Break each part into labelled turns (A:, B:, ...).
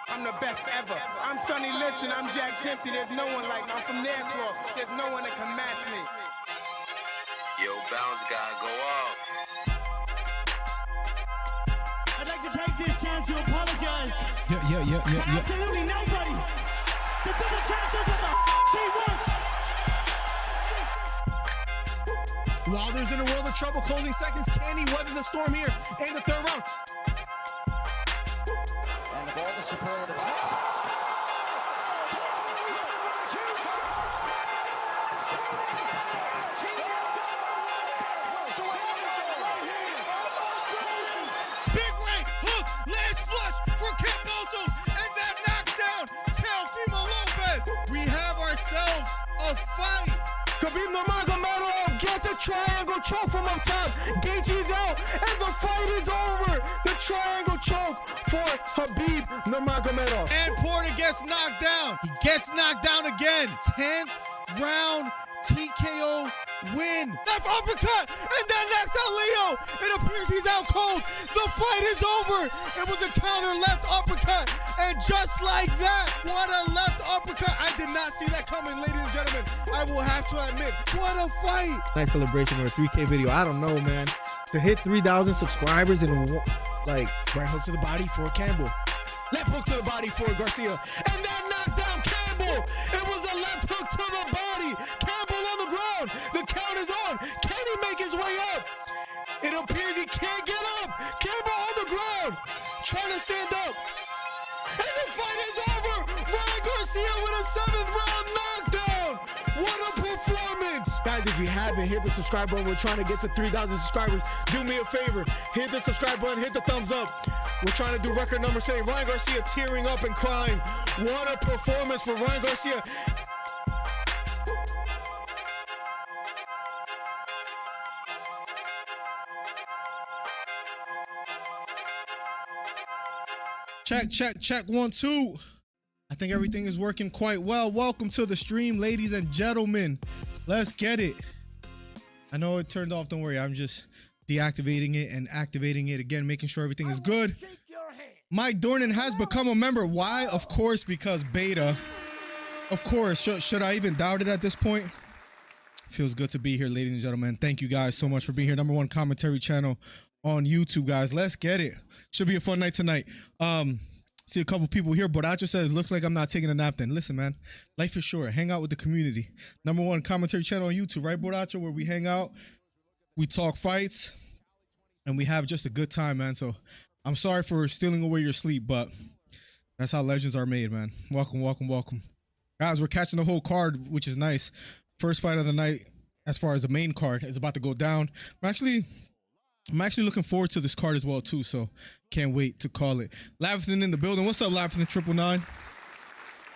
A: I'm the best ever. I'm Sonny Liston, I'm Jack Dempsey. There's no one like me. I'm from Nairclaw. There's no one that can match me.
B: Yo, bounce guy, go off.
C: I'd like to take this chance to apologize.
D: Yeah.
C: Absolutely nobody. The double champ does what the he wants.
D: Wilder's in a world of trouble, closing seconds. Can he weather the storm here in the third round?
E: And the ball to superlative.
D: Big right hook, lands flush for Cambosos, and that knocks down Teofimo Lopez. We have ourselves a fight.
F: Khabib Nurmagomedov gets a triangle choke from up top. Gaethje's out, and the fight is over. The triangle choke for Khabib Nurmagomedov.
D: And Porter gets knocked down. He gets knocked down again. 10th round TKO win. Left uppercut, and then knocks out Leo. It appears he's out cold. The fight is over. It was a counter left uppercut, and just like that, what a left uppercut. I did not see that coming, ladies and gentlemen. I will have to admit, what a fight.
G: Nice celebration for a 3K video. I don't know, man. To hit 3,000 subscribers in like
D: Right hook to the body for Campbell. Left hook to the body for Garcia. And that knocked down Campbell. It was a left hook to the body. Campbell on the ground. The count is on. Can he make his way up? It appears he can't get up. Campbell on the ground. Trying to stand up. And the fight is over. Ryan Garcia with a 7th round knockdown. What a performance. Guys, if you haven't, hit the subscribe button. We're trying to get to 3,000 subscribers. Do me a favor. Hit the subscribe button. Hit the thumbs up. We're trying to do record number 7. Ryan Garcia tearing up and crying. What a performance for Ryan Garcia. Check, 1, 2. I think everything is working quite well. Welcome to the stream, ladies and gentlemen. Let's get it. I know it turned off, don't worry. I'm just deactivating it and activating it again, making sure everything is good. Mike Dornan has become a member. Why? Of course, because beta. Of course. Should I even doubt it at this point? Feels good to be here, ladies and gentlemen. Thank you guys so much for being here. #1 commentary channel on YouTube, guys. Let's get it. Should be a fun night tonight. See a couple people here. Boracho says, looks like I'm not taking a nap then. Listen, man, life is short. Hang out with the community. #1 commentary channel on YouTube, right, Boracho, where we hang out, we talk fights, and we have just a good time, man. So I'm sorry for stealing away your sleep, but that's how legends are made, man. Welcome. Guys, we're catching the whole card, which is nice. First fight of the night, as far as the main card, is about to go down. I'm actually looking forward to this card as well, too, so can't wait to call it. Lavathan in the building. What's up, Lavathan 999?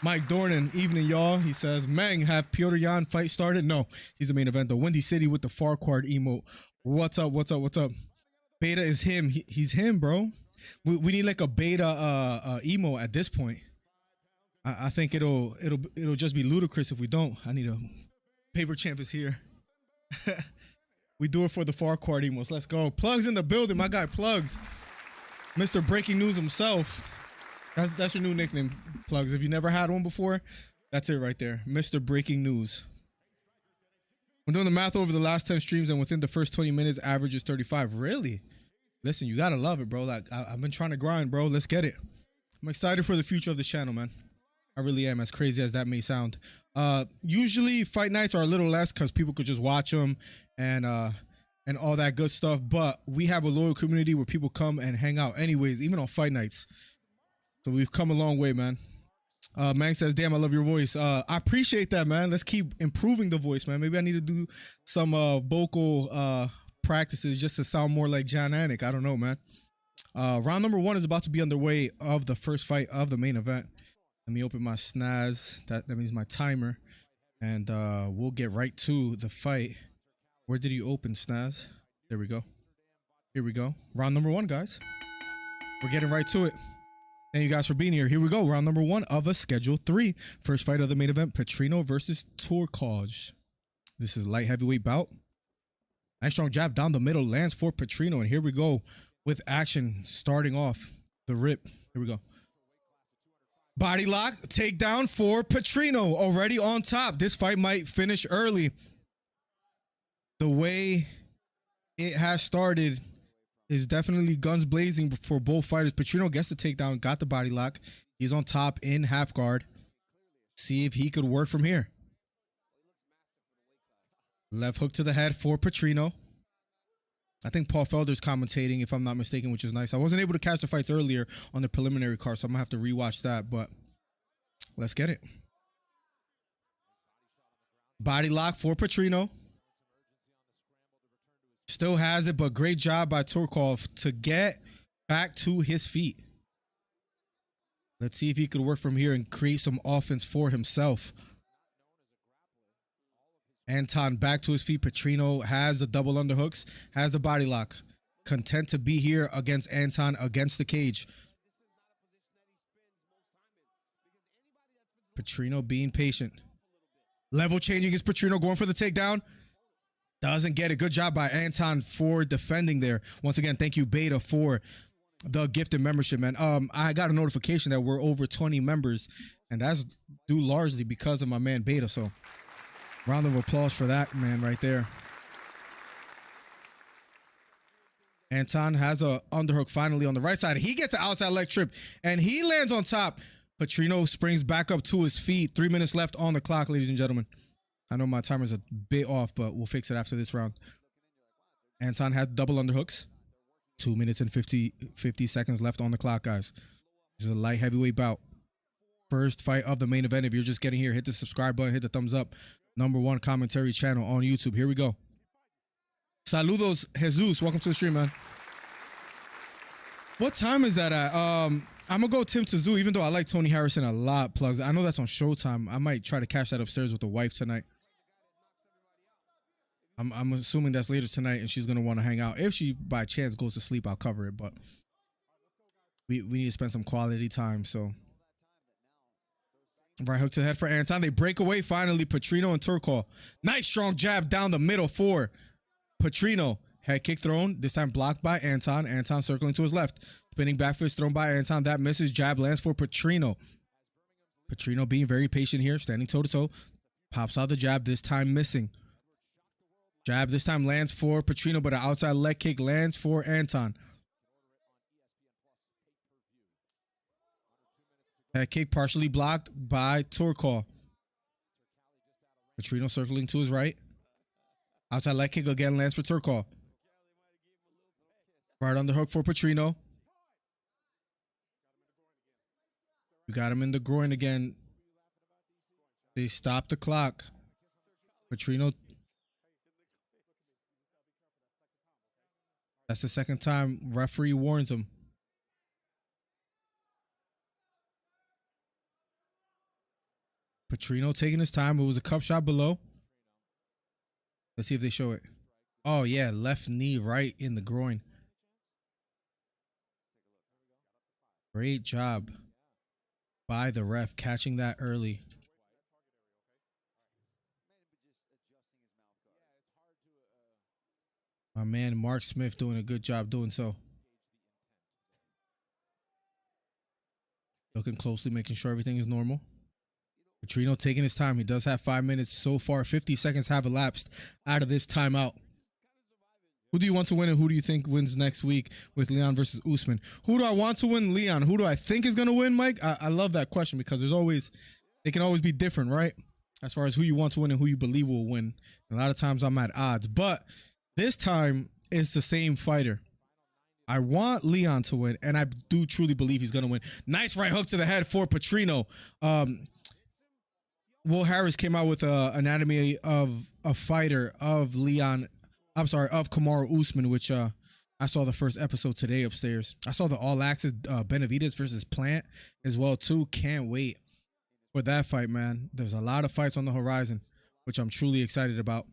D: Mike Dornan, evening, y'all. He says, Mang, have Piotr Yan fight started? No, he's the main event, though. Windy City with the Farquhar emote. What's up? Beta is him. He's him, bro. We need like a beta emo at this point. I think it'll just be ludicrous if we don't. I need a paper champ is here. We do it for the Farquhar emos. Let's go. Plugs in the building. My guy Plugs, Mr. Breaking News himself. That's your new nickname, Plugs. If you never had one before, that's it right there, Mr. Breaking News. I'm doing the math over the last 10 streams, and within the first 20 minutes, average is 35. Really? Listen, you gotta love it, bro. Like I've been trying to grind, bro. Let's get it. I'm excited for the future of this channel, man. I really am, as crazy as that may sound. Usually fight nights are a little less because people could just watch them and all that good stuff. But we have a loyal community where people come and hang out anyways, even on fight nights. So we've come a long way, man. Mang says, damn, I love your voice. I appreciate that, man. Let's keep improving the voice, man. Maybe I need to do some vocal practices just to sound more like John Anik. I don't know, man. Round number 1 is about to be underway of the first fight of the main event. Let me open my snaz. That means my timer. And we'll get right to the fight. Where did you open, snaz? There we go. Here we go. Round number 1, guys. We're getting right to it. Thank you guys for being here. Here we go. Round number 1 of a Schedule 3. First fight of the main event, Petrino versus Turkalj. This is a light heavyweight bout. Nice strong jab down the middle lands for Petrino. And here we go with action starting off the rip. Here we go. Body lock, takedown for Petrino, already on top. This fight might finish early. The way it has started is definitely guns blazing for both fighters. Petrino gets the takedown, got the body lock. He's on top in half guard. See if he could work from here. Left hook to the head for Petrino. I think Paul Felder's commentating, if I'm not mistaken, which is nice. I wasn't able to catch the fights earlier on the preliminary card, so I'm going to have to rewatch that, but let's get it. Body lock for Petrino. Still has it, but great job by Turkalj to get back to his feet. Let's see if he could work from here and create some offense for himself. Anton back to his feet. Petrino has the double underhooks, has the body lock. Content to be here against Anton, against the cage. Petrino being patient. Level changing is Petrino going for the takedown. Doesn't get it. Good job by Anton for defending there. Once again, thank you, Beta, for the gifted membership, man. I got a notification that we're over 20 members, and that's due largely because of my man Beta. So round of applause for that, man, right there. Anton has a underhook finally on the right side. He gets an outside leg trip, and he lands on top. Petrino springs back up to his feet. 3 minutes left on the clock, ladies and gentlemen. I know my timer's a bit off, but we'll fix it after this round. Anton had double underhooks. 2 minutes and 50 seconds left on the clock, guys. This is a light heavyweight bout. First fight of the main event. If you're just getting here, hit the subscribe button, hit the thumbs up. #1 commentary channel on YouTube. Here we go. Saludos, Jesus. Welcome to the stream, man. What time is that at? I'm going to go Tim Tszyu, even though I like Tony Harrison a lot, plugs. I know that's on Showtime. I might try to catch that upstairs with the wife tonight. I'm assuming that's later tonight, and she's going to want to hang out. If she, by chance, goes to sleep, I'll cover it, but we need to spend some quality time, so. Right hook to the head for Anton. They break away, finally, Petrino and Turkalj. Nice strong jab down the middle for Petrino. Head kick thrown, this time blocked by Anton. Anton circling to his left. Spinning back fist thrown by Anton. That misses. Jab lands for Petrino. Petrino being very patient here, standing toe-to-toe. Pops out the jab, this time missing. Jab this time lands for Petrino, but an outside leg kick lands for Anton. Head kick partially blocked by Turkalj. Petrino circling to his right. Outside leg kick again lands for Turkalj. Right on the hook for Petrino. We got him in the groin again. They stopped the clock. Petrino. That's the second time referee warns him. Petrino taking his time. It was a cup shot below. Let's see if they show it. Oh, yeah. Left knee right in the groin. Great job by the ref catching that early. My man Mark Smith doing a good job doing so. Looking closely, making sure everything is normal. Petrino taking his time. He does have 5 minutes so far. 50 seconds have elapsed out of this timeout. Who do you want to win, and who do you think wins next week with Leon versus Usman? Who do I want to win? Leon. Who do I think is going to win, Mike? I love that question because they can always be different, right? As far as who you want to win and who you believe will win. A lot of times I'm at odds, but this time it's the same fighter. I want Leon to win, and I do truly believe he's going to win. Nice right hook to the head for Petrino. Will Harris came out with an anatomy of a fighter of Leon. I'm sorry, of Kamaru Usman, which I saw the first episode today upstairs. I saw the All Access Benavidez versus Plant as well too. Can't wait for that fight, man. There's a lot of fights on the horizon, which I'm truly excited about.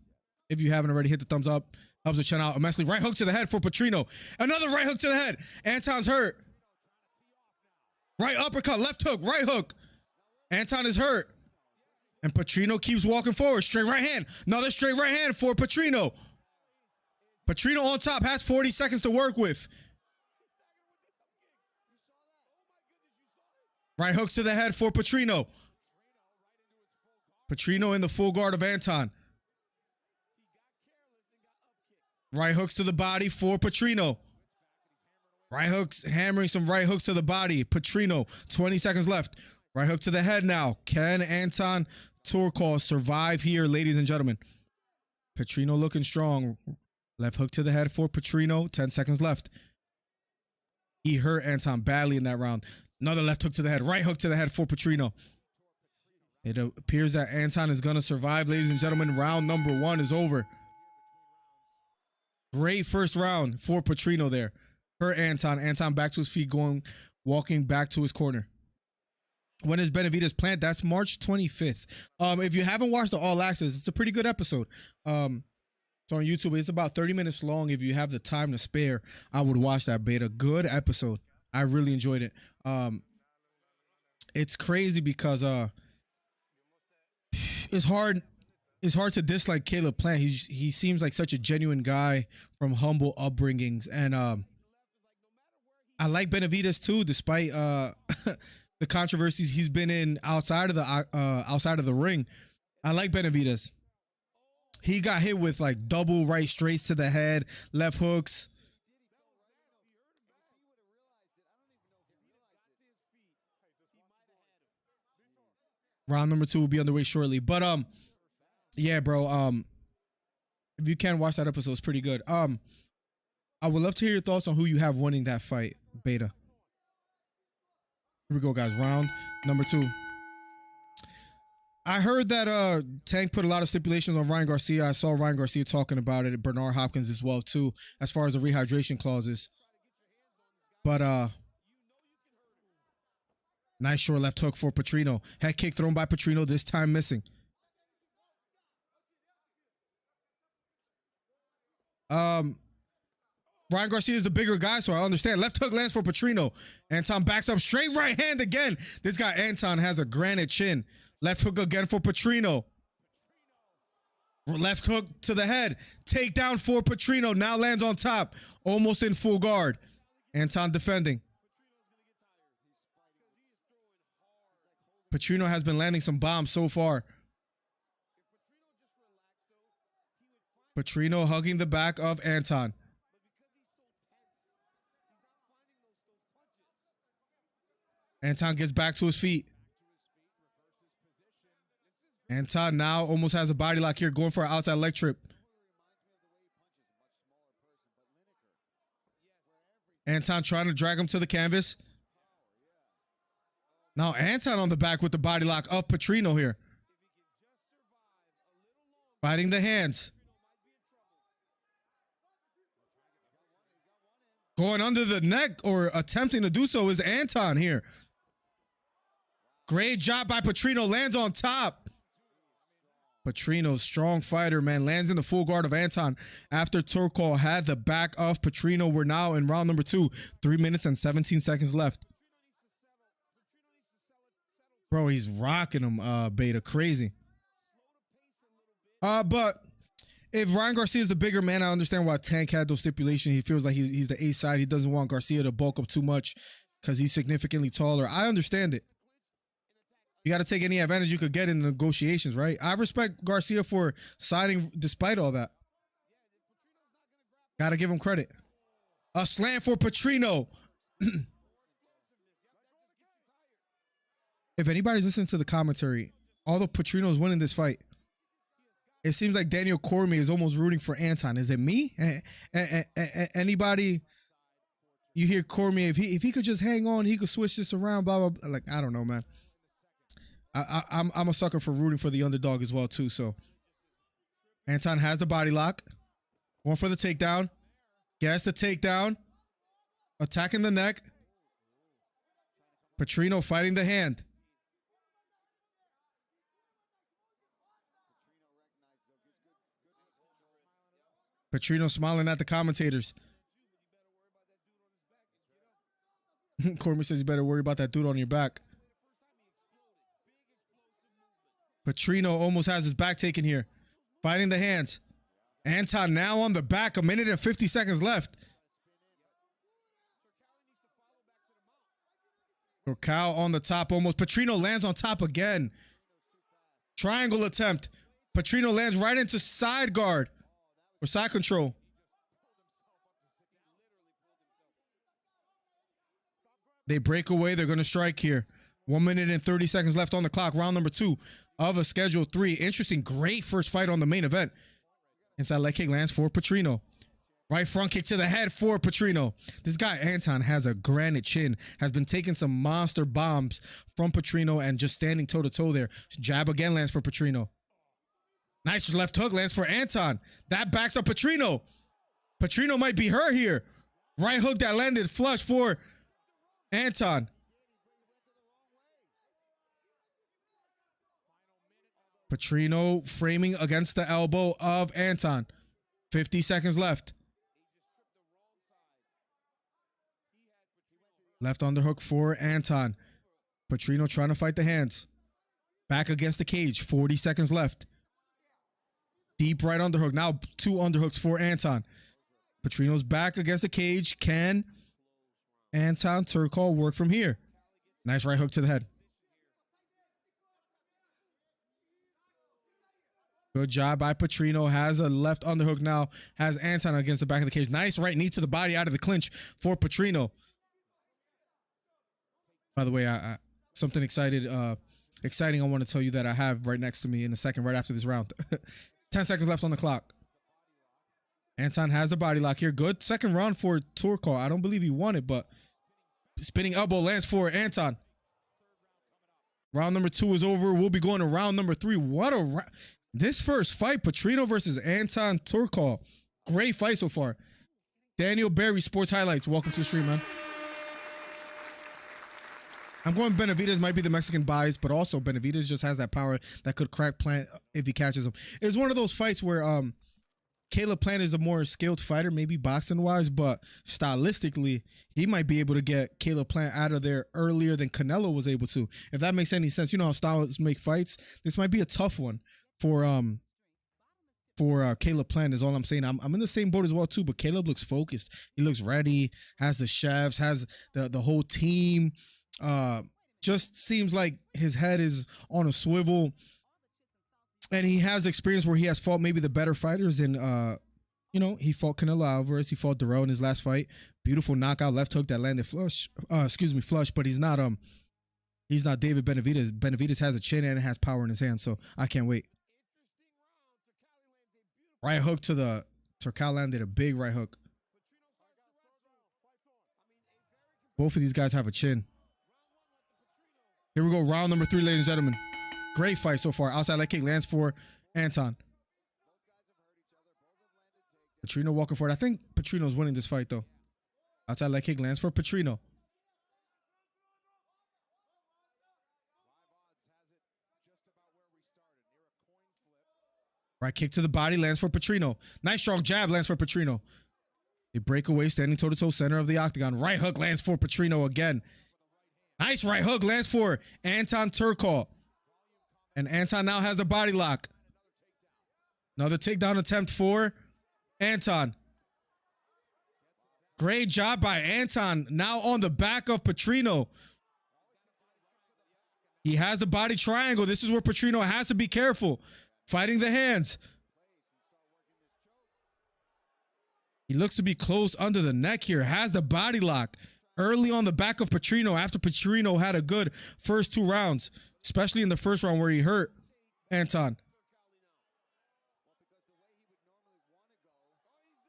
D: If you haven't already, hit the thumbs up. Helps the channel out immensely. Right hook to the head for Petrino. Another right hook to the head. Anton's hurt. Right uppercut, left hook, right hook. Anton is hurt. And Petrino keeps walking forward. Straight right hand. Another straight right hand for Petrino. Petrino on top, has 40 seconds to work with. Right hooks to the head for Petrino. Petrino in the full guard of Anton. Right hooks to the body for Petrino. Right hooks, hammering some right hooks to the body. Petrino, 20 seconds left. Right hook to the head now. Can Anton Turkalj survive here, ladies and gentlemen? Petrino looking strong. Left hook to the head for Petrino. 10 seconds left. He hurt Anton badly in that round. Another left hook to the head. Right hook to the head for Petrino. It appears that Anton is going to survive, ladies and gentlemen. Round number 1 is over. Great first round for Petrino there. Hurt Anton. Anton back to his feet, walking back to his corner. When is Benavidez planned? That's March 25th. If you haven't watched the All Access, it's a pretty good episode. It's on YouTube. It's about 30 minutes long. If you have the time to spare, I would watch that beta. Good episode. I really enjoyed it. It's crazy because it's hard to dislike Caleb Plant. He seems like such a genuine guy from humble upbringings, and I like Benavidez too, despite the controversies he's been in outside of the ring. I like Benavidez. He got hit with like double right straights to the head, left hooks. Round number 2 will be underway shortly. But yeah, bro. If you can watch that episode, it's pretty good. I would love to hear your thoughts on who you have winning that fight, Beta. Here we go, guys. Round number 2. I heard that Tank put a lot of stipulations on Ryan Garcia. I saw Ryan Garcia talking about it, Bernard Hopkins as well too, as far as the rehydration clauses. But nice short left hook for Petrino. Head kick thrown by Petrino, this time missing. Ryan Garcia is the bigger guy, so I understand. Left hook lands for Petrino. Anton backs up, straight right hand again. This guy Anton has a granite chin. Left hook again for Petrino. Left hook to the head. Takedown for Petrino. Now lands on top. Almost in full guard. Anton defending. Petrino has been landing some bombs so far. Petrino hugging the back of Anton. Anton gets back to his feet. Anton now almost has a body lock here, going for an outside leg trip. Anton trying to drag him to the canvas. Now Anton on the back with the body lock of Petrino here. Fighting the hands. Going under the neck or attempting to do so is Anton here. Great job by Petrino. Lands on top. Petrino's strong fighter, man. Lands in the full guard of Anton after Turkalj had the back of Petrino. We're now in round number 2. 3 minutes and 17 seconds left. Bro, he's rocking him, Beta. Crazy. But if Ryan Garcia is the bigger man, I understand why Tank had those stipulations. He feels like he's the A side. He doesn't want Garcia to bulk up too much because he's significantly taller. I understand it. You got to take any advantage you could get in the negotiations, right? I respect Garcia for siding despite all that. Got to give him credit. A slam for Petrino. If anybody's listening to the commentary, although Petrino is winning this fight, it seems like Daniel Cormier is almost rooting for Anton. Is it me? Anybody? You hear Cormier, if he could just hang on, he could switch this around, blah, blah, blah. Like, I don't know, man. I'm a sucker for rooting for the underdog as well, too. So Anton has the body lock. Going for the takedown. Gets the takedown. Attacking the neck. Petrino fighting the hand. Petrino smiling at the commentators. Cormier says you better worry about that dude on your back. Petrino almost has his back taken here. Fighting the hands. Anton now on the back. 1 minute and 50 seconds left. Turkalj on the top almost. Petrino lands on top again. Triangle attempt. Petrino lands right into side guard or side control. They break away. They're going to strike here. 1 minute and 30 seconds left on the clock. Round number 2 of a schedule 3. Interesting. Great first fight on the main event. Inside leg kick lands for Petrino. Right front kick to the head for Petrino. This guy, Anton, has a granite chin. Has been taking some monster bombs from Petrino and just standing toe-to-toe there. Jab again lands for Petrino. Nice left hook lands for Anton. That backs up Petrino. Petrino might be hurt here. Right hook that landed flush for Anton. Petrino framing against the elbow of Anton. 50 seconds left. Left underhook for Anton. Petrino trying to fight the hands. Back against the cage. 40 seconds left. Deep right underhook. Now 2 underhooks for Anton. Petrino's back against the cage. Can Anton Turkalj work from here? Nice right hook to the head. Good job by Petrino. Has a left underhook now. Has Anton against the back of the cage. Nice right knee to the body out of the clinch for Petrino. By the way, something exciting I want to tell you that I have right next to me in a second, right after this round. 10 seconds left on the clock. Anton has the body lock here. Good second round for Turkalj. I don't believe he won it, but spinning elbow lands for Anton. Round number 2 is over. We'll be going to round number 3. What a round. This first fight, Petrino versus Anton Turkalj. Great fight so far. Daniel Berry, Sports Highlights. Welcome to the stream, man. I'm going Benavidez, might be the Mexican bias, but also Benavidez just has that power that could crack Plant if he catches him. It's one of those fights where Caleb Plant is a more skilled fighter, maybe boxing-wise, but stylistically, he might be able to get Caleb Plant out of there earlier than Canelo was able to. If that makes any sense. You know how styles make fights? This might be a tough one for Caleb Plant is all I'm saying. I'm in the same boat as well too, but Caleb looks focused. He looks ready, has the chefs, has the whole team. Just seems like his head is on a swivel, and he has experience where he has fought maybe the better fighters. And he fought Canelo Alvarez, he fought Darrell in his last fight. Beautiful knockout left hook that landed flush. Flush, but he's not David Benavidez. Benavidez has a chin and has power in his hand, so I can't wait. Right hook to the Turkalj landed a big right hook. Both of these guys have a chin. Here we go, round number 3, ladies and gentlemen. Great fight so far. Outside leg kick lands for Anton. Petrino walking forward. I think Petrino's winning this fight, though. Outside leg kick lands for Petrino. Right kick to the body lands for Petrino. Nice strong jab lands for Petrino. They break away, standing toe-to-toe center of the octagon. Right hook lands for Petrino again. Nice right hook lands for Anton Turkalj. And Anton now has the body lock. Another takedown attempt for Anton. Great job by Anton. Now on the back of Petrino. He has the body triangle. This is where Petrino has to be careful. Fighting the hands. He looks to be close under the neck here. Has the body lock. Early on the back of Petrino after Petrino had a good first 2 rounds, especially in the first round where he hurt Anton.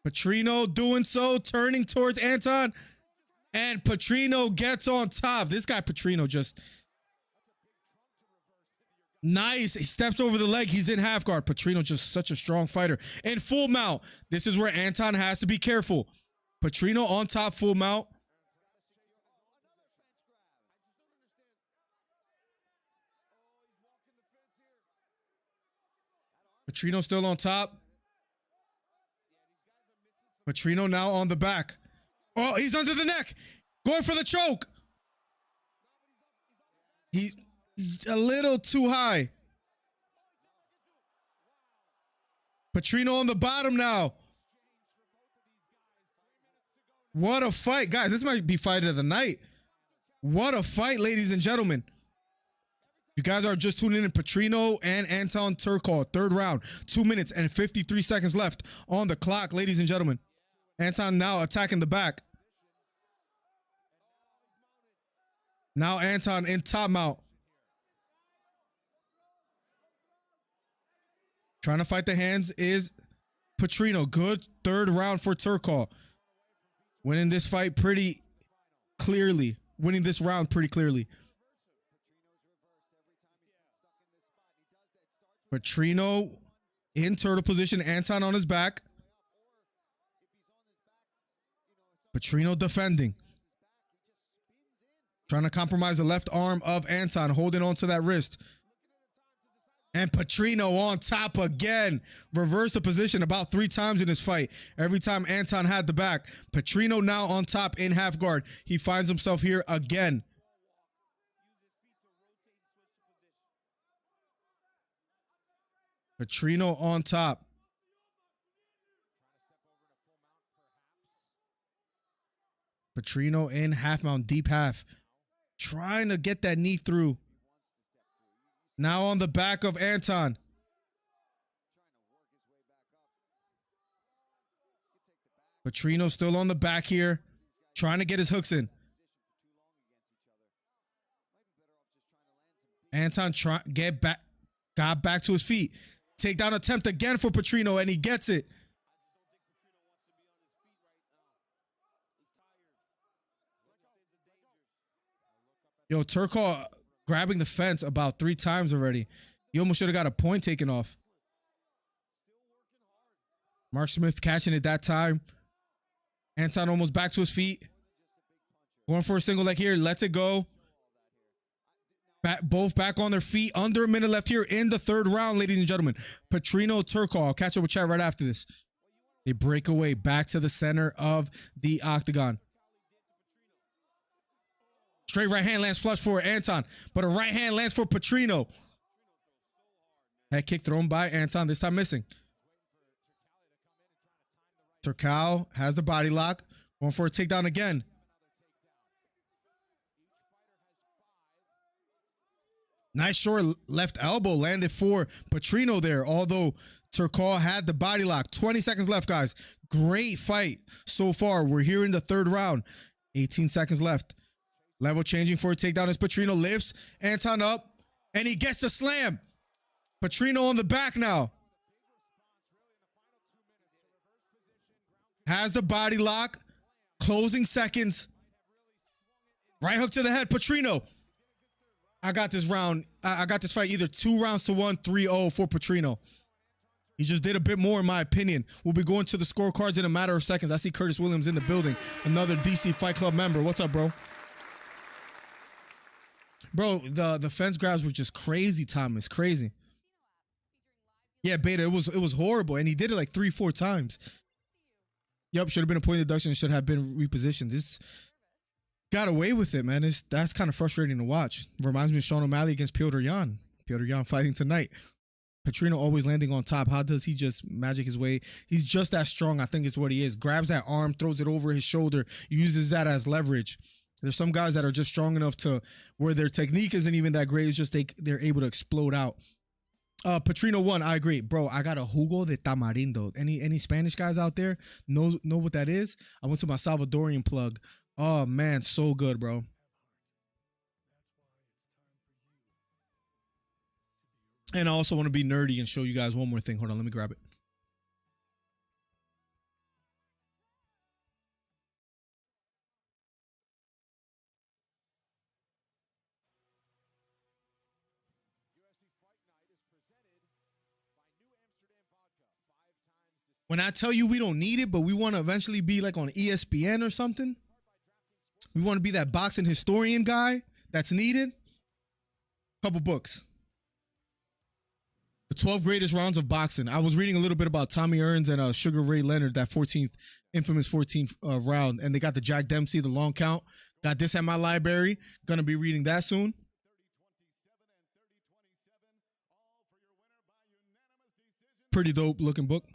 D: Petrino doing so, turning towards Anton, and Petrino gets on top. This guy Petrino just nice. He steps over the leg. He's in half guard. Petrino just such a strong fighter. In full mount. This is where Anton has to be careful. Petrino on top, full mount. Petrino still on top. Petrino now on the back. Oh, he's under the neck. Going for the choke. He's a little too high. Petrino on the bottom now. What a fight. Guys, this might be fight of the night. What a fight, ladies and gentlemen. You guys are just tuning in. Petrino and Anton Turkalj, third round, 2 minutes and 53 seconds left on the clock, ladies and gentlemen. Anton now attacking the back. Now Anton in top mount. Trying to fight the hands is Petrino. Good third round for Turkalj. Winning this fight pretty clearly. Winning this round pretty clearly. Petrino in turtle position. Anton on his back. Petrino defending. Trying to compromise the left arm of Anton. Holding on to that wrist. And Petrino on top again. Reverse the position about 3 times in this fight. Every time Anton had the back. Petrino now on top in half guard. He finds himself here again. Petrino on top. Petrino in half mount, deep half. Trying to get that knee through. Now on the back of Anton. Petrino still on the back here. Trying to get his hooks in. Anton got back to his feet. Takedown attempt again for Petrino, and he gets it. Yo, Turkalj grabbing the fence about 3 times already. He almost should have got a point taken off. Mark Smith catching it that time. Anton almost back to his feet. Going for a single leg here. Lets it go. Both back on their feet. Under a minute left here in the third round, ladies and gentlemen. Petrino, Turkalj. I'll catch up with chat right after this. They break away back to the center of the octagon. Straight right hand lands flush for Anton, but a right hand lands for Petrino. Head kick thrown by Anton, this time missing. Turkalj has the body lock, going for a takedown again. Nice short left elbow landed for Petrino there, although Turkalj had the body lock. 20 seconds left, guys. Great fight so far. We're here in the third round. 18 seconds left. Level changing for a takedown as Petrino lifts Anton up, and he gets the slam. Petrino on the back now. Has the body lock. Closing seconds. Right hook to the head. Petrino. I got this round. I got this fight either 2 rounds to 1, 3-0 for Petrino. He just did a bit more in my opinion. We'll be going to the scorecards in a matter of seconds. I see Curtis Williams in the building. Another DC Fight Club member. What's up, bro? Bro, the fence grabs were just crazy, Thomas. Crazy. Yeah, Beta, it was horrible. And he did it like 3-4 times. Yep, should have been a point deduction. Should have been repositioned. This got away with it, man. That's kind of frustrating to watch. Reminds me of Sean O'Malley against Petr Yan. Petr Yan fighting tonight. Petrino always landing on top. How does he just magic his way? He's just that strong, I think is what he is. Grabs that arm, throws it over his shoulder, uses that as leverage. There's some guys that are just strong enough to where their technique isn't even that great. It's just they're able to explode out. Petrino won. I agree, bro. I got a jugo de tamarindo. Any Spanish guys out there know what that is? I went to my Salvadorian plug. Oh man, so good, bro. And I also want to be nerdy and show you guys one more thing. Hold on, let me grab it. When I tell you we don't need it, but we want to eventually be like on ESPN or something. We want to be that boxing historian guy that's needed. Couple books. The 12 greatest rounds of boxing. I was reading a little bit about Tommy Earns and Sugar Ray Leonard, that infamous 14th round. And they got the Jack Dempsey, the long count. Got this at my library. Gonna be reading that soon. Pretty dope looking book.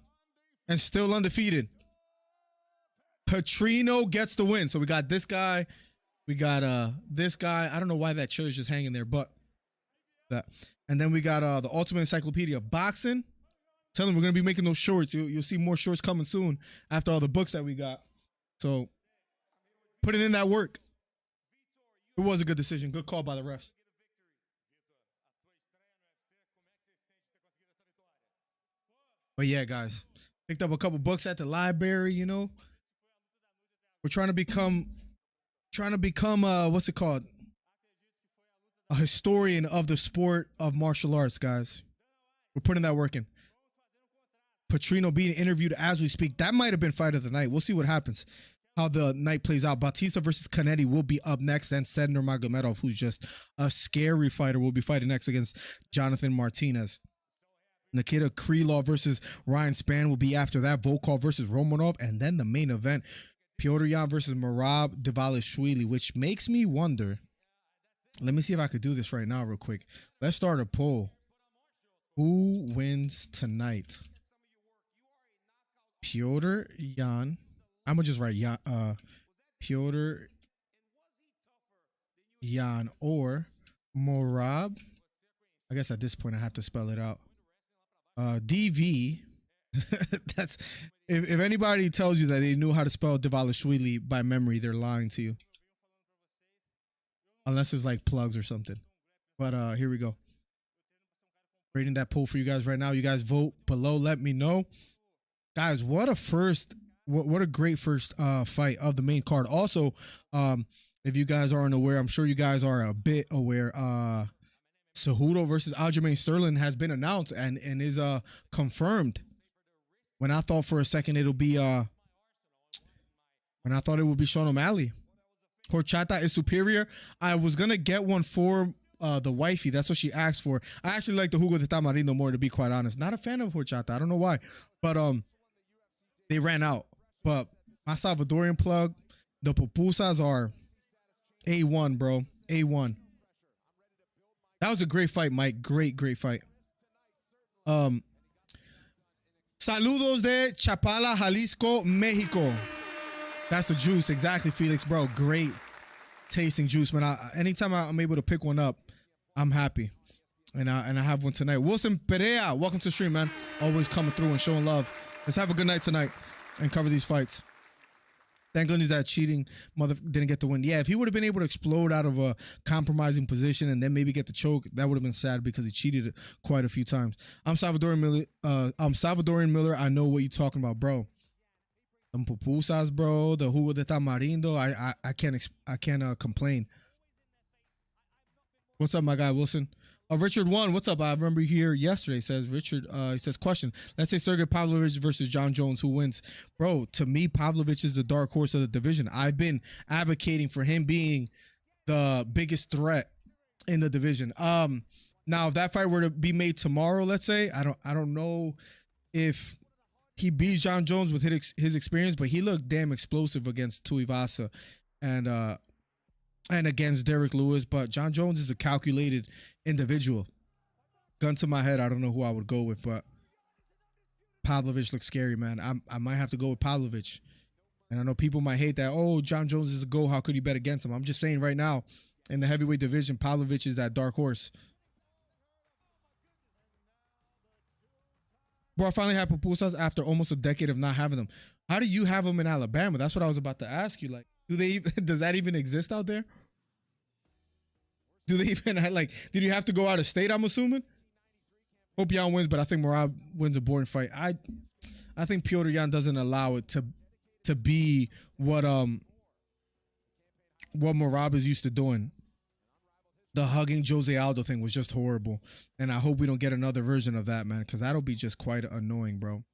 D: And still undefeated. Petrino gets the win. So we got this guy We got this guy. I don't know why that chair is just hanging there, but that. And then we got the Ultimate Encyclopedia of Boxing. Tell them we're gonna be making those shorts. You'll see more shorts coming soon after all the books that we got. So put it in that work. It was a good decision. Good call by the refs. But yeah, guys, picked up a couple books at the library. You know, we're trying to become what's it called? A historian of the sport of martial arts, guys. We're putting that work in. Petrino being interviewed as we speak. That might have been fight of the night. We'll see what happens, how the night plays out. Batista versus Kanetti will be up next. Then Nurmagomedov, who's just a scary fighter, will be fighting next against Jonathan Martinez. Nikita Krylov versus Ryan Spann will be after that. Volkov versus Romanov. And then the main event, Petrino versus Merab LIVESTREAM, which makes me wonder. Let me see if I could do this right now real quick. Let's start a poll. Who wins tonight? Petr Yan. I'm going to just write Petr Yan or Merab. I guess at this point I have to spell it out. DV. That's if anybody tells you that they knew how to spell LIVESTREAM by memory, they're lying to you. Unless it's like plugs or something. But here we go. Rating that poll for you guys right now. You guys vote below. Let me know. Guys, what a first, what a great first fight of the main card. Also, if you guys aren't aware, I'm sure you guys are a bit aware, Cejudo versus Aljamain Sterling has been announced and is confirmed. When I thought for a second it'll be when I thought it would be Sean O'Malley. Horchata is superior. I was gonna get one for the wifey. That's what she asked for. I actually like the Jugo de Tamarindo more, to be quite honest. Not a fan of horchata. I don't know why, but they ran out. But my Salvadorian plug, the pupusas are A1, bro. A1. That was a great fight, Mike. Great fight. Saludos de Chapala, Jalisco, Mexico. That's the juice. Exactly, Felix, bro. Great tasting juice, man. Anytime I'm able to pick one up, I'm happy. And I have one tonight. Wilson Perea, welcome to the stream, man. Always coming through and showing love. Let's have a good night tonight and cover these fights. Thank goodness that cheating mother didn't get the win. Yeah, if he would have been able to explode out of a compromising position and then maybe get the choke, that would have been sad because he cheated quite a few times. I'm Salvadorian Miller. I know what you're talking about, bro. Some pupusas, bro. The Jugo de Tamarindo. I can't complain. What's up, my guy Wilson? Richard 1, what's up? I remember you here yesterday. Says Richard. He says, question. Let's say Sergey Pavlovich versus John Jones. Who wins? Bro, to me, Pavlovich is the dark horse of the division. I've been advocating for him being the biggest threat in the division. Now, if that fight were to be made tomorrow, let's say, I don't know if he beats John Jones with his experience, but he looked damn explosive against Tuivasa and against Derek Lewis. But John Jones is a calculated individual. Gun to my head, I don't know who I would go with, but Pavlovich looks scary, man. I might have to go with Pavlovich. And I know people might hate that. Oh, John Jones is a go. How could you bet against him? I'm just saying right now, in the heavyweight division, Pavlovich is that dark horse. Bro, I finally have pupusas after almost a decade of not having them. How do you have them in Alabama? That's what I was about to ask you. Like, does that even exist out there? Do they even did you have to go out of state, I'm assuming? Hope Yan wins, but I think Merab wins a boring fight. I think Petr Yan doesn't allow it to be what Merab is used to doing. The hugging Jose Aldo thing was just horrible. And I hope we don't get another version of that, man, because that'll be just quite annoying, bro.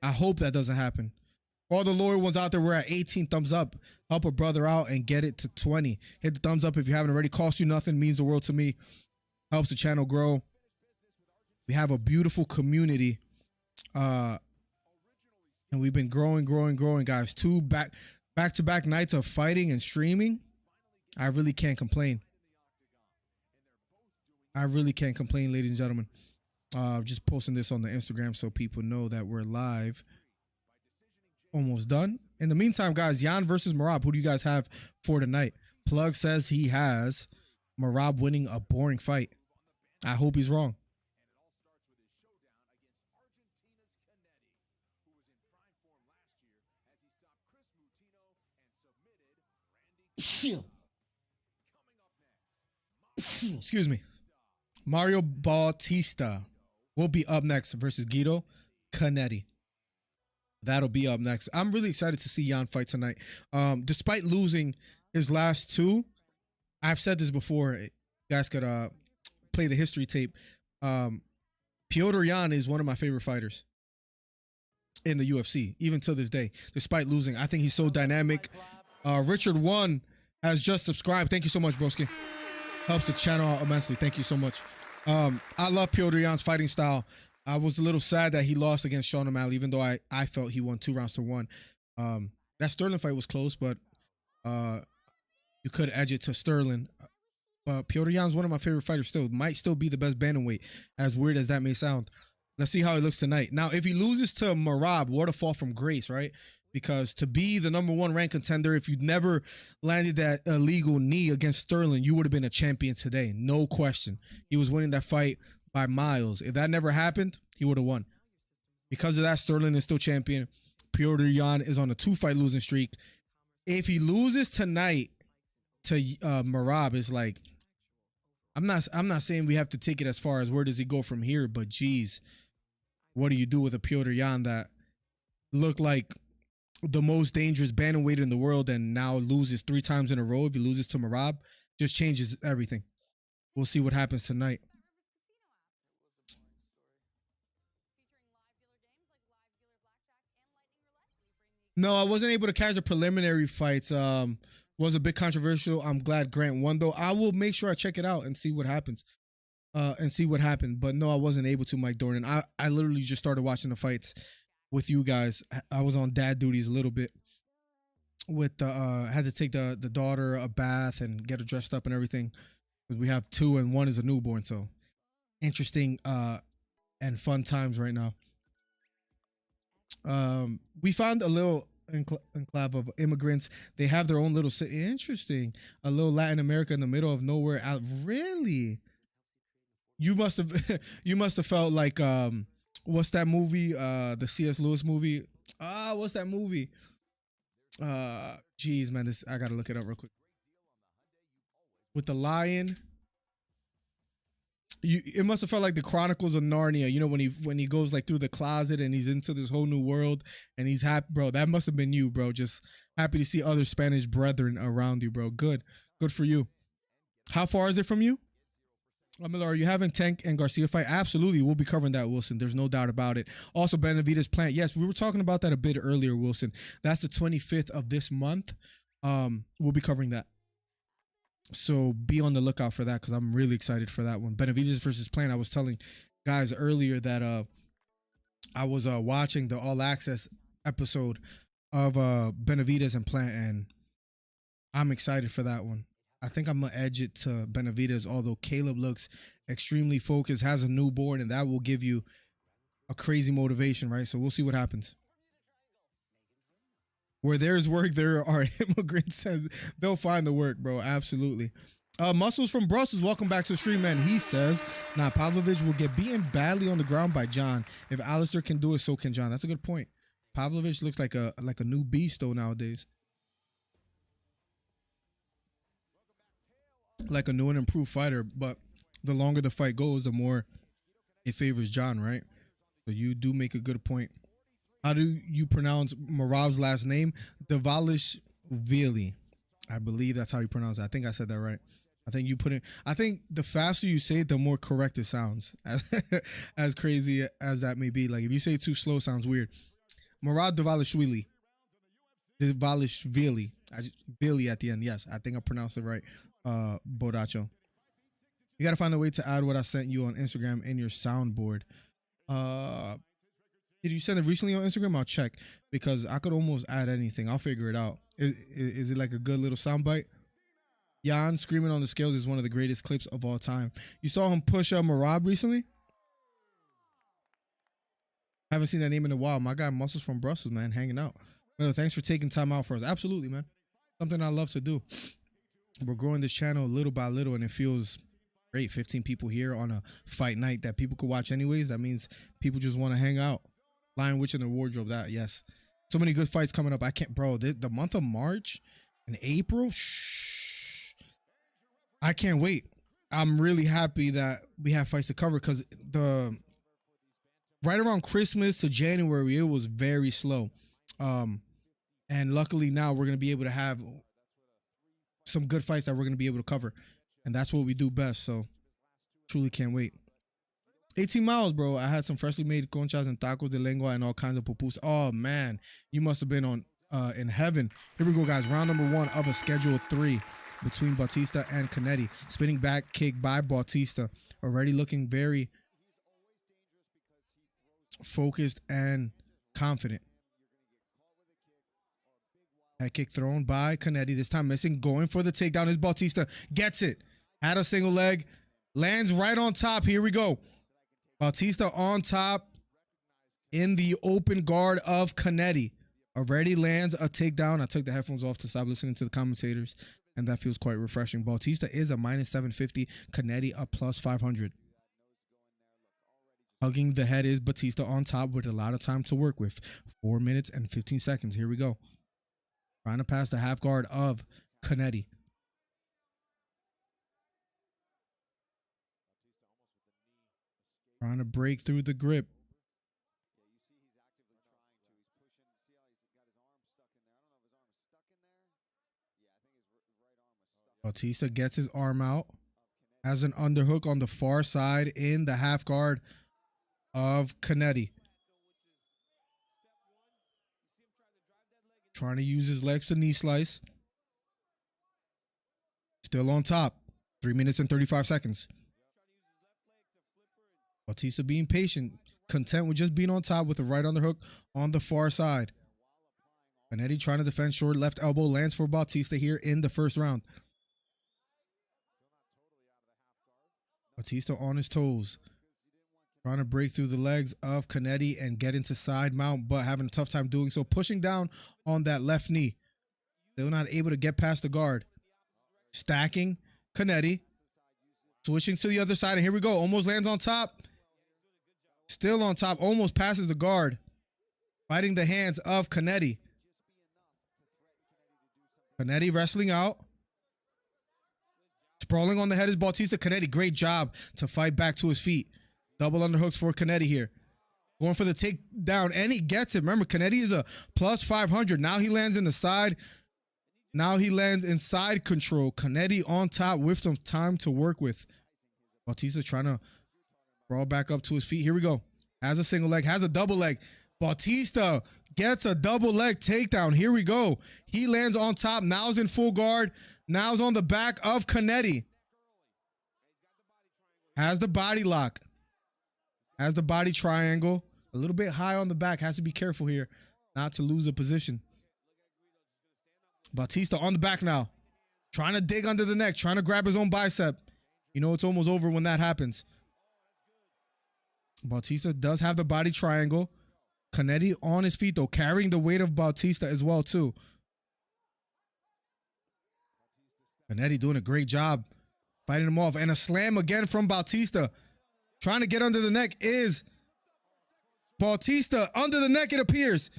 D: I hope that doesn't happen. All the loyal ones out there, we're at 18 thumbs up. Help a brother out and get it to 20. Hit the thumbs up if you haven't already. Costs you nothing, means the world to me. Helps the channel grow. We have a beautiful community. And we've been growing, guys. 2 back-to-back nights of fighting and streaming. I really can't complain. Ladies and gentlemen. Just posting this on the Instagram so people know that we're live. Almost done. In the meantime, guys, Jan versus Merab. Who do you guys have for tonight? Plug says he has Merab winning a boring fight. I hope he's wrong. Excuse me. Mario Batista will be up next versus Guido Kanetti. That'll be up next. I'm really excited to see Jan fight tonight. Despite losing his last two, I've said this before. You guys could play the history tape. Petr Yan is one of my favorite fighters in the UFC, even to this day. Despite losing, I think he's so dynamic. Richard One has just subscribed. Thank you so much, broski. Helps the channel out immensely. Thank you so much. I love Petr Yan's fighting style. I was a little sad that he lost against Sean O'Malley, even though I felt he won 2 rounds to 1. That Sterling fight was close, but you could edge it to Sterling. But Petr Yan's one of my favorite fighters still. Might still be the best bantamweight, as weird as that may sound. Let's see how he looks tonight. Now, if he loses to Merab, what a fall from grace, right? Because to be the #1 ranked contender, if you'd never landed that illegal knee against Sterling, you would have been a champion today. No question. He was winning that fight by miles. If that never happened, he would have won. Because of that, Sterling is still champion. Petr Yan is on a 2-fight losing streak. If he loses tonight to Merab, it's like, I'm not saying we have to take it as far as where does he go from here, but geez, what do you do with a Petr Yan that looked like the most dangerous bantamweight in the world and now loses 3 times in a row? If he loses to Merab, just changes everything. We'll see what happens tonight. No, I wasn't able to catch the preliminary fights. Was a bit controversial. I'm glad Grant won, though. I will make sure I check it out and see what happens. And see what happened. But no, I wasn't able to, Mike Dornan. I literally just started watching the fights with you guys. I was on dad duties a little bit. With had to take the daughter a bath and get her dressed up and everything. Because we have 2 and 1 is a newborn. So interesting and fun times right now. We found a little enclave of immigrants. They have their own little city. Interesting. A little Latin America in the middle of nowhere. Really? You must have felt like what's that movie? The C.S. Lewis movie. What's that movie? Geez, man, I gotta look it up real quick. With the lion. It must have felt like the Chronicles of Narnia, you know, when he goes like through the closet and he's into this whole new world and he's happy, bro. That must have been you, bro. Just happy to see other Spanish brethren around you, bro. Good for you. How far is it from you? Miller, are you having Tank and Garcia fight? Absolutely, we'll be covering that, Wilson. There's no doubt about it. Also, Benavidez plant. Yes, we were talking about that a bit earlier, Wilson. That's the 25th of this month. We'll be covering that. So be on the lookout for that because I'm really excited for that one. Benavidez versus Plant. I was telling guys earlier that I was watching the All Access episode of Benavidez and Plant, and I'm excited for that one. I think I'm going to edge it to Benavidez, although Caleb looks extremely focused, has a newborn, and that will give you a crazy motivation, right? So we'll see what happens. Where there's work, there are immigrants. They'll find the work, bro. Absolutely. Muscles from Brussels, welcome back to the stream, man. He says, Pavlovich will get beaten badly on the ground by John. If Alistair can do it, so can John. That's a good point. Pavlovich looks like a new beast, though, nowadays. Like a new and improved fighter, but the longer the fight goes, the more it favors John, right? So you do make a good point. How do you pronounce Merab's last name? Davalishvili. I believe that's how you pronounce it. I think I said that right. I think you put it. I think the faster you say it, the more correct it sounds. As crazy as that may be. Like if you say it too slow, it sounds weird. Merab Davalishvili. Davalishvili. Billy at the end. Yes, I think I pronounced it right. Bodacho. You got to find a way to add what I sent you on Instagram in your soundboard. Did you send it recently on Instagram? I'll check because I could almost add anything. I'll figure it out. Is it like a good little soundbite? Jan screaming on the scales is one of the greatest clips of all time. You saw him push up Merab recently? Haven't seen that name in a while. My guy Muscles from Brussels, man, hanging out. Well, thanks for taking time out for us. Absolutely, man. Something I love to do. We're growing this channel little by little, and it feels great. 15 people here on a fight night that people could watch anyways. That means people just want to hang out. Lion Witch in the wardrobe. That, yes. So many good fights coming up. I can't, bro. The month of March and April, I can't wait. I'm really happy that we have fights to cover because right around Christmas to January, it was very slow. And luckily now we're going to be able to have some good fights that we're going to be able to cover. And that's what we do best. So truly can't wait. 18 miles, bro. I had some freshly made conchas and tacos de lengua and all kinds of pupus. Oh, man. You must have been on in heaven. Here we go, guys. Round number 1 of a schedule 3 between Batista and Kanetti. Spinning back kick by Batista. Already looking very focused and confident. Head kick thrown by Kanetti. This time missing. Going for the takedown is Batista. Gets it. Had a single leg. Lands right on top. Here we go. Batista on top in the open guard of Kanetti. Already lands a takedown. I took the headphones off to stop listening to the commentators, and that feels quite refreshing. Batista is a -750. Kanetti a +500. Hugging the head is Batista on top with a lot of time to work with. 4 minutes and 15 seconds. Here we go. Trying to pass the half guard of Kanetti. Trying to break through the grip. Batista gets his arm out. Has an underhook on the far side in the half guard of Kanetti. Trying to use his legs to knee slice. Still on top. 3 minutes and 35 seconds. Batista being patient, content with just being on top with the right underhook on the far side. Kanetti trying to defend short left elbow, lands for Batista here in the first round. Batista on his toes. Trying to break through the legs of Kanetti and get into side mount, but having a tough time doing so. Pushing down on that left knee. Still not able to get past the guard. Stacking Kanetti. Switching to the other side, and here we go. Almost lands on top. Still on top. Almost passes the guard. Fighting the hands of Kanetti. Kanetti wrestling out. Sprawling on the head is Batista. Kanetti, great job to fight back to his feet. Double underhooks for Kanetti here. Going for the takedown, and he gets it. Remember, Kanetti is a +500. Now he lands in the side. Now he lands in side control. Kanetti on top with some time to work with. Batista trying to crawl back up to his feet. Here we go. Has a single leg, has a double leg. Batista gets a double leg takedown. Here we go. He lands on top. Now's in full guard. Now's on the back of Kanetti. Has the body lock. Has the body triangle. A little bit high on the back. Has to be careful here not to lose a position. Batista on the back now. Trying to dig under the neck. Trying to grab his own bicep. You know it's almost over when that happens. Batista does have the body triangle. Kanetti on his feet though. Carrying the weight of Batista as well too. Kanetti doing a great job fighting him off. And a slam again from Batista. Trying to get under the neck is Batista. Under the neck it appears.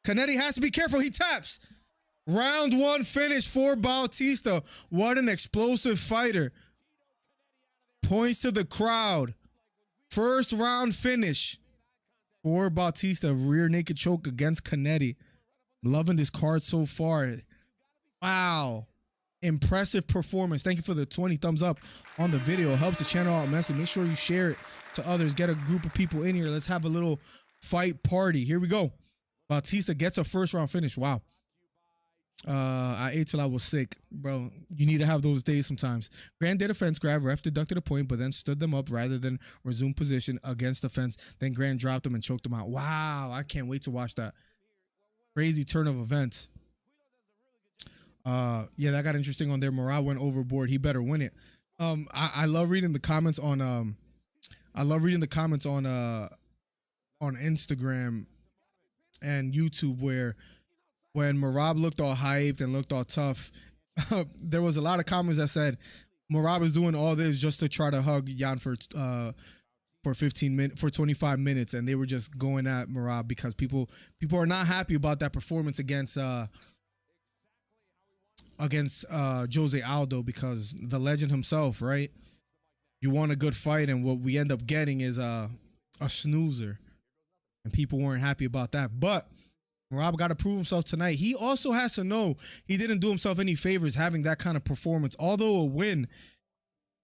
D: Kanetti has to be careful. He taps. Round 1 finish for Batista. What an explosive fighter. Points to the crowd. First round finish for Batista. Rear naked choke against Kanetti. Loving this card so far. Wow. Impressive performance. Thank you for the 20 thumbs up on the video. It helps the channel out immensely. Make sure you share it to others. Get a group of people in here. Let's have a little fight party. Here we go. Batista gets a first round finish. Wow. I ate till I was sick. Bro, you need to have those days sometimes. Grand did a fence grab. Ref deducted a point, but then stood them up rather than resume position against the fence. Then Grand dropped them and choked them out. Wow. I can't wait to watch that. Crazy turn of events. Yeah, that got interesting on there. Merab went overboard. He better win it. I love reading the comments on on Instagram and YouTube where when Merab looked all hyped and looked all tough, there was a lot of comments that said Merab is doing all this just to try to hug Jan for 25 minutes, and they were just going at Merab because people are not happy about that performance against Jose Aldo, because the legend himself, right? You want a good fight, and what we end up getting is a snoozer, and people weren't happy about that. But Merab got to prove himself tonight. He also has to know he didn't do himself any favors having that kind of performance. Although a win,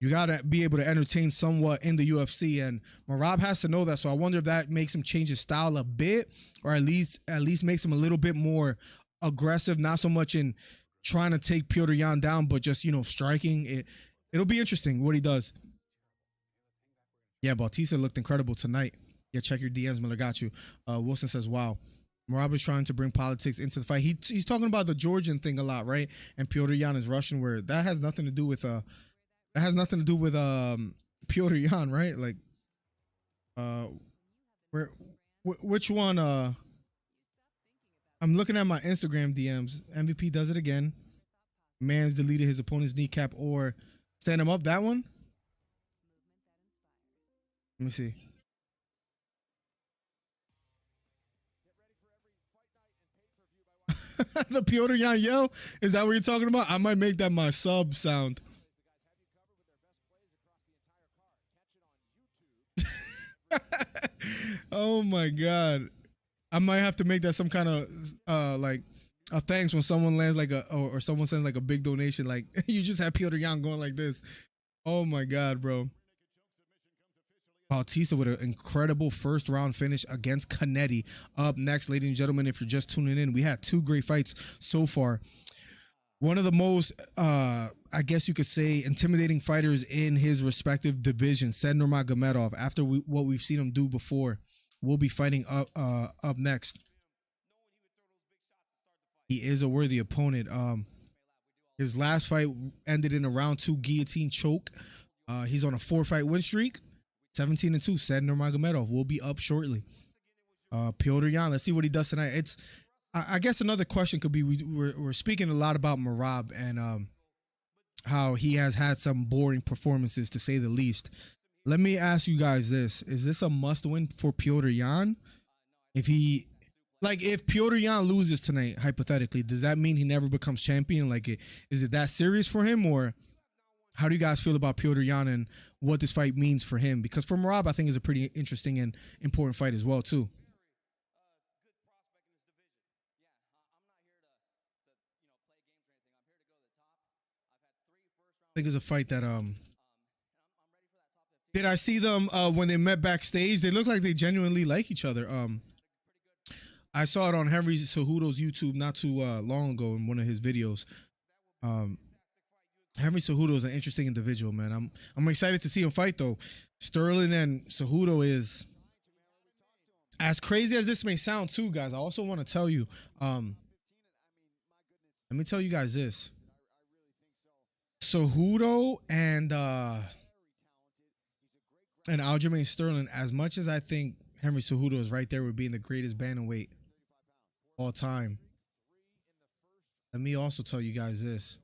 D: you got to be able to entertain somewhat in the UFC, and Merab has to know that. So I wonder if that makes him change his style a bit, or at least makes him a little bit more aggressive, not so much in trying to take Petr Yan down, but just, striking. It'll be interesting what he does. Yeah, Batista looked incredible tonight. Yeah, check your DMs, Miller got you. Wilson says, wow. Merab is trying to bring politics into the fight. He's talking about the Georgian thing a lot, right? And Petr Yan is Russian, where that has nothing to do with Petr Yan, right? Like, which one? I'm looking at my Instagram DMs. MVP does it again. Man's deleted his opponent's kneecap or stand him up. That one. Let me see. The Petr Yan yell? Is that what you're talking about? I might make that my sub sound. Oh my God. I might have to make that some kind of like a thanks when someone lands like or someone sends like a big donation. Like you just have Petr Yan going like this. Oh my God, bro. Batista with an incredible first round finish against Kanetti. Up next, ladies and gentlemen, if you're just tuning in, we had two great fights so far. One of the most, I guess you could say, intimidating fighters in his respective division, said Nurmagomedov, after what we've seen him do before, will be fighting up next. He is a worthy opponent. His last fight ended in a round 2 guillotine choke. He's on a 4-fight win streak. 17-2, said Nurmagomedov, will be up shortly. Petr Yan, let's see what he does tonight. I guess another question could be, we're speaking a lot about Merab and how he has had some boring performances, to say the least. Let me ask you guys this. Is this a must-win for Petr Yan? If Petr Yan loses tonight, hypothetically, does that mean he never becomes champion? Is it that serious for him, or how do you guys feel about Petr Yan and what this fight means for him? Because for Merab, I think is a pretty interesting and important fight as well, too. I think it's a fight that did I see them when they met backstage? They look like they genuinely like each other. I saw it on Henry Cejudo's YouTube not too long ago in one of his videos. Henry Cejudo is an interesting individual, man. I'm excited to see him fight, though. Sterling and Cejudo is, as crazy as this may sound, too, guys. I also want to tell you, let me tell you guys this. Cejudo and Aljamain Sterling, as much as I think Henry Cejudo is right there with being the greatest bantamweight all time, let me also tell you guys this.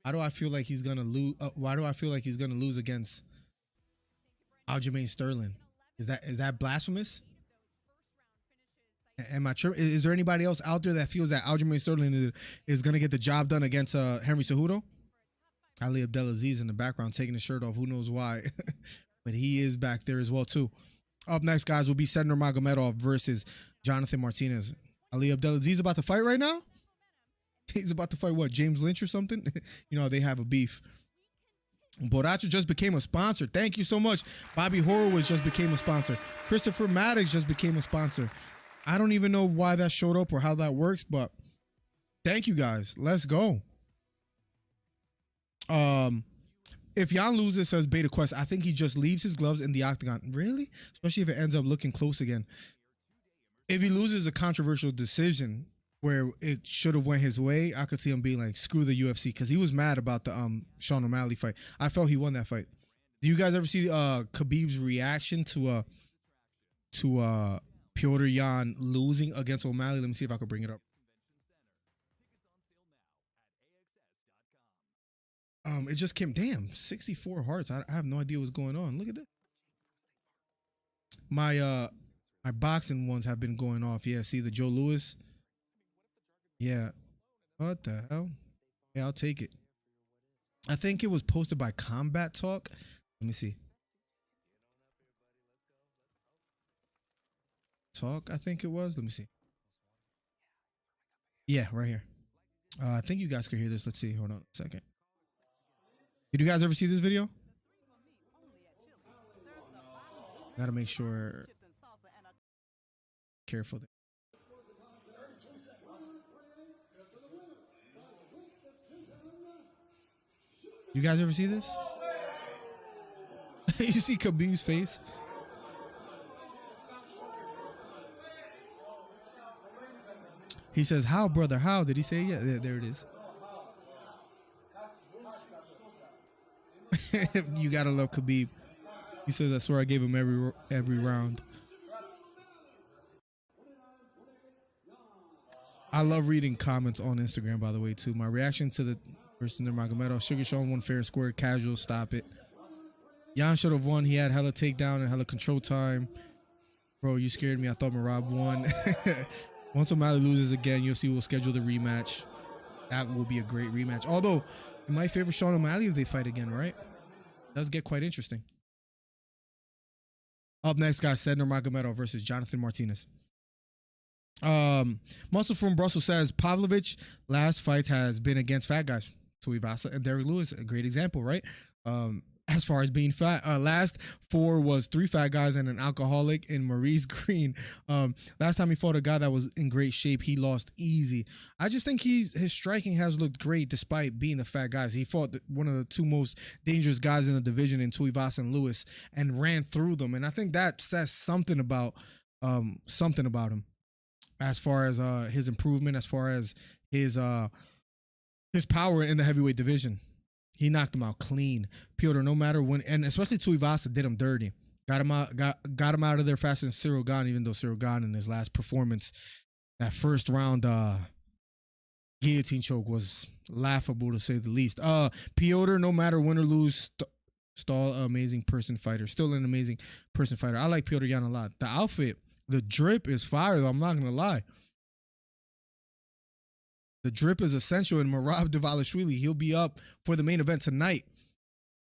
D: Why do I feel like he's gonna lose? Why do I feel like he's gonna lose against Aljamain Sterling? Is that blasphemous? Am I sure? Is there anybody else out there that feels that Aljamain Sterling is gonna get the job done against Henry Cejudo? Ali Abdelaziz in the background taking his shirt off. Who knows why? But he is back there as well too. Up next, guys, will be Said Nurmagomedov versus Jonathan Martinez. Ali Abdelaziz about to fight right now. He's about to fight what, James Lynch or something? You know, they have a beef. Borracho just became a sponsor. Thank you so much. Bobby Horowitz just became a sponsor. Christopher Maddox just became a sponsor. I don't even know why that showed up or how that works, but thank you guys. Let's go. If Yan loses, says Beta Quest, I think he just leaves his gloves in the octagon. Really? Especially if it ends up looking close again. If he loses a controversial decision where it should have went his way, I could see him being like, screw the UFC, because he was mad about the Sean O'Malley fight. I felt he won that fight. Do you guys ever see Khabib's reaction to Petr Yan losing against O'Malley? Let me see if I could bring it up. It just came. Damn, 64 hearts. I have no idea what's going on. Look at that. My boxing ones have been going off. Yeah, see the Joe Louis. Yeah. What the hell? Yeah, I'll take it. I think it was posted by Combat Talk. Let me see. Talk, I think it was. Let me see. Yeah, right here. I think you guys could hear this. Let's see. Hold on a second. Did you guys ever see this video? Gotta make sure. Careful there. You guys ever see this? You see Khabib's face? He says, "How, brother? How?" Did he say? Yeah, there it is. You gotta love Khabib. He says, "I swear I gave him every round." I love reading comments on Instagram, by the way, too. My reaction to the versus Nurmagomedov: Sugar Sean won fair and square, casual, stop it. Jan should have won. He had hella takedown and hella control time. Bro, you scared me. I thought Merab won. Once O'Malley loses again, UFC will schedule the rematch. That will be a great rematch. Although, you might favor Sean O'Malley if they fight again, right? Does get quite interesting. Up next, guys, said Nurmagomedov versus Jonathan Martinez. Muscle from Brussels says Pavlovich last fight has been against fat guys. Tuivasa and Derrick Lewis, a great example, right? As far as being fat, last 4 was 3 fat guys and an alcoholic in Maurice Green. Last time he fought a guy that was in great shape, he lost easy. I just think his striking has looked great despite being the fat guys. He fought one of the 2 most dangerous guys in the division in Tuivasa and Lewis and ran through them. And I think that says something about him as far as his improvement, as far as his power in the heavyweight division. He knocked him out clean. Piotr, no matter when, and especially Tuivasa did him dirty. Got him out of there faster than Cyril Gane, even though Cyril Gane in his last performance, that first round guillotine choke was laughable to say the least. Piotr, no matter win or lose, Stahl, amazing person fighter. Still an amazing person fighter. I like Piotr Jan a lot. The outfit, the drip is fire, though. I'm not going to lie. The drip is essential in Merab Dvalishvili. He'll be up for the main event tonight.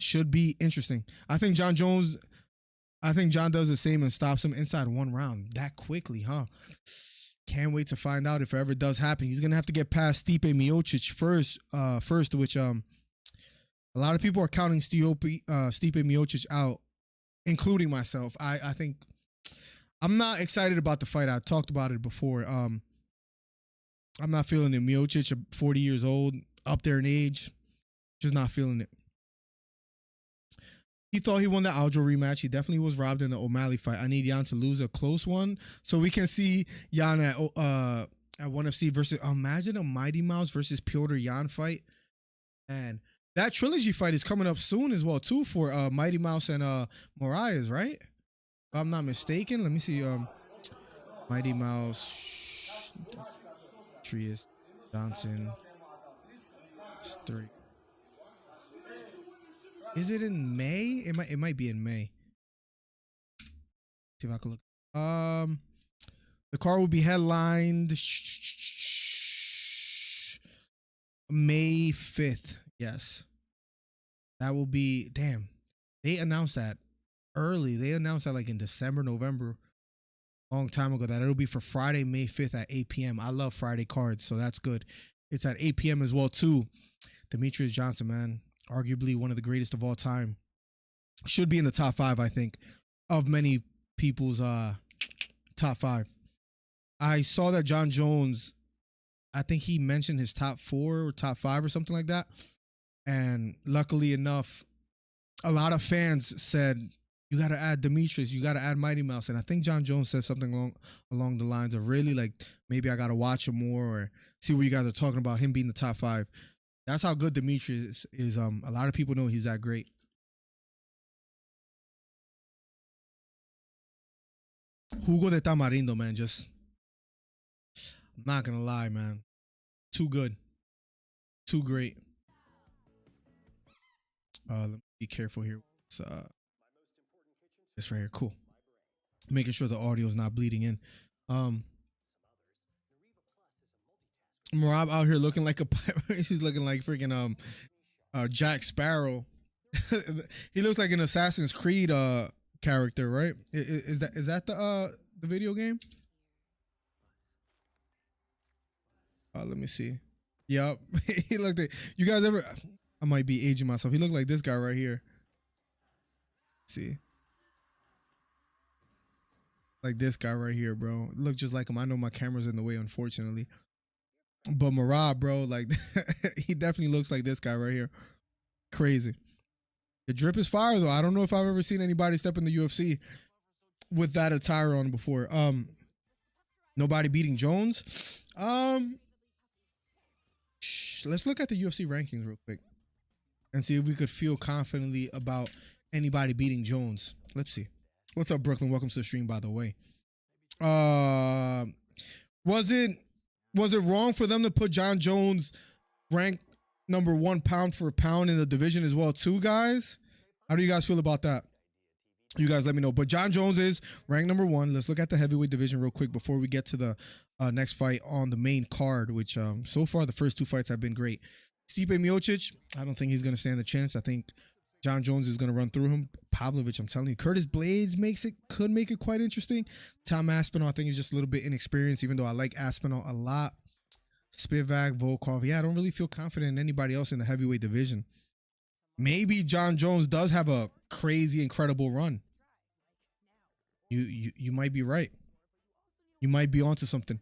D: Should be interesting. I think John does the same and stops him inside 1 round that quickly, huh? Can't wait to find out if it ever does happen. He's going to have to get past Stipe Miocic first, which a lot of people are counting Stipe Miocic out, including myself. I think I'm not excited about the fight. I talked about it before. I'm not feeling it. Miocic, 40 years old, up there in age, just not feeling it. He thought he won the Aljo rematch. He definitely was robbed in the O'Malley fight. I need Jan to lose a close one so we can see Jan at 1FC versus. Imagine a Mighty Mouse versus Piotr Jan fight, and that trilogy fight is coming up soon as well too for Mighty Mouse and Moraes, right? If I'm not mistaken. Let me see. Mighty Mouse. Trias, Johnson, 3. Is it in May? It might be in May. See if I can look. The card will be headlined May 5th. Yes, that will be. Damn, they announced that early. They announced that like in December, November. Long time ago that it'll be for Friday, May 5th at 8 p.m. I love Friday cards, so that's good. It's at 8 p.m. as well, too. Demetrius Johnson, man, arguably one of the greatest of all time. Should be in the top 5, I think, of many people's top 5. I saw that John Jones, I think he mentioned his top 4 or top 5 or something like that. And luckily enough, a lot of fans said, you got to add Demetrius. You got to add Mighty Mouse. And I think John Jones said something along the lines of really like, maybe I got to watch him more or see what you guys are talking about, him being the top 5. That's how good Demetrius is. A lot of people know he's that great. Jugo de Tamarindo, man. Just, I'm not going to lie, man. Too good. Too great. Let me be careful here. It's, this right here, cool. Making sure the audio is not bleeding in. Merab out here looking like a pirate. He's looking like freaking Jack Sparrow. He looks like an Assassin's Creed character, right? Is that the video game? Let me see. Yep. He looked at you guys ever. I might be aging myself. He looked like this guy right here. Let's see. Like this guy right here, bro. Look just like him. I know my camera's in the way, unfortunately. But Merab, bro, like he definitely looks like this guy right here. Crazy. The drip is fire though. I don't know if I've ever seen anybody step in the UFC with that attire on before. Nobody beating Jones. Let's look at the UFC rankings real quick and see if we could feel confidently about anybody beating Jones. Let's see. What's up, Brooklyn? Welcome to the stream, by the way. Was it wrong for them to put John Jones ranked number 1 pound for pound in the division as well, too, guys? How do you guys feel about that? You guys let me know. But John Jones is ranked number 1. Let's look at the heavyweight division real quick before we get to the next fight on the main card, which so far the first 2 fights have been great. Stipe Miocic, I don't think he's going to stand a chance. I think John Jones is going to run through him. Pavlovich, I'm telling you. Curtis Blades could make it quite interesting. Tom Aspinall, I think he's just a little bit inexperienced, even though I like Aspinall a lot. Spivak, Volkov. Yeah, I don't really feel confident in anybody else in the heavyweight division. Maybe John Jones does have a crazy, incredible run. You might be right. You might be onto something.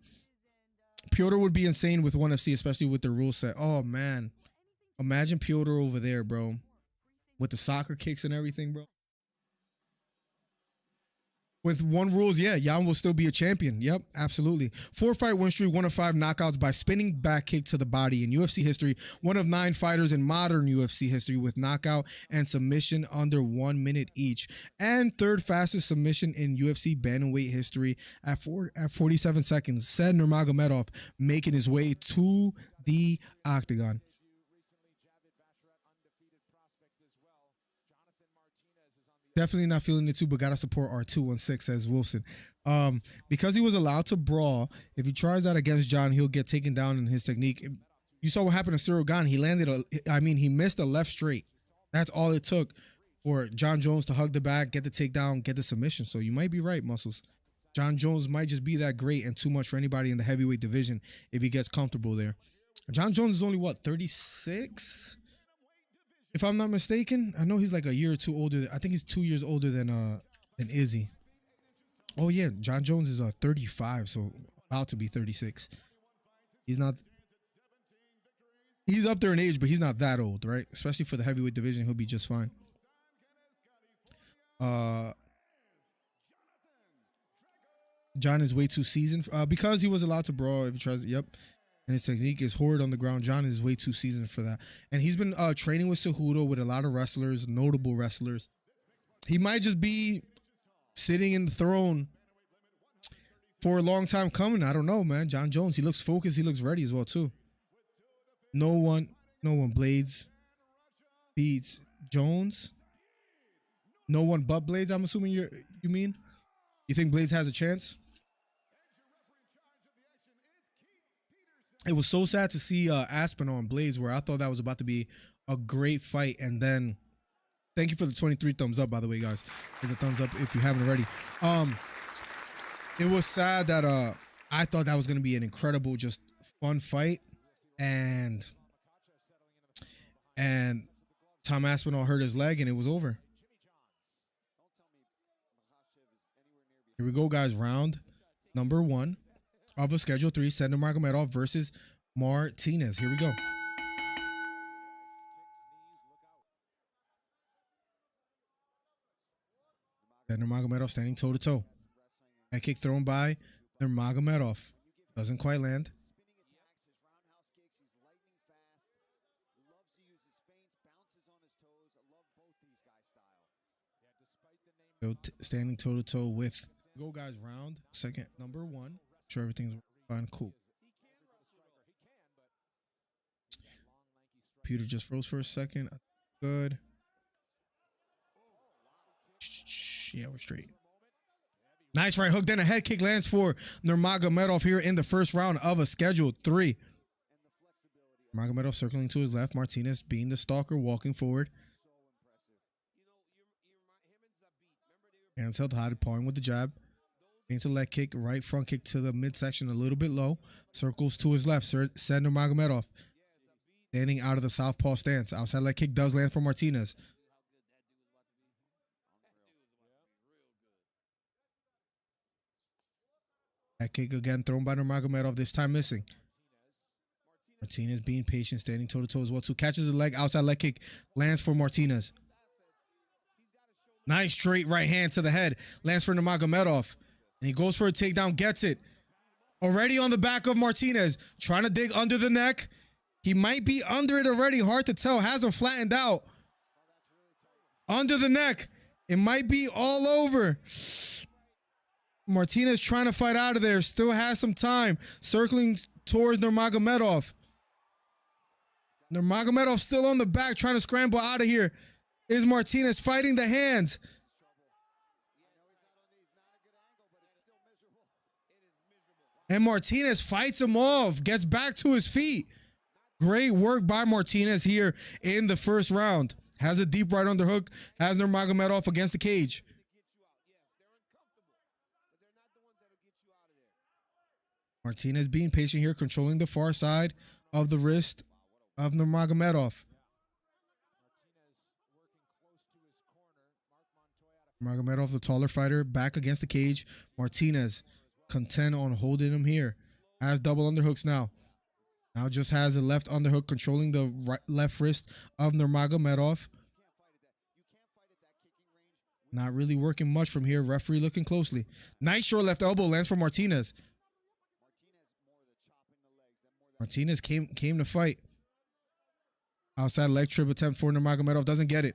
D: Piotr would be insane with ONE FC, especially with the rule set. Oh, man. Imagine Piotr over there, bro. With the soccer kicks and everything, bro. With ONE rules, yeah, Jan will still be a champion. Yep, absolutely. 4-fight win streak, 1 of 5 knockouts by spinning back kick to the body in UFC history. 1 of 9 fighters in modern UFC history with knockout and submission under 1 minute each. And 3rd fastest submission in UFC bantamweight history at 47 seconds. Said Nurmagomedov, making his way to the octagon. Definitely not feeling it too, but gotta support R216, says Wilson. Because he was allowed to brawl, if he tries that against John, he'll get taken down in his technique. You saw what happened to Cyril Gane. He missed a left straight. That's all it took for John Jones to hug the back, get the takedown, get the submission. So you might be right, Muscles. John Jones might just be that great and too much for anybody in the heavyweight division if he gets comfortable there. John Jones is only, what, 36? If I'm not mistaken, I know he's like a year or two older. I think he's 2 years older than Izzy. Oh yeah, John Jones is 35, so about to be 36. He's not. He's up there in age, but he's not that old, right? Especially for the heavyweight division, he'll be just fine. John is way too seasoned because he was allowed to brawl. If he tries, yep. And his technique is horrid on the ground. John is way too seasoned for that. And he's been training with Cejudo, with a lot of wrestlers, notable wrestlers. He might just be sitting in the throne for a long time coming. I don't know, man. John Jones, he looks focused. He looks ready as well, too. No one Blades beats Jones. No one but Blades, I'm assuming you mean? You think Blades has a chance? It was so sad to see Aspinall and Blades, where I thought that was about to be a great fight. And then, thank you for the 23 thumbs up, by the way, guys. Hit the thumbs up if you haven't already. It was sad that I thought that was going to be an incredible, just fun fight. And Tom Aspinall hurt his leg and it was over. Here we go, guys. Round number 1 of a Schedule 3, Nurmagomedov versus Martinez. Here we go. Nurmagomedov standing toe-to-toe. Head kick thrown by Nurmagomedov. Doesn't quite land. Standing toe-to-toe with. Go, guys. Round second, number 1. Sure, everything's fine. Cool. Computer just froze for a second. Good. Yeah, we're straight. Nice right hook. Then a head kick lands for Nurmagomedov here in the first round of a scheduled 3. Nurmagomedov circling to his left. Martinez being the stalker, walking forward. Hands held high, pawing with the jab. Into leg kick, right front kick to the midsection, a little bit low. Circles to his left. Send Nurmagomedov standing out of the southpaw stance. Outside leg kick does land for Martinez. That kick again thrown by Nurmagomedov, this time missing. Martinez being patient, standing toe-to-toe as well too. Catches the leg, outside leg kick, lands for Martinez. Nice straight right hand to the head, lands for Nurmagomedov. And he goes for a takedown, gets it. Already on the back of Martinez, trying to dig under the neck. He might be under it already, hard to tell, has him flattened out. Under the neck, it might be all over. Martinez trying to fight out of there, still has some time, circling towards Nurmagomedov. Nurmagomedov still on the back, trying to scramble out of here. Is Martinez fighting the hands? And Martinez fights him off, gets back to his feet. Great work by Martinez here in the first round. Has a deep right underhook, has Nurmagomedov against the cage. Martinez being patient here, controlling the far side of the wrist of Nurmagomedov. Nurmagomedov, the taller fighter, back against the cage. Martinez content on holding him here. Has double underhooks now. Now just has a left underhook controlling the left wrist of Nurmagomedov. Not really working much from here. Referee looking closely. Nice short left elbow lands for Martinez. Martinez came to fight. Outside leg trip attempt for Nurmagomedov. Doesn't get it.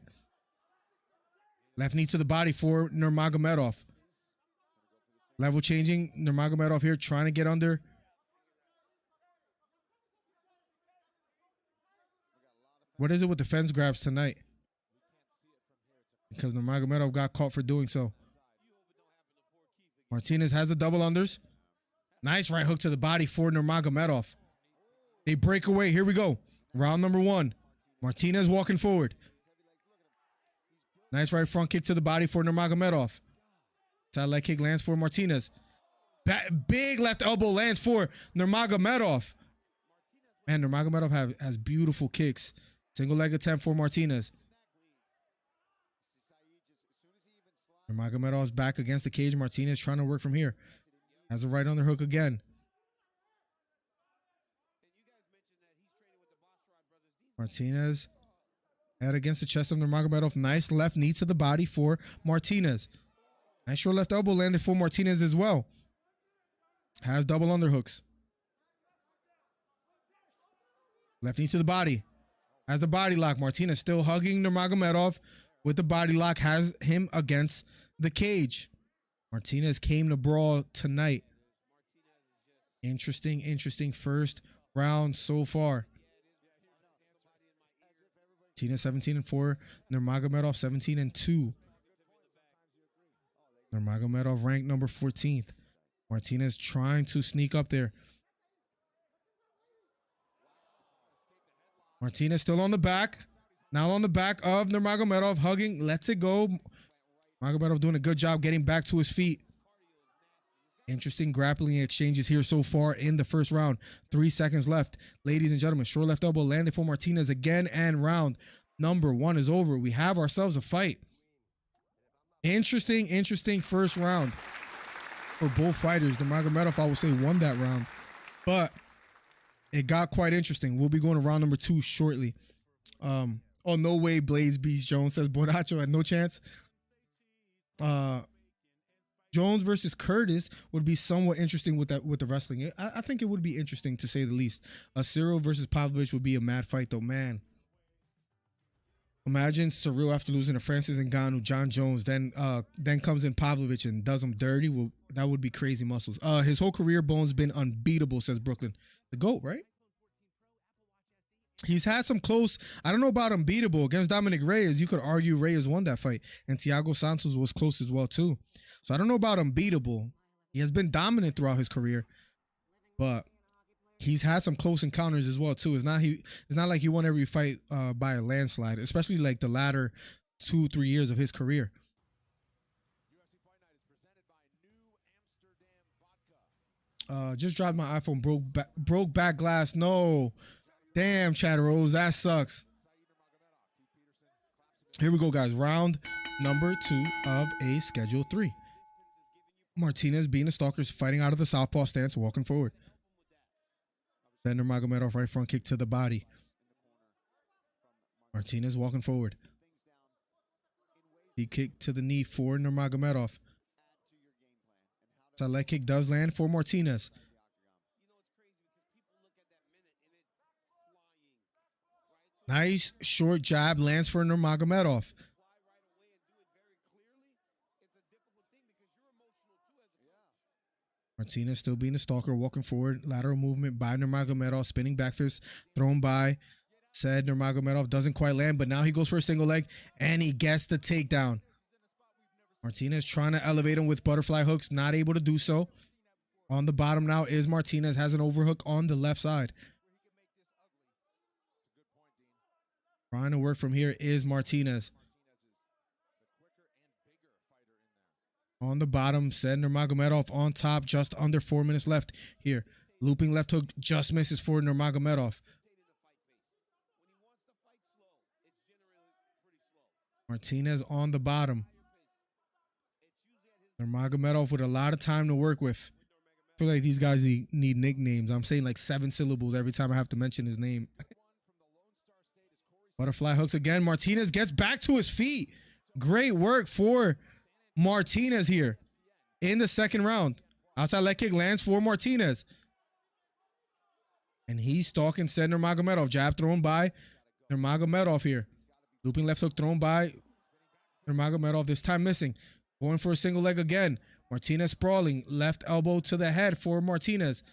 D: Left knee to the body for Nurmagomedov. Level changing. Nurmagomedov here trying to get under. What is it with the fence grabs tonight? Because Nurmagomedov got caught for doing so. Martinez has the double unders. Nice right hook to the body for Nurmagomedov. They break away. Here we go. Round number 1. Martinez walking forward. Nice right front kick to the body for Nurmagomedov. Side leg kick lands for Martinez. Big left elbow lands for Nurmagomedov. Man, Nurmagomedov has beautiful kicks. Single leg attempt for Martinez. Nurmagomedov's back against the cage. Martinez trying to work from here. Has a right underhook again. Martinez head against the chest of Nurmagomedov. Nice left knee to the body for Martinez. Nice short left elbow landed for Martinez as well. Has double underhooks. Left knee to the body. Has the body lock. Martinez still hugging Nurmagomedov with the body lock. Has him against the cage. Martinez came to brawl tonight. Interesting first round so far. Martinez 17-4. Nurmagomedov 17-2. Nurmagomedov ranked number 14th. Martinez trying to sneak up there. Martinez still on the back. Now on the back of Nurmagomedov, hugging, lets it go. Nurmagomedov doing a good job getting back to his feet. Interesting grappling exchanges here so far in the first round. 3 seconds left. Ladies and gentlemen, short left elbow landed for Martinez again, and round number 1 is over. We have ourselves a fight. Interesting first round for both fighters. Nurmagomedov, I would say, won that round, but it got quite interesting. We'll be going to round number 2 shortly. Oh, no way, Blades beats Jones, says Bonacho had no chance. Jones versus Curtis would be somewhat interesting with the wrestling. I think it would be interesting, to say the least. Cyril versus Pavlovich would be a mad fight, though, man. Imagine Cyril after losing to Francis Ngannou, John Jones, then comes in Pavlovich and does him dirty. Well, that would be crazy muscles. His whole career, Bones been unbeatable, says Brooklyn. The GOAT, right? He's had some close, I don't know about unbeatable. Against Dominic Reyes, you could argue Reyes won that fight. And Thiago Santos was close as well, too. So I don't know about unbeatable. He has been dominant throughout his career. But he's had some close encounters as well, too. It's not like he won every fight by a landslide, especially like the latter 2-3 years of his career. Just dropped my iPhone, broke back glass. No. Damn, Chatterose, that sucks. Here we go, guys. Round number 2 of a Schedule 3. Martinez, being the stalkers, fighting out of the southpaw stance, walking forward. Then Nurmagomedov, right front kick to the body. Martinez walking forward. He kick to the knee for Nurmagomedov. So leg kick does land for Martinez. Nice short jab lands for Nurmagomedov. Martinez still being the stalker, walking forward. Lateral movement by Nurmagomedov, spinning back fist, thrown by. Said Nurmagomedov doesn't quite land, but now he goes for a single leg, and he gets the takedown. Martinez trying to elevate him with butterfly hooks, not able to do so. On the bottom now is Martinez, has an overhook on the left side. Trying to work from here is Martinez. On the bottom, said Nurmagomedov on top, just under 4 minutes left here. Looping left hook just misses for Nurmagomedov. Martinez on the bottom. Nurmagomedov with a lot of time to work with. I feel like these guys need nicknames. I'm saying like 7 syllables every time I have to mention his name. Butterfly hooks again. Martinez gets back to his feet. Great work for Martinez here in the second round. Outside leg kick lands for Martinez. And he's stalking said Nurmagomedov. Jab thrown by Nurmagomedov here. Looping left hook thrown by Nurmagomedov. This time missing. Going for a single leg again. Martinez sprawling. Left elbow to the head for Martinez.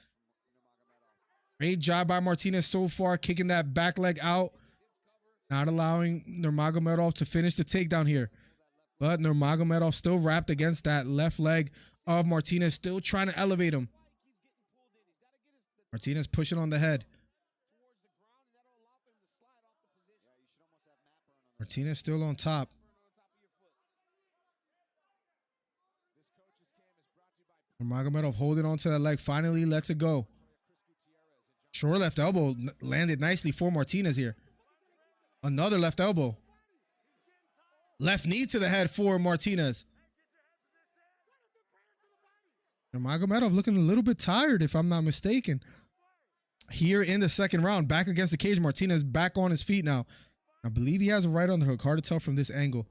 D: Great job by Martinez so far. Kicking that back leg out. Not allowing Nurmagomedov to finish the takedown here. But Nurmagomedov still wrapped against that left leg of Martinez. Still trying to elevate him. Martinez pushing on the head. Martinez still on top. Nurmagomedov holding on to that leg. Finally lets it go. Short left elbow landed nicely for Martinez here. Another left elbow. Left knee to the head for Martinez. Nurmagomedov looking a little bit tired, if I'm not mistaken. Here in the second round, back against the cage. Martinez back on his feet now. I believe he has a right underhook. Hard to tell from this angle.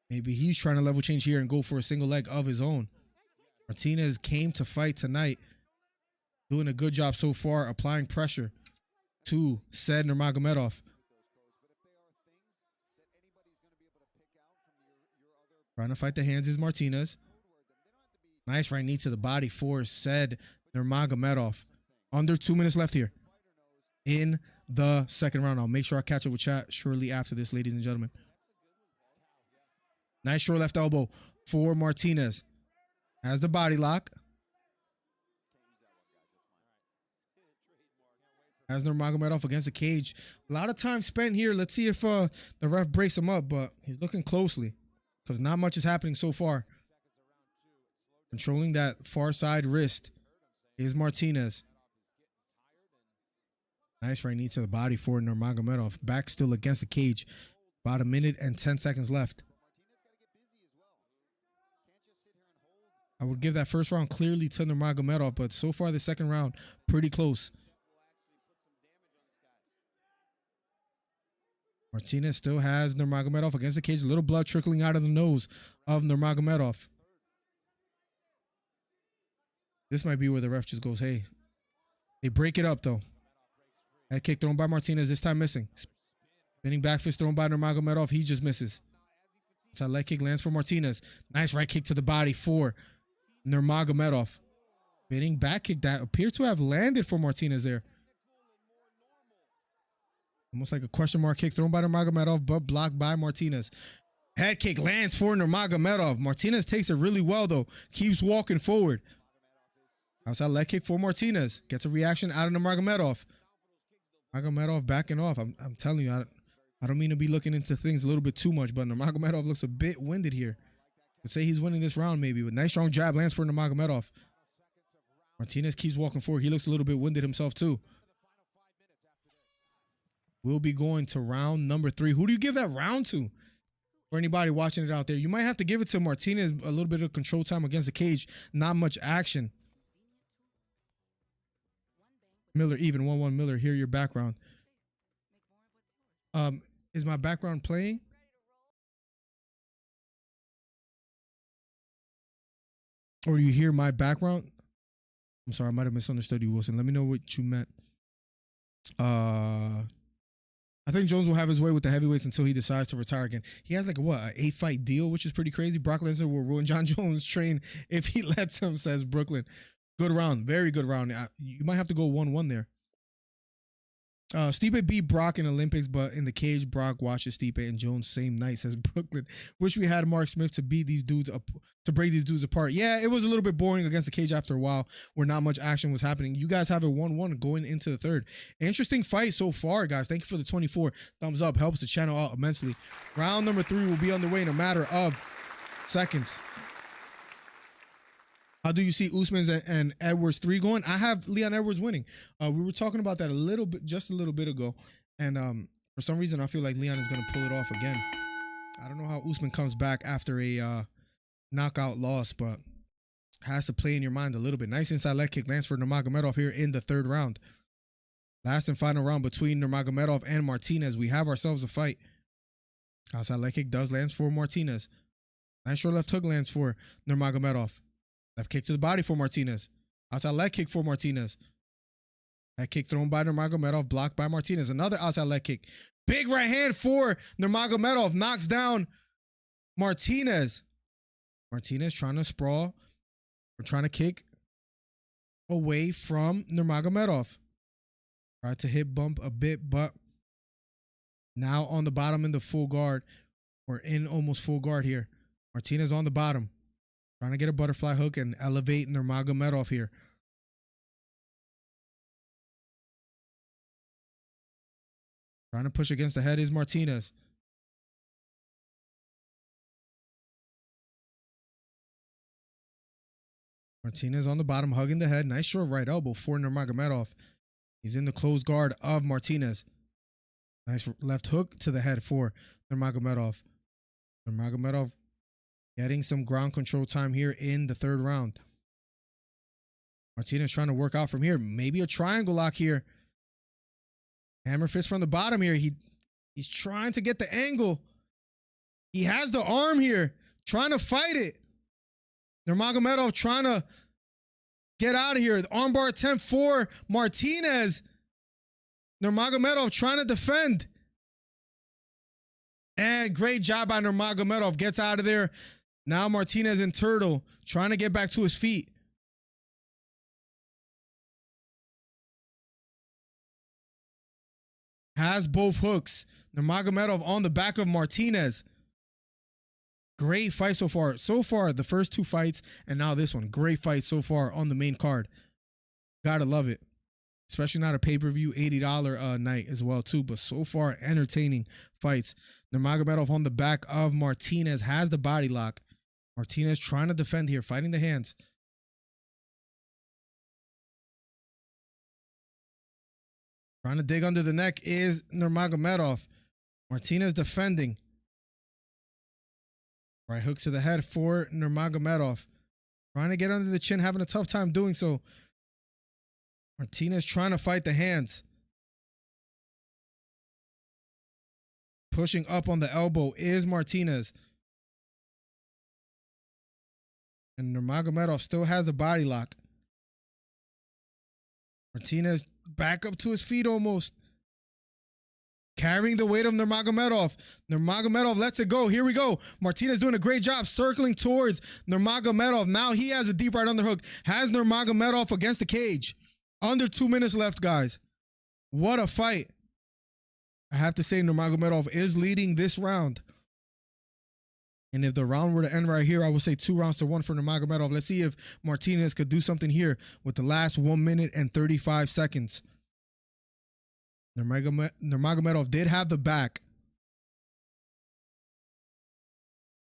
D: Maybe he's trying to level change here and go for a single leg of his own. Martinez came to fight tonight. Doing a good job so far, applying pressure to said Nurmagomedov. Trying to fight the hands is Martinez. Nice right knee to the body for said Nurmagomedov. Under 2 minutes left here in the second round. I'll make sure I catch up with chat shortly after this, ladies and gentlemen. Nice short left elbow for Martinez. Has the body lock. Has Nurmagomedov against the cage. A lot of time spent here. Let's see if the ref breaks him up, but he's looking closely because not much is happening so far. Controlling that far side wrist is Martinez. Nice right knee to the body for Nurmagomedov. Back still against the cage. About 1 minute and 10 seconds left. I would give that first round clearly to Nurmagomedov, but so far the second round, pretty close. Martinez still has Nurmagomedov against the cage. A little blood trickling out of the nose of Nurmagomedov. This might be where the ref just goes, hey. They break it up, though. Head kick thrown by Martinez, this time missing. Spinning back fist thrown by Nurmagomedov. He just misses. Inside leg kick lands for Martinez. Nice right kick to the body for Nurmagomedov. Spinning back kick that appears to have landed for Martinez there. Almost like a question mark kick thrown by Nurmagomedov, but blocked by Martinez. Head kick lands for Nurmagomedov. Martinez takes it really well, though. Keeps walking forward. Outside leg kick for Martinez. Gets a reaction out of Nurmagomedov. Nurmagomedov backing off. I'm telling you, I don't mean to be looking into things a little bit too much, but Nurmagomedov looks a bit winded here. Let's say he's winning this round maybe, but nice strong jab lands for Nurmagomedov. Martinez keeps walking forward. He looks a little bit winded himself too. We'll be going to round number 3. Who do you give that round to? For anybody watching it out there, you might have to give it to Martinez. A little bit of control time against the cage. Not much action. Miller even 1-1. Miller, hear your background. Is my background playing? Or you hear my background? I'm sorry, I might have misunderstood you, Wilson. Let me know what you meant. I think Jones will have his way with the heavyweights until he decides to retire again. He has like an 8-fight deal, which is pretty crazy. Brock Lesnar will ruin John Jones' train if he lets him, says Brooklyn. Good round. Very good round. You might have to go 1-1 there. Stipe beat Brock in Olympics, but in the cage, Brock watches Stipe and Jones same night, says Brooklyn. Wish we had Mark Smith to beat these dudes up, to break these dudes apart. Yeah, it was a little bit boring against the cage after a while where not much action was happening. You guys have a 1-1 going into the third. Interesting fight so far, guys. Thank you for the 24 thumbs up. Helps the channel out immensely. Round number 3 will be underway in a matter of seconds. How do you see Usman's and Edwards 3 going? I have Leon Edwards winning. We were talking about that just a little bit ago. And for some reason, I feel like Leon is going to pull it off again. I don't know how Usman comes back after a knockout loss, but has to play in your mind a little bit. Nice inside leg kick lands for Nurmagomedov here in the 3rd round. Last and final round between Nurmagomedov and Martinez. We have ourselves a fight. Outside leg kick does lands for Martinez. Nice short left hook lands for Nurmagomedov. Left kick to the body for Martinez. Outside leg kick for Martinez. Head kick thrown by Nurmagomedov, blocked by Martinez. Another outside leg kick. Big right hand for Nurmagomedov. Knocks down Martinez. Martinez trying to sprawl. Or trying to kick away from Nurmagomedov. Tried to hip bump a bit, but now on the bottom in the full guard. Or in almost full guard here. Martinez on the bottom. Trying to get a butterfly hook and elevate Nurmagomedov here. Trying to push against the head is Martinez. Martinez on the bottom, hugging the head. Nice short right elbow for Nurmagomedov. He's in the closed guard of Martinez. Nice left hook to the head for Nurmagomedov. Nurmagomedov getting some ground control time here in the 3rd round. Martinez trying to work out from here. Maybe a triangle lock here. Hammer fist from the bottom here. He's trying to get the angle. He has the arm here. Trying to fight it. Nurmagomedov trying to get out of here. The armbar attempt for Martinez. Nurmagomedov trying to defend. And great job by Nurmagomedov. Gets out of there. Now Martinez and Turtle trying to get back to his feet. Has both hooks. Nurmagomedov on the back of Martinez. Great fight so far. So far, the first 2 fights and now this one. Great fight so far on the main card. Gotta love it. Especially not a pay-per-view $80 night as well too. But so far, entertaining fights. Nurmagomedov on the back of Martinez has the body lock. Martinez trying to defend here, fighting the hands. Trying to dig under the neck is Nurmagomedov. Martinez defending. Right hook to the head for Nurmagomedov. Trying to get under the chin, having a tough time doing so. Martinez trying to fight the hands. Pushing up on the elbow is Martinez. And Nurmagomedov still has the body lock. Martinez back up to his feet almost. carrying the weight of Nurmagomedov. Nurmagomedov lets it go. Here we go. Martinez doing a great job circling towards Nurmagomedov. Now he has a deep right underhook. Has Nurmagomedov against the cage. Under 2 minutes left, guys. What a fight. I have to say Nurmagomedov is leading this round. And if the round were to end right here, I would say 2-1 for Nurmagomedov. Let's see if Martinez could do something here with the last 1 minute and 35 seconds. Nurmagomedov did have the back,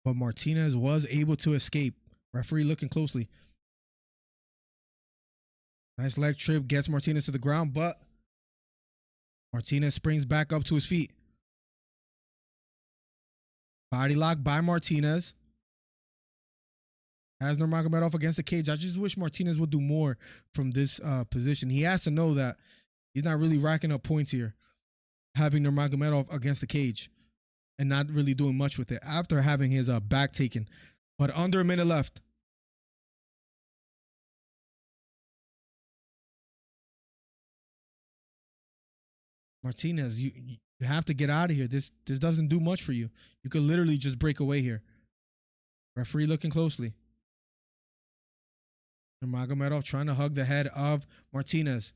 D: but Martinez was able to escape. Referee looking closely. Nice leg trip, gets Martinez to the ground, but Martinez springs back up to his feet. Body lock by Martinez. Has Nurmagomedov against the cage. I just wish Martinez would do more from this position. He has to know that he's not really racking up points here, having Nurmagomedov against the cage and not really doing much with it after having his back taken. But under a minute left. Martinez, you have to get out of here. This doesn't do much for you. You could literally just break away here. Referee looking closely. Nurmagomedov trying to hug the head of Martinez.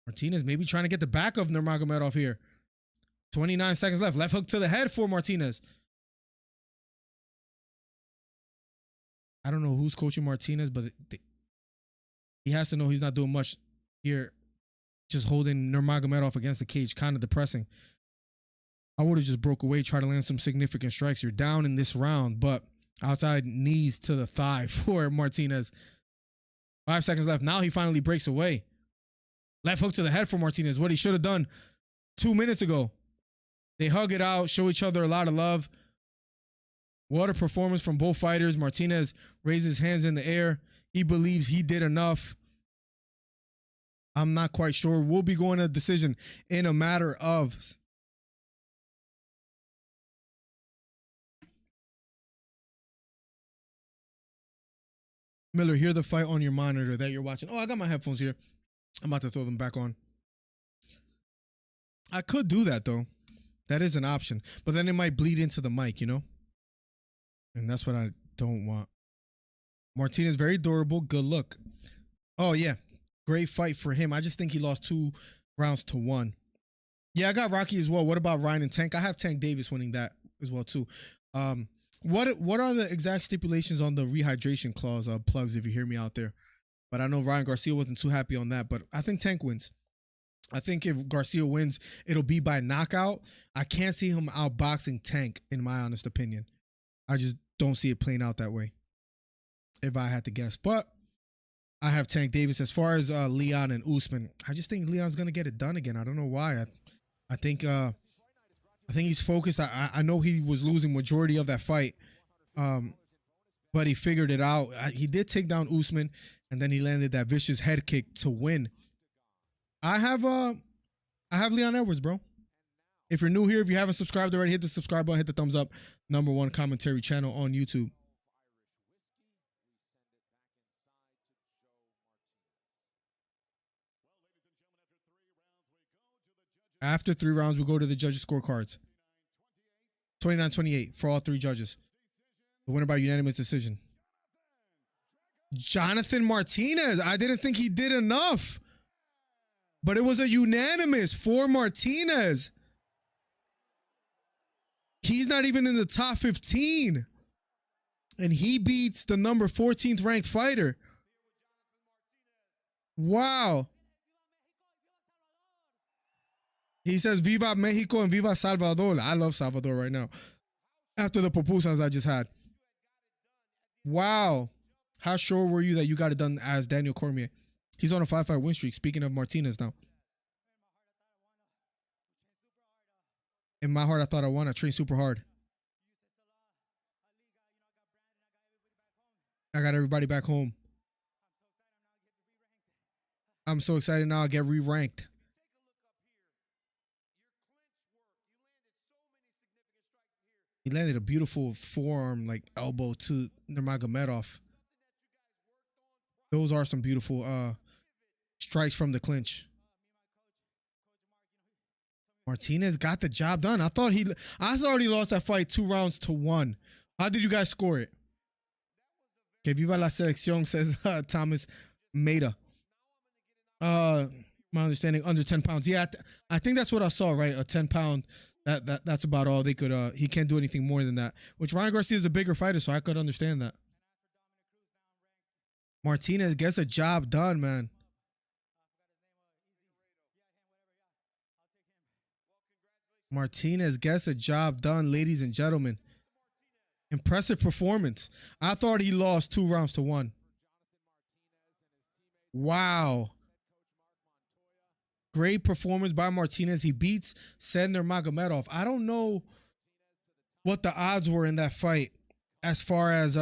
D: Martinez maybe trying to get the back of Nurmagomedov here. 29 seconds left. Left hook to the head for Martinez. I don't know who's coaching Martinez, but he has to know he's not doing much here. Just holding Nurmagomedov against the cage, kind of depressing. I would have just broke away, try to land some significant strikes. You're down in this round, but outside knees to the thigh for Martinez. 5 seconds left. Now he finally breaks away. Left hook to the head for Martinez. What he should have done 2 minutes ago. They hug it out, show each other a lot of love. What a performance from both fighters. Martinez raises his hands in the air. He believes he did enough. I'm not quite sure. We'll be going to a decision in a matter of Miller, hear the fight on your monitor that you're watching. Oh, I got my headphones here. I'm about to throw them back on. I could do that, though. That is an option. But then it might bleed into the mic, you know? And that's what I don't want. Martinez, very durable. Good look. Oh, yeah. Great fight for him. I just think he lost 2-1. Yeah, I got Rocky as well. What about Ryan and Tank? I have Tank Davis winning that as well, too. What are the exact stipulations on the rehydration clause, plugs, if you hear me out there? But I know Ryan Garcia wasn't too happy on that, but I think Tank wins. I think if Garcia wins, it'll be by knockout. I can't see him outboxing Tank, in my honest opinion. I just don't see it playing out that way, if I had to guess. But I have Tank Davis. As far as Leon and Usman, I just think Leon's going to get it done again. I don't know why. I think he's focused. I know he was losing majority of that fight, but he figured it out. He did take down Usman, and then he landed that vicious head kick to win. I have Leon Edwards, bro. If you're new here, if you haven't subscribed already, hit the subscribe button, hit the thumbs up. #1 commentary channel on YouTube. After 3 rounds, we go to the judges' scorecards. 29-28 for all 3 judges. The winner by unanimous decision. Jonathan Martinez. I didn't think he did enough. But it was a unanimous for Martinez. He's not even in the top 15. And he beats the number 14th ranked fighter. Wow. He says, Viva Mexico and Viva Salvador. I love Salvador right now. After the pupusas I just had. Wow. How sure were you that you got it done as Daniel Cormier? He's on a 5-fight win streak. Speaking of Martinez now. In my heart, I thought I won. I trained super hard. I got everybody back home. I'm so excited now I get re-ranked. He landed a beautiful forearm, like elbow to Nurmagomedov. Those are some beautiful strikes from the clinch. Martinez got the job done. I thought he lost that fight 2-1. How did you guys score it? Que viva la selección, says Thomas Maida. My understanding, under 10 pounds. Yeah, I think that's what I saw, right? A 10-pound. That's about all they could. He can't do anything more than that. Which Ryan Garcia is a bigger fighter, so I could understand that. Martinez gets a job done, man. Martinez gets a job done, ladies and gentlemen. Impressive performance. I thought he lost 2-1. Wow. Great performance by Martinez. He beats Nurmagomedov. I don't know what the odds were in that fight as far as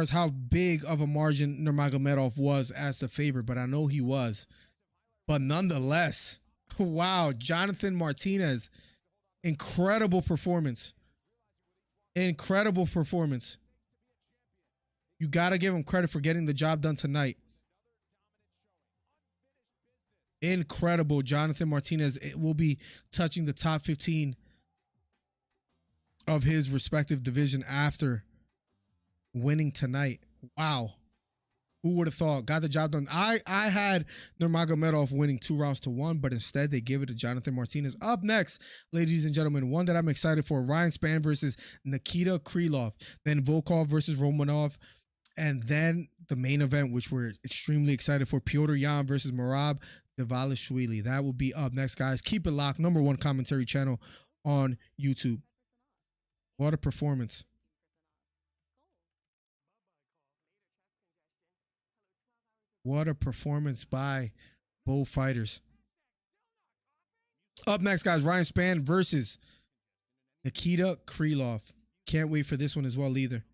D: how big of a margin Nurmagomedov was as the favorite, but I know he was. But nonetheless, wow, Jonathan Martinez, incredible performance. Incredible performance. You got to give him credit for getting the job done tonight. Incredible. Jonathan Martinez will be touching the top 15 of his respective division after winning tonight. Wow. Who would have thought? Got the job done. I had Nurmagomedov winning 2-1, but instead they give it to Jonathan Martinez. Up next, ladies and gentlemen, one that I'm excited for, Ryan Spann versus Nikita Krylov. Then Volkov versus Romanov. And then the main event, which we're extremely excited for, Petr Yan versus Merab LIVESTREAM. That will be up next, guys. Keep it locked. #1 commentary channel on YouTube. What a performance. What a performance by both fighters. Up next, guys, Ryan Spann versus Nikita Krylov. Can't wait for this one as well either.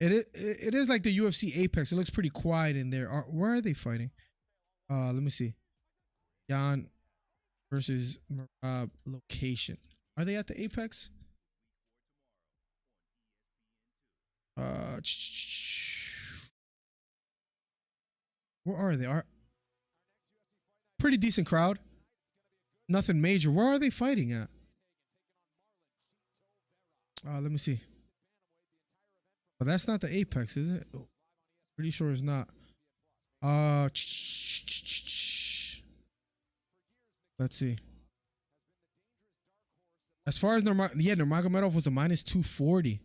D: It is like the UFC Apex. It looks pretty quiet in there. Where are they fighting? Let me see. Yan versus Merab location. Are they at the Apex? Where are they? Pretty decent crowd. Nothing major. Where are they fighting at? Let me see. But that's not the Apex, is it? Pretty sure it's not. Let's see. As far as Nurmagomedov was a -240.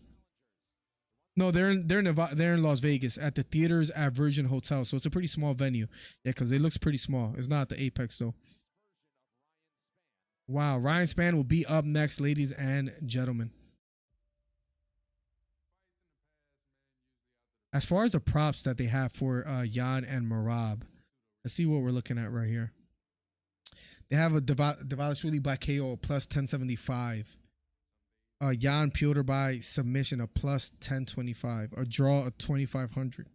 D: No, they're in Las Vegas at the Theaters at Virgin Hotel, so it's a pretty small venue. Yeah, because it looks pretty small. It's not the Apex though. Wow, Ryan Spann will be up next, ladies and gentlemen. As far as the props that they have for Yan and Merab, let's see what we're looking at right here. They have a Dvalishvili by KO plus 1075. Yan Petr by submission a plus 1025. A draw of 2500.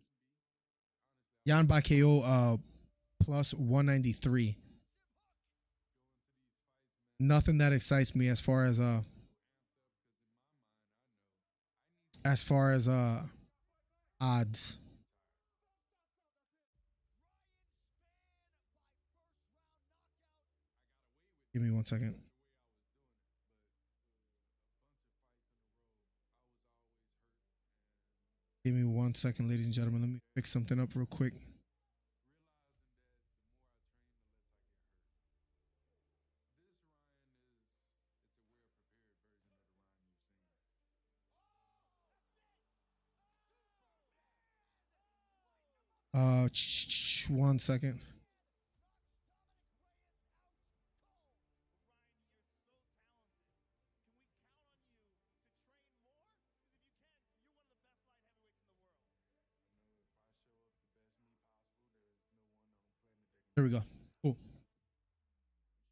D: Yan by KO plus 193. Nothing that excites me as far as odds. Give me 1 second. Give me 1 second, ladies and gentlemen. Let me fix something up real quick. One second. There we go. Cool.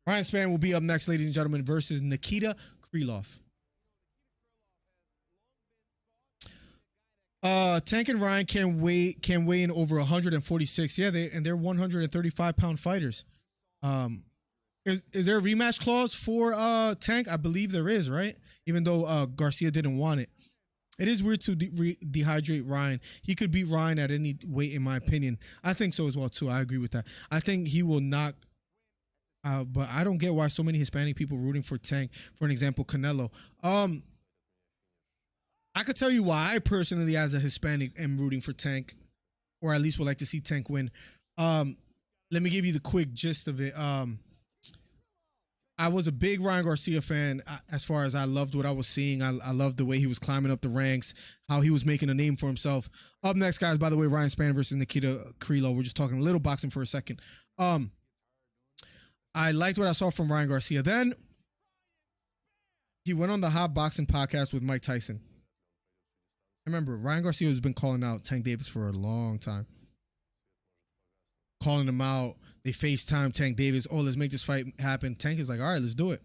D: Ryan Spann will be up next, ladies and gentlemen, versus Nikita Krylov. Tank and Ryan can weigh in over 146. Yeah, they're 135-pound fighters. Is there a rematch clause for Tank? I believe there is, right? Even though Garcia didn't want it. It is weird to dehydrate Ryan. He could beat Ryan at any weight, in my opinion. I think so as well too. I agree with that. I think he will knock. But I don't get why so many Hispanic people rooting for Tank. For an example, Canelo. I could tell you why I personally, as a Hispanic, am rooting for Tank, or at least would like to see Tank win. Let me give you the quick gist of it. I was a big Ryan Garcia fan. As far as I loved what I was seeing. I loved the way he was climbing up the ranks, how he was making a name for himself. Up next, guys, by the way, Ryan Spann versus Nikita Krylov. We're just talking a little boxing for a second. I liked what I saw from Ryan Garcia. Then he went on the Hot Boxing podcast with Mike Tyson. Remember, Ryan Garcia has been calling out Tank Davis for a long time. Calling him out. They FaceTime Tank Davis. Oh, let's make this fight happen. Tank is like, all right, let's do it.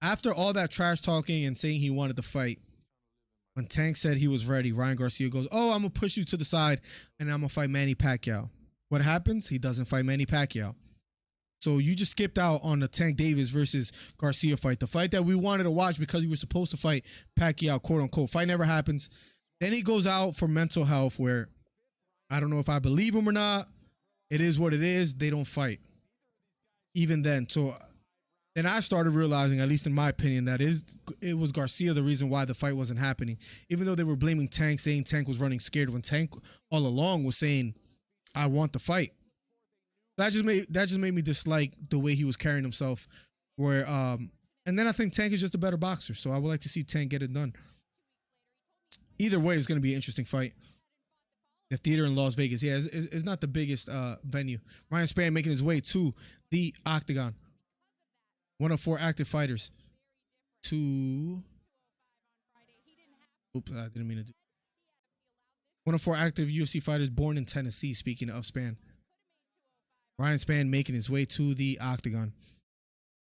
D: After all that trash talking and saying he wanted to fight, when Tank said he was ready, Ryan Garcia goes, oh, I'm going to push you to the side and I'm going to fight Manny Pacquiao. What happens? He doesn't fight Manny Pacquiao. So you just skipped out on the Tank Davis versus Garcia fight. The fight that we wanted to watch because he was supposed to fight Pacquiao, quote unquote. Fight never happens. Then he goes out for mental health, where I don't know if I believe him or not. It is what it is. They don't fight. Even then. So then I started realizing, at least in my opinion, that it was Garcia the reason why the fight wasn't happening. Even though they were blaming Tank, saying Tank was running scared, when Tank all along was saying, I want the fight. That just made me dislike the way he was carrying himself. Where and then I think Tank is just a better boxer. So I would like to see Tank get it done. Either way, it's going to be an interesting fight. The theater in Las Vegas. Yeah, it's not the biggest venue. Ryan Spann making his way to the Octagon. One of 4 active fighters. Oops, I didn't mean to do. One of 4 active UFC fighters born in Tennessee, speaking of Spann. Ryan Spann making his way to the Octagon.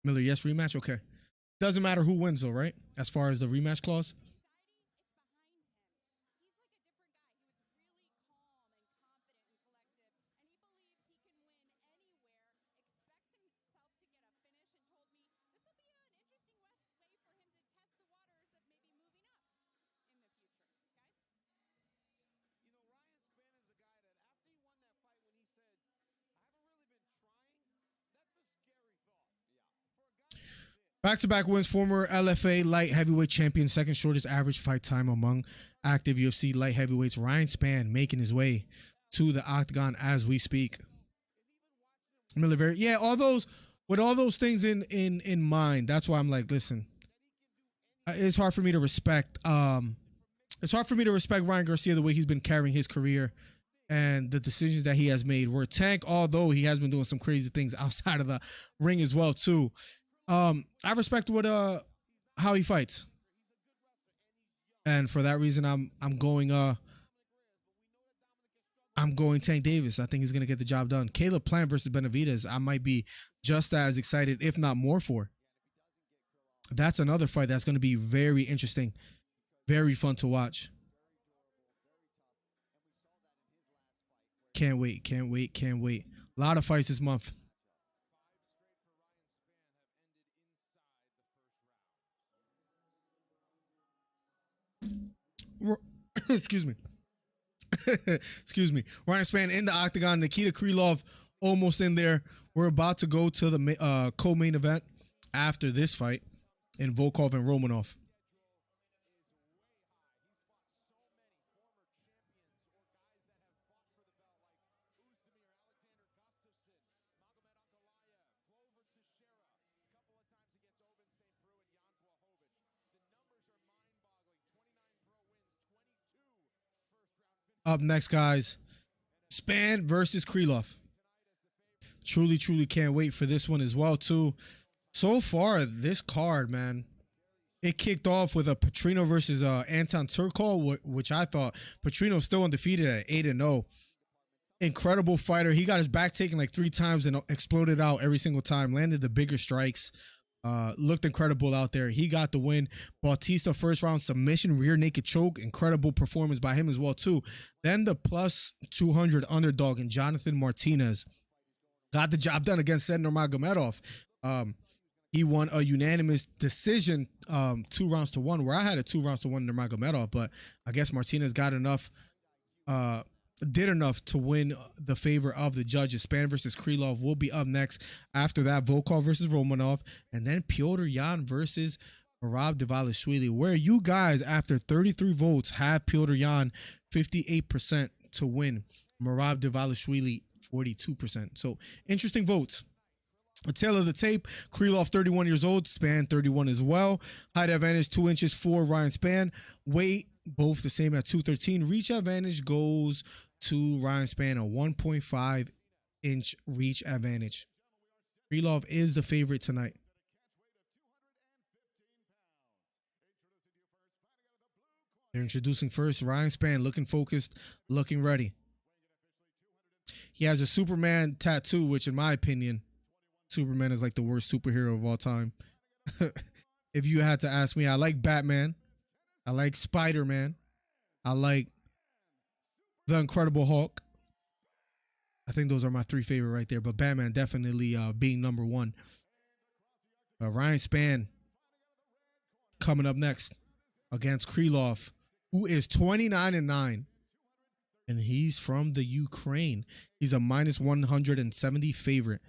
D: Miller, yes, rematch? Okay. Doesn't matter who wins, though, right? As far as the rematch clause. Back-to-back wins, former LFA light heavyweight champion, second shortest average fight time among active UFC light heavyweights. Ryan Spann making his way to the Octagon as we speak. Miller, yeah, with all those things in mind, that's why I'm like, listen, it's hard for me to respect. It's hard for me to respect Ryan Garcia the way he's been carrying his career and the decisions that he has made. Where Tank, although he has been doing some crazy things outside of the ring as well too. I respect how he fights, and for that reason, I'm going Tank Davis. I think he's gonna get the job done. Caleb Plant versus Benavidez, I might be just as excited, if not more, for. That's another fight that's gonna be very interesting, very fun to watch. Can't wait, can't wait, can't wait. A lot of fights this month. Excuse me. Excuse me. Ryan Spann in the Octagon. Nikita Krylov almost in there. We're about to go to the co-main event after this fight in Volkov and Romanov. Up next, guys, Spann versus Krylov. Truly, truly can't wait for this one as well, too. So far, this card, man, it kicked off with a Petrino versus Anton Turkalj, which I thought Petrino still undefeated at 8-0. Incredible fighter. He got his back taken like 3 times and exploded out every single time. Landed the bigger strikes. Looked incredible out there. He got the win. Batista first round submission, rear naked choke. Incredible performance by him as well too. Then the plus 200 underdog in Jonathan Martinez got the job done against Nurmagomedov. he won a unanimous decision, 2-1, where I had a 2-1 Nurmagomedov, but I guess Martinez got enough, did enough to win the favor of the judges. Spann versus Krylov will be up next. After that, Volkov versus Romanov, and then Petr Yan versus Merab LIVESTREAM. Where you guys, after 33 votes, have Petr Yan 58% to win, Merab LIVESTREAM 42%. So interesting votes. A tail of the tape, Krylov 31 years old, Spann 31 as well. Height advantage 2 inches for Ryan Spann. Weight both the same at 213. Reach advantage goes to Ryan Spann, a 1.5 inch reach advantage. Krylov is the favorite tonight. They're introducing first Ryan Spann, looking focused, looking ready. He has a Superman tattoo, which in my opinion, Superman is like the worst superhero of all time. If you had to ask me, I like Batman. I like Spider-Man. I like the Incredible Hulk. I think those are my 3 favorite right there. But Batman definitely being number 1. Ryan Spann coming up next against Krylov, who is 29-9. And he's from the Ukraine. He's a -170 favorite.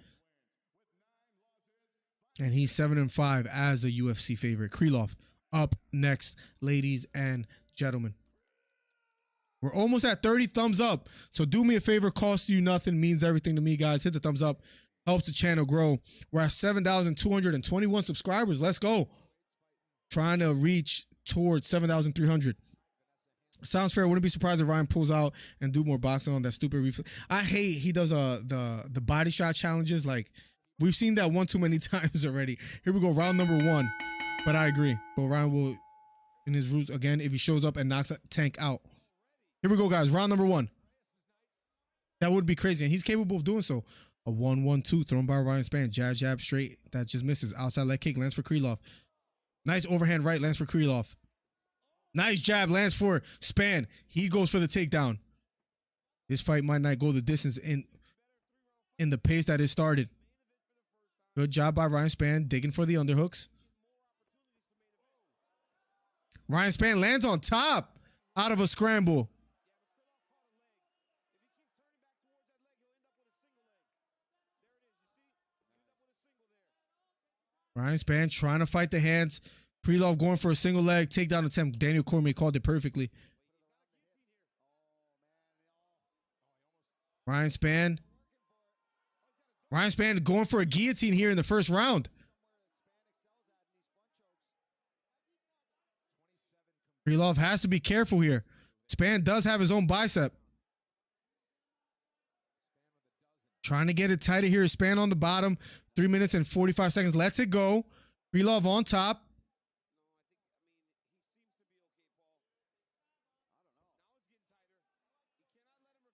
D: And he's 7-5 as a UFC favorite. Krylov up next, ladies and gentlemen. We're almost at 30 thumbs up. So do me a favor, costs you nothing, means everything to me, guys. Hit the thumbs up, helps the channel grow. We're at 7,221 subscribers. Let's go. Trying to reach towards 7,300. Sounds fair. Wouldn't be surprised if Ryan pulls out and do more boxing on that stupid reflex. I hate he does the body shot challenges. Like, we've seen that one too many times already. Here we go, round number 1. But I agree. But Ryan will, in his roots again, if he shows up and knocks Tank out. Here we go, guys. Round number 1. That would be crazy, and he's capable of doing so. A 1-1-2 thrown by Ryan Spann. Jab, jab, straight. That just misses. Outside leg kick lands for Krylov. Nice overhand right lands for Krylov. Nice jab lands for Spann. He goes for the takedown. This fight might not go the distance in the pace that it started. Good job by Ryan Spann, digging for the underhooks. Ryan Spann lands on top out of a scramble. Ryan Spann trying to fight the hands. Krylov going for a single leg takedown attempt. Daniel Cormier called it perfectly. Ryan Spann going for a guillotine here in the first round. Krylov has to be careful here. Spann does have his own bicep. Trying to get it tighter here. Spann on the bottom. 3 minutes and 45 seconds. Lets it go. Krylov on top.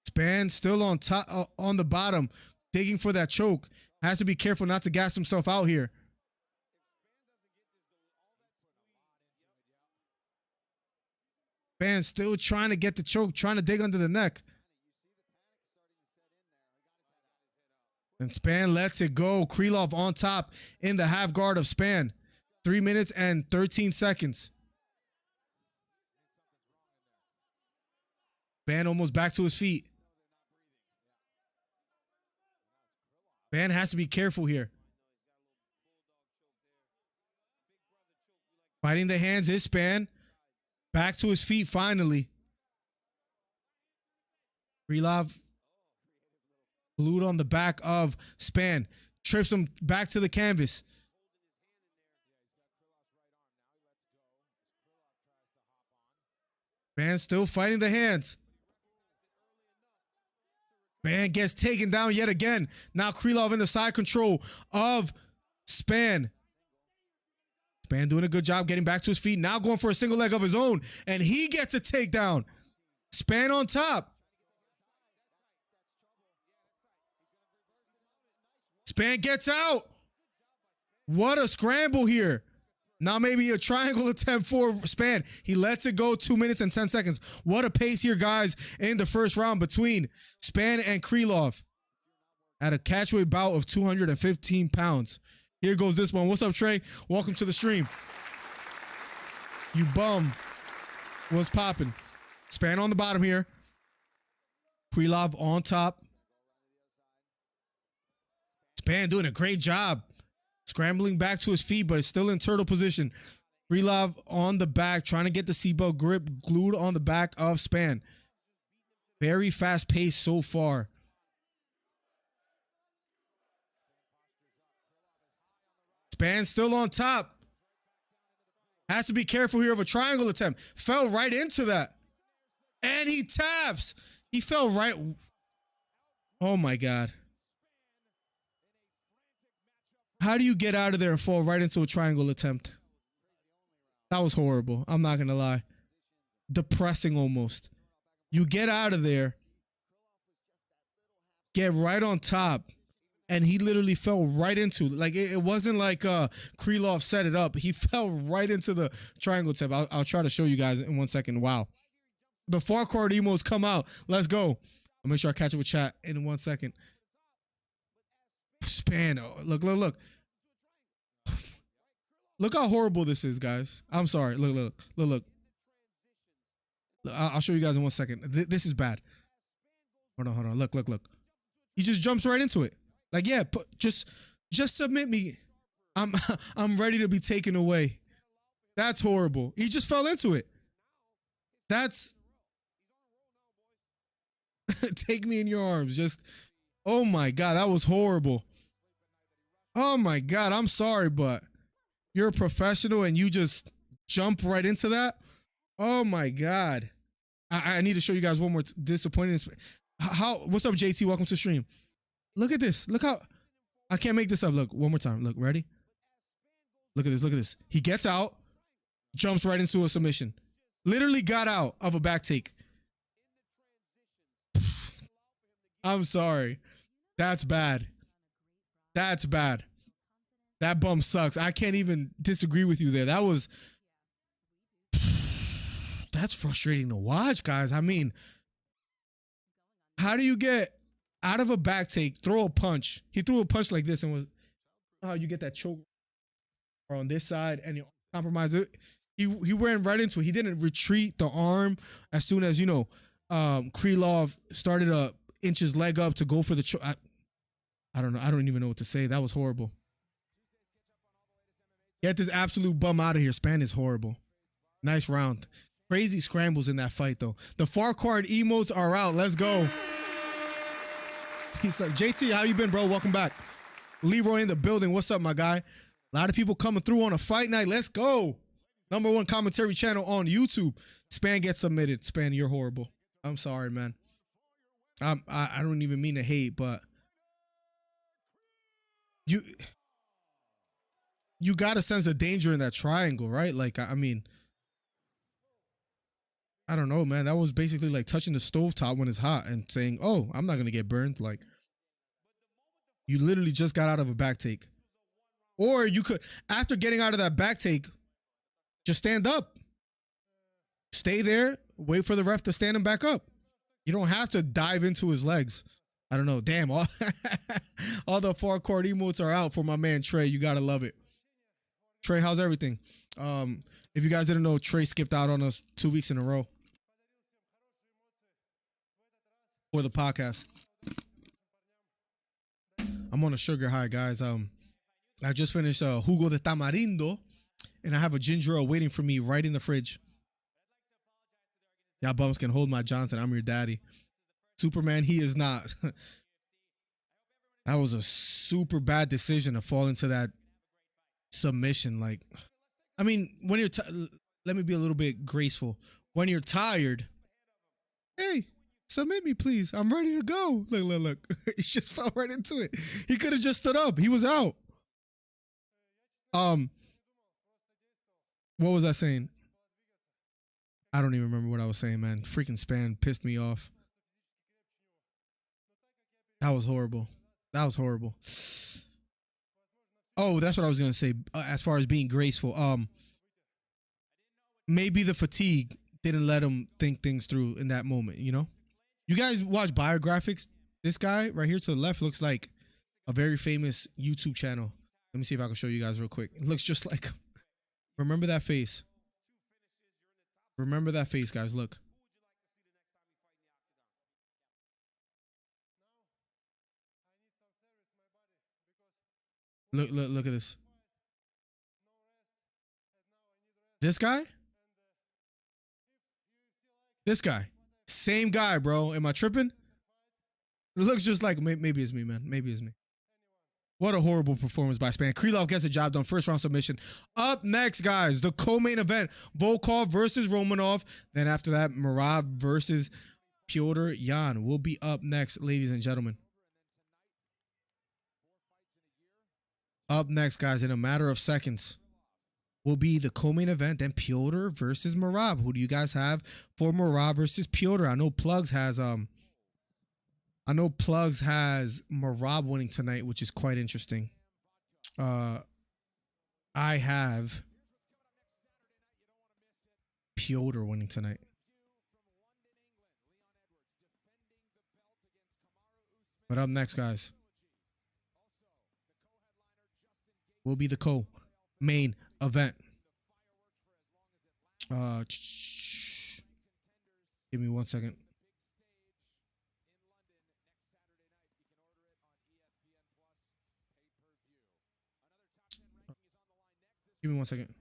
D: Spann still on top, on the bottom, digging for that choke. Has to be careful not to gas himself out here. Spann still trying to get the choke, trying to dig under the neck. And Spann lets it go. Krylov on top in the half guard of Spann. 3 minutes and 13 seconds. Spann almost back to his feet. Spann has to be careful here. Fighting the hands is Spann. Back to his feet finally. Krylov glued on the back of Spann. Trips him back to the canvas. Spann still fighting the hands. Spann gets taken down yet again. Now Krylov in the side control of Spann. Spann doing a good job getting back to his feet. Now going for a single leg of his own. And he gets a takedown. Spann on top. Spann gets out. What a scramble here. Now maybe a triangle attempt for Spann. He lets it go. 2 minutes and 10 seconds. What a pace here, guys, in the first round between Spann and Krylov at a catchweight bout of 215 pounds. Here goes this one. What's up, Trey? Welcome to the stream. You bum. What's popping? Spann on the bottom here. Krylov on top. Spann doing a great job. Scrambling back to his feet, but it's still in turtle position. Krylov on the back, trying to get the seatbelt grip glued on the back of Spann. Very fast pace so far. Spann still on top. Has to be careful here of a triangle attempt. Fell right into that. And he taps. He fell right. Oh my God. How do you get out of there and fall right into a triangle attempt? That was horrible. I'm not going to lie. Depressing almost. You get out of there, get right on top, and he literally fell right into, like, it wasn't like Krylov set it up. He fell right into the triangle attempt. I'll try to show you guys in 1 second. Wow. The far card emos come out. Let's go. I'll make sure I catch up with chat in 1 second. Spann. Oh, look. Look how horrible this is, guys. I'm sorry. Look. I'll show you guys in 1 second. This is bad. Hold on. Look. He just jumps right into it. Like, yeah, just submit me. I'm ready to be taken away. That's horrible. He just fell into it. That's take me in your arms. Just, oh my God, that was horrible. Oh my God, I'm sorry, but you're a professional and you just jump right into that. Oh my God. I need to show you guys one more disappointing. What's up, JT? Welcome to the stream. Look at this. Look how, I can't make this up. Look, one more time. Look, ready? Look at this. He gets out, jumps right into a submission. Literally got out of a back take. I'm sorry. That's bad. That bum sucks. I can't even disagree with you there. That's frustrating to watch, guys. I mean, how do you get out of a back take, throw a punch? He threw a punch like this and was how you get that choke on this side and you compromise it. He went right into it. He didn't retreat the arm as soon as, Krylov started to inch his leg up to go for the choke. I don't know. I don't even know what to say. That was horrible. Get this absolute bum out of here. Spann is horrible. Nice round. Crazy scrambles in that fight, though. The far card emotes are out. Let's go. He's like, JT, how you been, bro? Welcome back. Leroy in the building. What's up, my guy? A lot of people coming through on a fight night. Let's go. #1 commentary channel on YouTube. Spann gets submitted. Spann, you're horrible. I'm sorry, man. I don't even mean to hate, but you got a sense of danger in that triangle, right? Like, I mean, I don't know, man. That was basically like touching the stovetop when it's hot and saying, oh, I'm not going to get burned. Like, you literally just got out of a back take. Or you could, after getting out of that back take, just stand up. Stay there. Wait for the ref to stand him back up. You don't have to dive into his legs. I don't know. Damn. All the far court emotes are out for my man, Trey. You got to love it. Trey, how's everything? If you guys didn't know, Trey skipped out on us 2 weeks in a row for the podcast. I'm on a sugar high, guys. I just finished jugo de tamarindo, and I have a ginger ale waiting for me right in the fridge. Y'all bums can hold my Johnson. I'm your daddy. Superman, he is not. That was a super bad decision to fall into that submission. Like, I mean, when you're let me be a little bit graceful. When you're tired, hey, submit me, please. I'm ready to go. Look. He just fell right into it. He could have just stood up. He was out. What was I saying? I don't even remember what I was saying, man. Freaking Spann pissed me off. That was horrible. Oh, that's what I was going to say. As far as being graceful, maybe the fatigue didn't let him think things through in that moment, you know? You guys watch biographics. This guy right here to the left looks like a very famous YouTube channel. Let me see if I can show you guys real quick. It looks just like him. Remember that face. Remember that face, guys. Look. Look at this. This guy? This guy. Same guy, bro. Am I tripping? It looks just like, maybe it's me, man. Maybe it's me. What a horrible performance by Spann. Krylov gets the job done. First round submission. Up next, guys, the co-main event. Volkov versus Romanov. Then after that, Merab versus Petr Yan will be up next, ladies and gentlemen. Up next, guys, in a matter of seconds, will be the co-main event. Then Petr versus Merab. Who do you guys have for Merab versus Petr? I know Plugs has Merab winning tonight, which is quite interesting. I have Petr winning tonight. But up next, guys, will be the co-main event. Give me 1 second. Give me 1 second.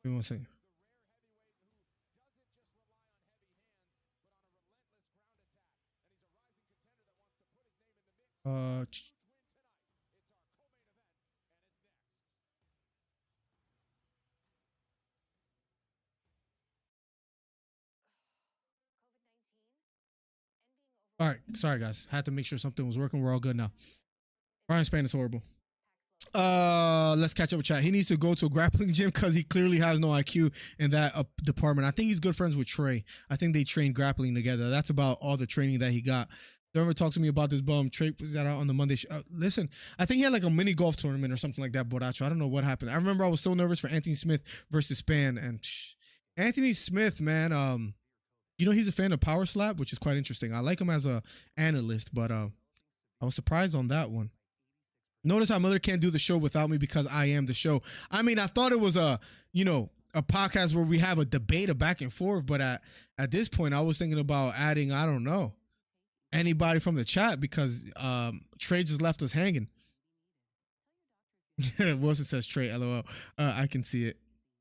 D: Give me 1 second. All right, sorry guys, had to make sure something was working. We're all good now. Ryan Spann is horrible. Let's catch up with chat. He needs to go to a grappling gym because he clearly has no IQ in that department. I think he's good friends with Trey. I think they trained grappling together. That's about all the training that he got. Don't ever talk to me about this bum. Trey was that out on the Monday. Listen, I think he had like a mini golf tournament or something like that, Boracho. I don't know what happened. I remember I was so nervous for Anthony Smith versus Spann. And Anthony Smith, man, you know, he's a fan of Power Slap, which is quite interesting. I like him as a analyst, but I was surprised on that one. Notice how Miller can't do the show without me because I am the show. I mean, I thought it was a podcast where we have a debate, a back and forth, but at this point, I was thinking about adding, I don't know, anybody from the chat because Trey just left us hanging. Wilson says Trey, LOL. I can see it.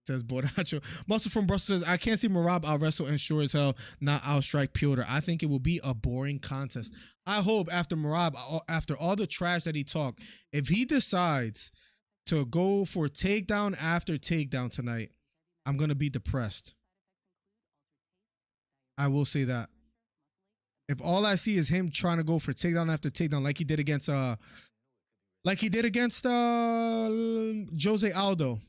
D: Says Boracho. Muscle from Brussels says, I can't see Merab out wrestle and sure as hell not outstrike Petr. I think it will be a boring contest. I hope after Merab, after all the trash that he talked, if he decides to go for takedown after takedown tonight, I'm going to be depressed. I will say that. If all I see is him trying to go for takedown after takedown like he did against Jose Aldo,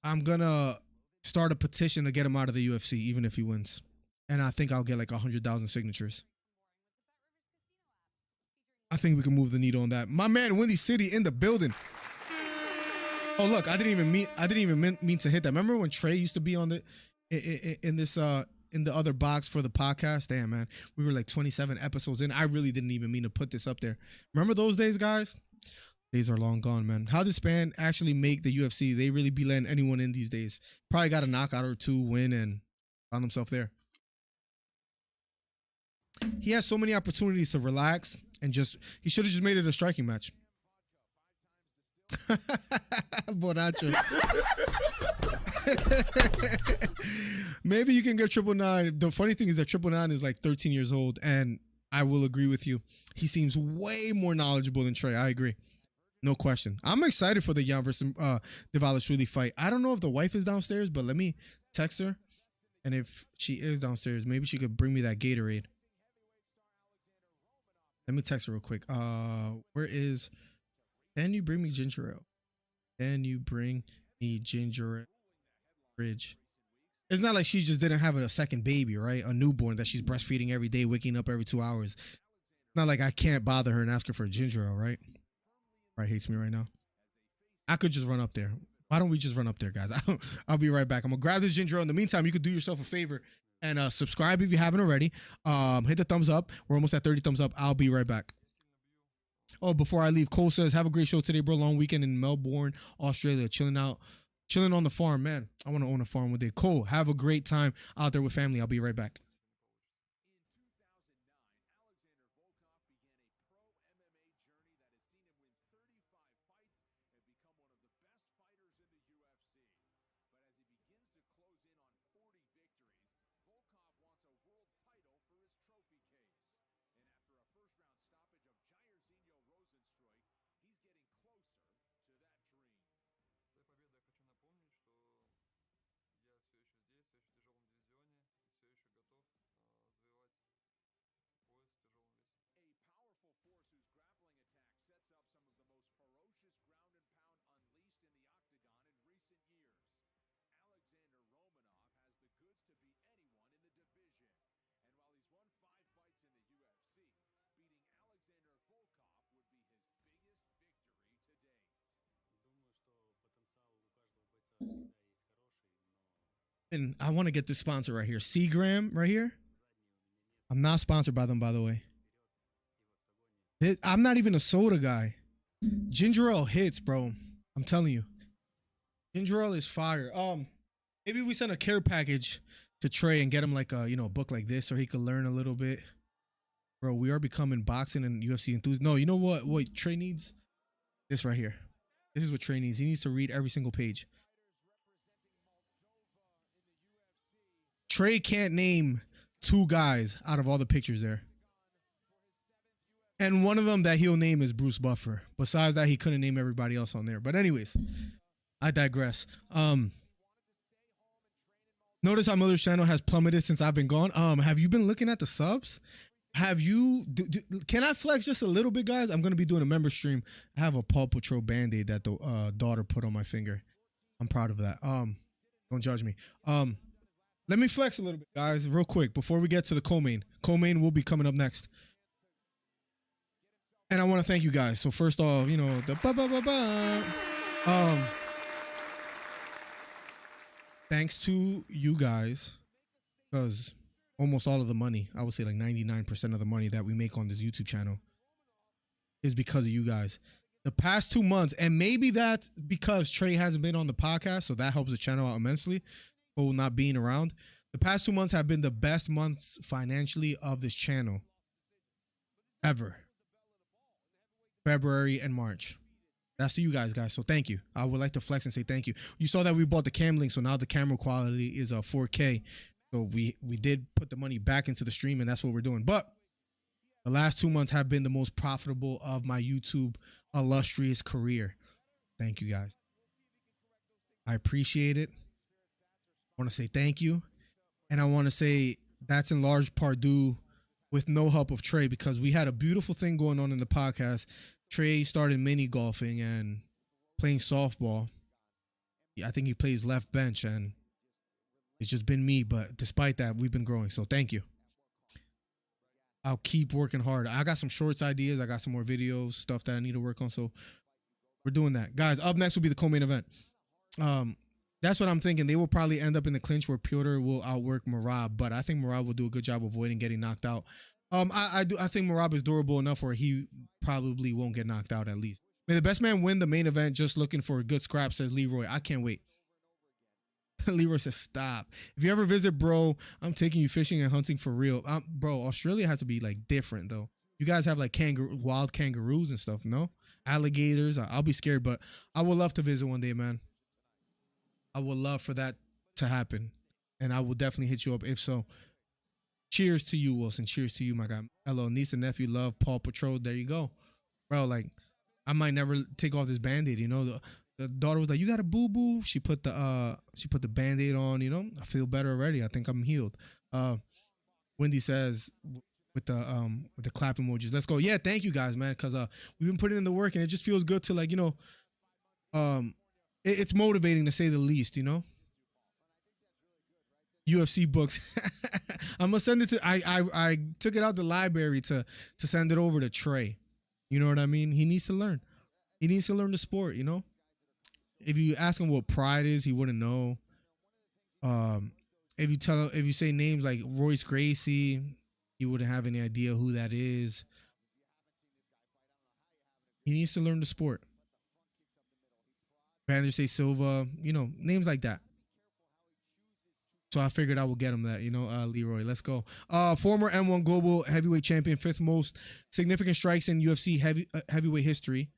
D: I'm gonna start a petition to get him out of the UFC, even if he wins. And I think I'll get like 100,000 signatures. I think we can move the needle on that. My man, Windy City in the building. Oh look, I didn't even mean to hit that. Remember when Trey used to be on in the other box for the podcast? Damn, man, we were like 27 episodes in. I really didn't even mean to put this up there. Remember those days, guys? Days are long gone, man. How did Spann actually make the UFC? They really be letting anyone in these days. Probably got a knockout or two, win, and found himself there. He has so many opportunities to relax and he should have just made it a striking match. Boracho. Maybe you can get 999. The funny thing is that 999 is like 13 years old, and I will agree with you. He seems way more knowledgeable than Trey. I agree. No question. I'm excited for the Yan versus Dvalishvili fight. I don't know if the wife is downstairs, but let me text her. And if she is downstairs, maybe she could bring me that Gatorade. Let me text her real quick. Where is... Can you bring me ginger ale? Can you bring me ginger ale? Fridge. It's not like she just didn't have a second baby, right? A newborn that she's breastfeeding every day, waking up every 2 hours. It's not like I can't bother her and ask her for a ginger ale, right? Right, hates me right now. I could just run up there. Why don't we just run up there, guys? I'll be right back. I'm gonna grab this ginger ale. In the meantime, you could do yourself a favor and subscribe if you haven't already. Hit the thumbs up. We're almost at 30 thumbs up. I'll be right back. Oh, before I leave, Cole says, have a great show today, bro. Long weekend in Melbourne, Australia. Chilling on the farm, man. I want to own a farm one day. Cole, have a great time out there with family. I'll be right back. And I want to get this sponsor right here. Seagram right here. I'm not sponsored by them, by the way. I'm not even a soda guy. Ginger ale hits, bro. I'm telling you. Ginger ale is fire. Maybe we send a care package to Trey and get him like a, a book like this so he could learn a little bit. Bro, we are becoming boxing and UFC enthusiasts. No, you know what Trey needs? This right here. This is what Trey needs. He needs to read every single page. Trey can't name 2 guys out of all the pictures there. And one of them that he'll name is Bruce Buffer. Besides that, he couldn't name everybody else on there. But anyways, I digress. Notice how Miller's channel has plummeted since I've been gone. Have you been looking at the subs? Have you? Can I flex just a little bit, guys? I'm going to be doing a member stream. I have a Paw Patrol Band-Aid that the daughter put on my finger. I'm proud of that. Don't judge me. Let me flex a little bit, guys, real quick, before we get to the co-main. Co-main will be coming up next. And I want to thank you guys. So first off, the thanks to you guys, because almost all of the money, I would say like 99% of the money that we make on this YouTube channel is because of you guys. The past 2 months, and maybe that's because Trey hasn't been on the podcast, so that helps the channel out immensely. Not being around. The past 2 months have been the best months financially of this channel ever. February and March. That's to you guys. So thank you. I would like to flex and say thank you. You saw that we bought the cam link, so now the camera quality is 4K. So we did put the money back into the stream, and that's what we're doing. But the last 2 months have been the most profitable of my YouTube illustrious career. Thank you guys. I appreciate it. I want to say thank you. And I want to say that's in large part due with no help of Trey, because we had a beautiful thing going on in the podcast. Trey started mini golfing and playing softball. I think he plays left bench, and it's just been me. But despite that, we've been growing. So thank you. I'll keep working hard. I got some shorts ideas. I got some more videos, stuff that I need to work on. So we're doing that. Guys, up next will be the co-main event. That's what I'm thinking. They will probably end up in the clinch where Piotr will outwork Merab, but I think Merab will do a good job avoiding getting knocked out. I think Merab is durable enough where he probably won't get knocked out at least. May the best man win the main event. Just looking for a good scrap, says Leroy. I can't wait. Leroy says, stop. If you ever visit, bro, I'm taking you fishing and hunting for real. Bro, Australia has to be like different though. You guys have like wild kangaroos and stuff, no? Alligators. I'll be scared, but I would love to visit one day, man. I would love for that to happen, and I will definitely hit you up if so. Cheers to you, Wilson. Cheers to you, my guy. Hello, niece and nephew love Paw Patrol. There you go, bro. Like, I might never take off this Band-Aid. The daughter was like, "You got a boo boo." She put the Band-Aid on. I feel better already. I think I'm healed. Wendy says with the clap emojis. Let's go. Yeah, thank you guys, man, because we've been putting in the work, and it just feels good to it's motivating to say the least, UFC books. I'm gonna send it to. I took it out the library to send it over to Trey. You know what I mean? He needs to learn. He needs to learn the sport. if you ask him what pride is, he wouldn't know. If you say names like Royce Gracie, he wouldn't have any idea who that is. He needs to learn the sport. Vanderlei Silva, names like that. So I figured I would get him that, Leroy. Let's go. Former M1 Global Heavyweight Champion, 5th most significant strikes in UFC heavyweight history,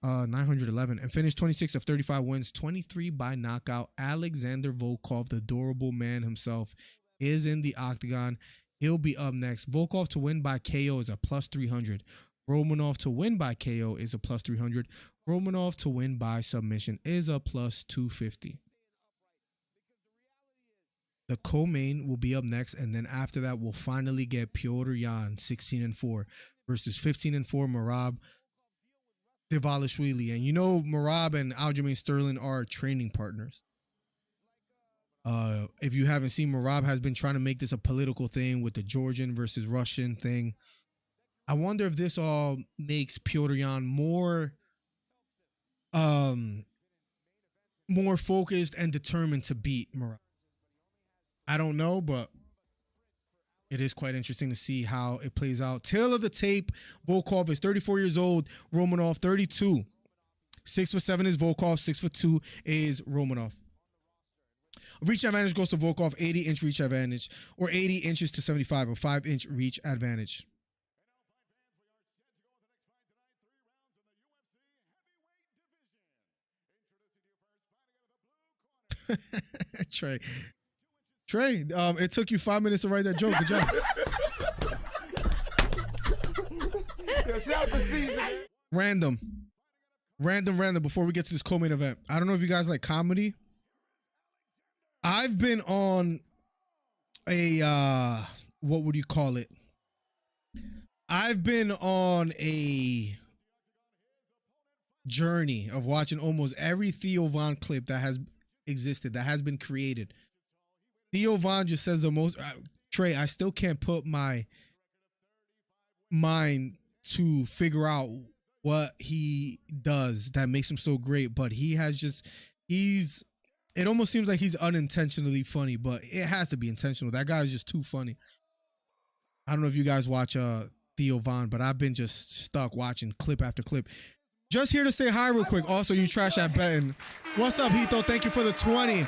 D: 911, and finished 26 of 35 wins, 23 by knockout. Alexander Volkov, the durable man himself, is in the octagon. He'll be up next. Volkov to win by KO is a plus 300. Romanov to win by KO is a plus 300. Romanov to win by submission is a plus 250. The co-main will be up next, and then after that, we'll finally get Petr Yan, 16-4, versus 15-4 Merab Dvalishvili. And Merab and Aljamain Sterling are training partners. If you haven't seen, Merab has been trying to make this a political thing with the Georgian versus Russian thing. I wonder if this all makes Petr Yan more focused and determined to beat Merab. I don't know, but it is quite interesting to see how it plays out. Tail of the tape, Volkov is 34 years old, Romanov 32. 6'7" is Volkov, 6'2" is Romanov. Reach advantage goes to Volkov, 80-inch reach advantage, or 80 inches to 75, a 5-inch reach advantage. Trey, it took you 5 minutes to write that joke. Good job. Random. Before we get to this co-main event, I don't know if you guys like comedy. I've been on a what would you call it? I've been on a journey of watching almost every Theo Von clip that has existed, that has been created. Theo Von just says the most. Trey, I still can't put my mind to figure out what he does that makes him so great, but it almost seems like he's unintentionally funny, but it has to be intentional. That guy is just too funny. I don't know if you guys watch Theo Von, but I've been just stuck watching clip after clip. Just here to say hi real quick. Also, you trash at betting. What's up, Hito? Thank you for the 20.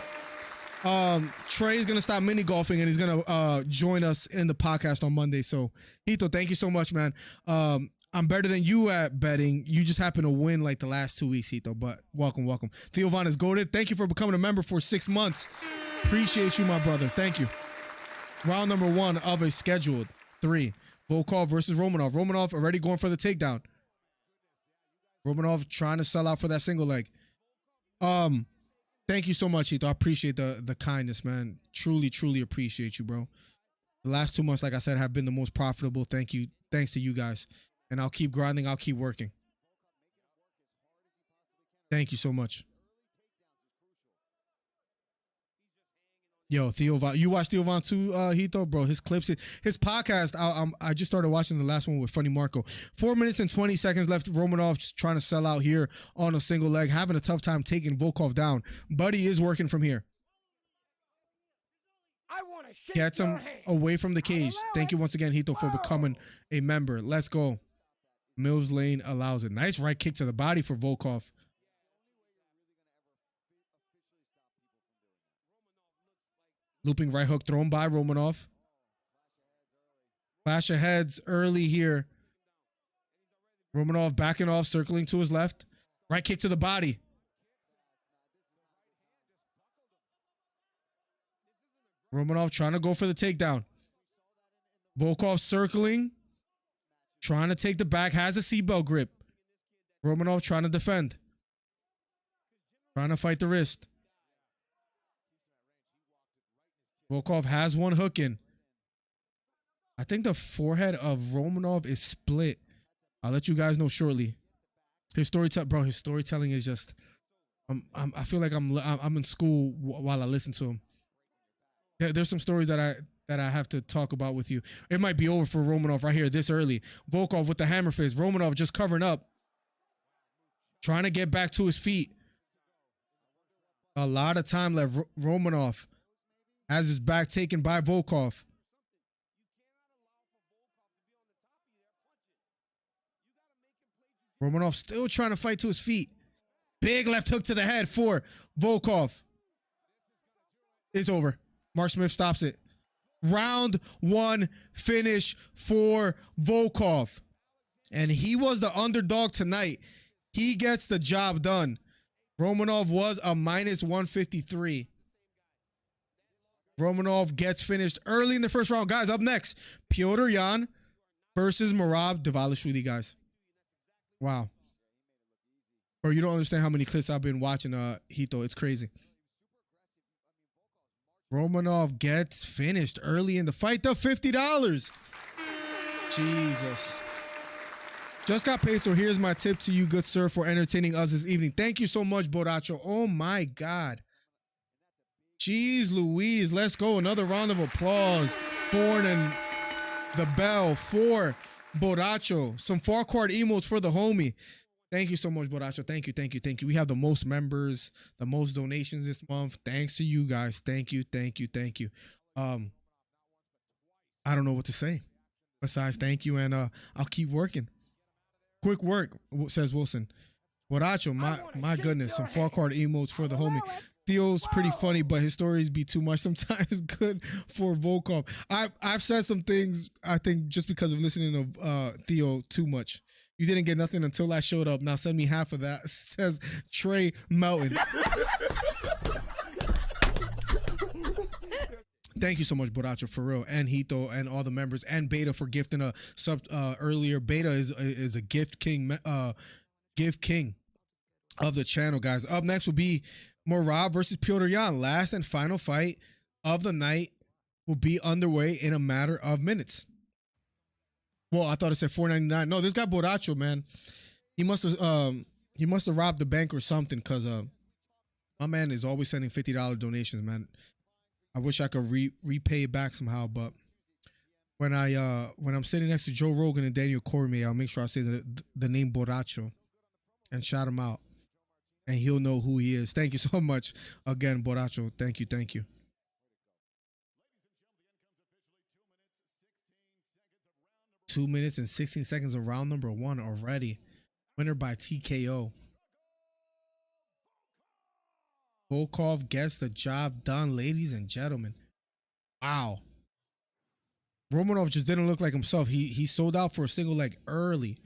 D: Trey's gonna stop mini golfing and he's gonna join us in the podcast on Monday. So Hito, thank you so much, man. I'm better than you at betting. You just happen to win like the last 2 weeks, Hito. But welcome. Theo Von is goated. Thank you for becoming a member for 6 months. Appreciate you, my brother. Thank you. Round number 1 of a scheduled 3. Volkov versus Romanov. Romanov already going for the takedown. Romanov trying to sell out for that single leg. Thank you so much, Hito. I appreciate the kindness, man. Truly appreciate you, bro. The last 2 months, like I said, have been the most profitable. Thank you. Thanks to you guys. And I'll keep grinding. I'll keep working. Thank you so much. Yo, Theo Von. You watch Theo Von too, Hito? Bro, his clips, his podcast, I just started watching the last one with Funny Marco. 4 minutes and 20 seconds left. Romanov just trying to sell out here on a single leg. Having a tough time taking Volkov down. But he is working from here. Gets him away from the cage. Thank you once again, Hito, for becoming a member. Let's go. Mills Lane allows it. Nice right kick to the body for Volkov. Looping right hook thrown by Romanov. Clash of heads early here. Romanov backing off, circling to his left. Right kick to the body. Romanov trying to go for the takedown. Volkov circling. Trying to take the back. Has a seatbelt grip. Romanov trying to defend. Trying to fight the wrist. Volkov has one hook in. I think the forehead of Romanov is split. I'll let you guys know shortly. His storytelling is just. I feel like I'm in school while I listen to him. There's some stories that I have to talk about with you. It might be over for Romanov right here this early. Volkov with the hammer fist. Romanov just covering up. Trying to get back to his feet. A lot of time left. Romanov has his back taken by Volkov. Romanov still trying to fight to his feet. Big left hook to the head for Volkov. It's over. Mark Smith stops it. Round 1 finish for Volkov. And he was the underdog tonight. He gets the job done. Romanov was a -153. Romanov gets finished early in the first round. Guys, up next, Petr Yan versus Merab LIVESTREAM, guys. Wow. Bro, you don't understand how many clips I've been watching, Hito. It's crazy. Romanov gets finished early in the fight. The $50. Jesus. Just got paid, so here's my tip to you, good sir, for entertaining us this evening. Thank you so much, Boracho. Oh, my God. Jeez Louise. Let's go. Another round of applause. Horn and the bell for Boracho. Some far card emotes for the homie. Thank you so much, Boracho. Thank you, thank you, thank you. We have the most members, the most donations this month. Thanks to you guys. Thank you, thank you, thank you. I don't know what to say besides thank you, and I'll keep working. Quick work, says Wilson. Boracho, my goodness, some far card emotes for the homie. Theo's pretty funny, but his stories be too much sometimes. Good for Volkov. I've said some things, I think, just because of listening to Theo too much. You didn't get nothing until I showed up. Now send me half of that, says Trey Melton. Thank you so much, Boracho, for real, and Hito, and all the members, and Beta for gifting a sub earlier. Beta is a gift king of the channel, guys. Up next will be Merab versus Petr Yan. Last and final fight of the night will be underway in a matter of minutes. Well, I thought it said $4.99. No, this guy Boracho, man, he must have robbed the bank or something, because my man is always sending $50 donations, man. I wish I could repay it back somehow, but when I'm sitting next to Joe Rogan and Daniel Cormier, I'll make sure I say the name Boracho and shout him out, and he'll know who he is. Thank you so much again, Boracho. Thank you, thank you. Two minutes and 16 seconds of round number 1 already. Winner by TKO. Volkov gets the job done, ladies and gentlemen. Wow. Romanov just didn't look like himself. He sold out for a single leg early.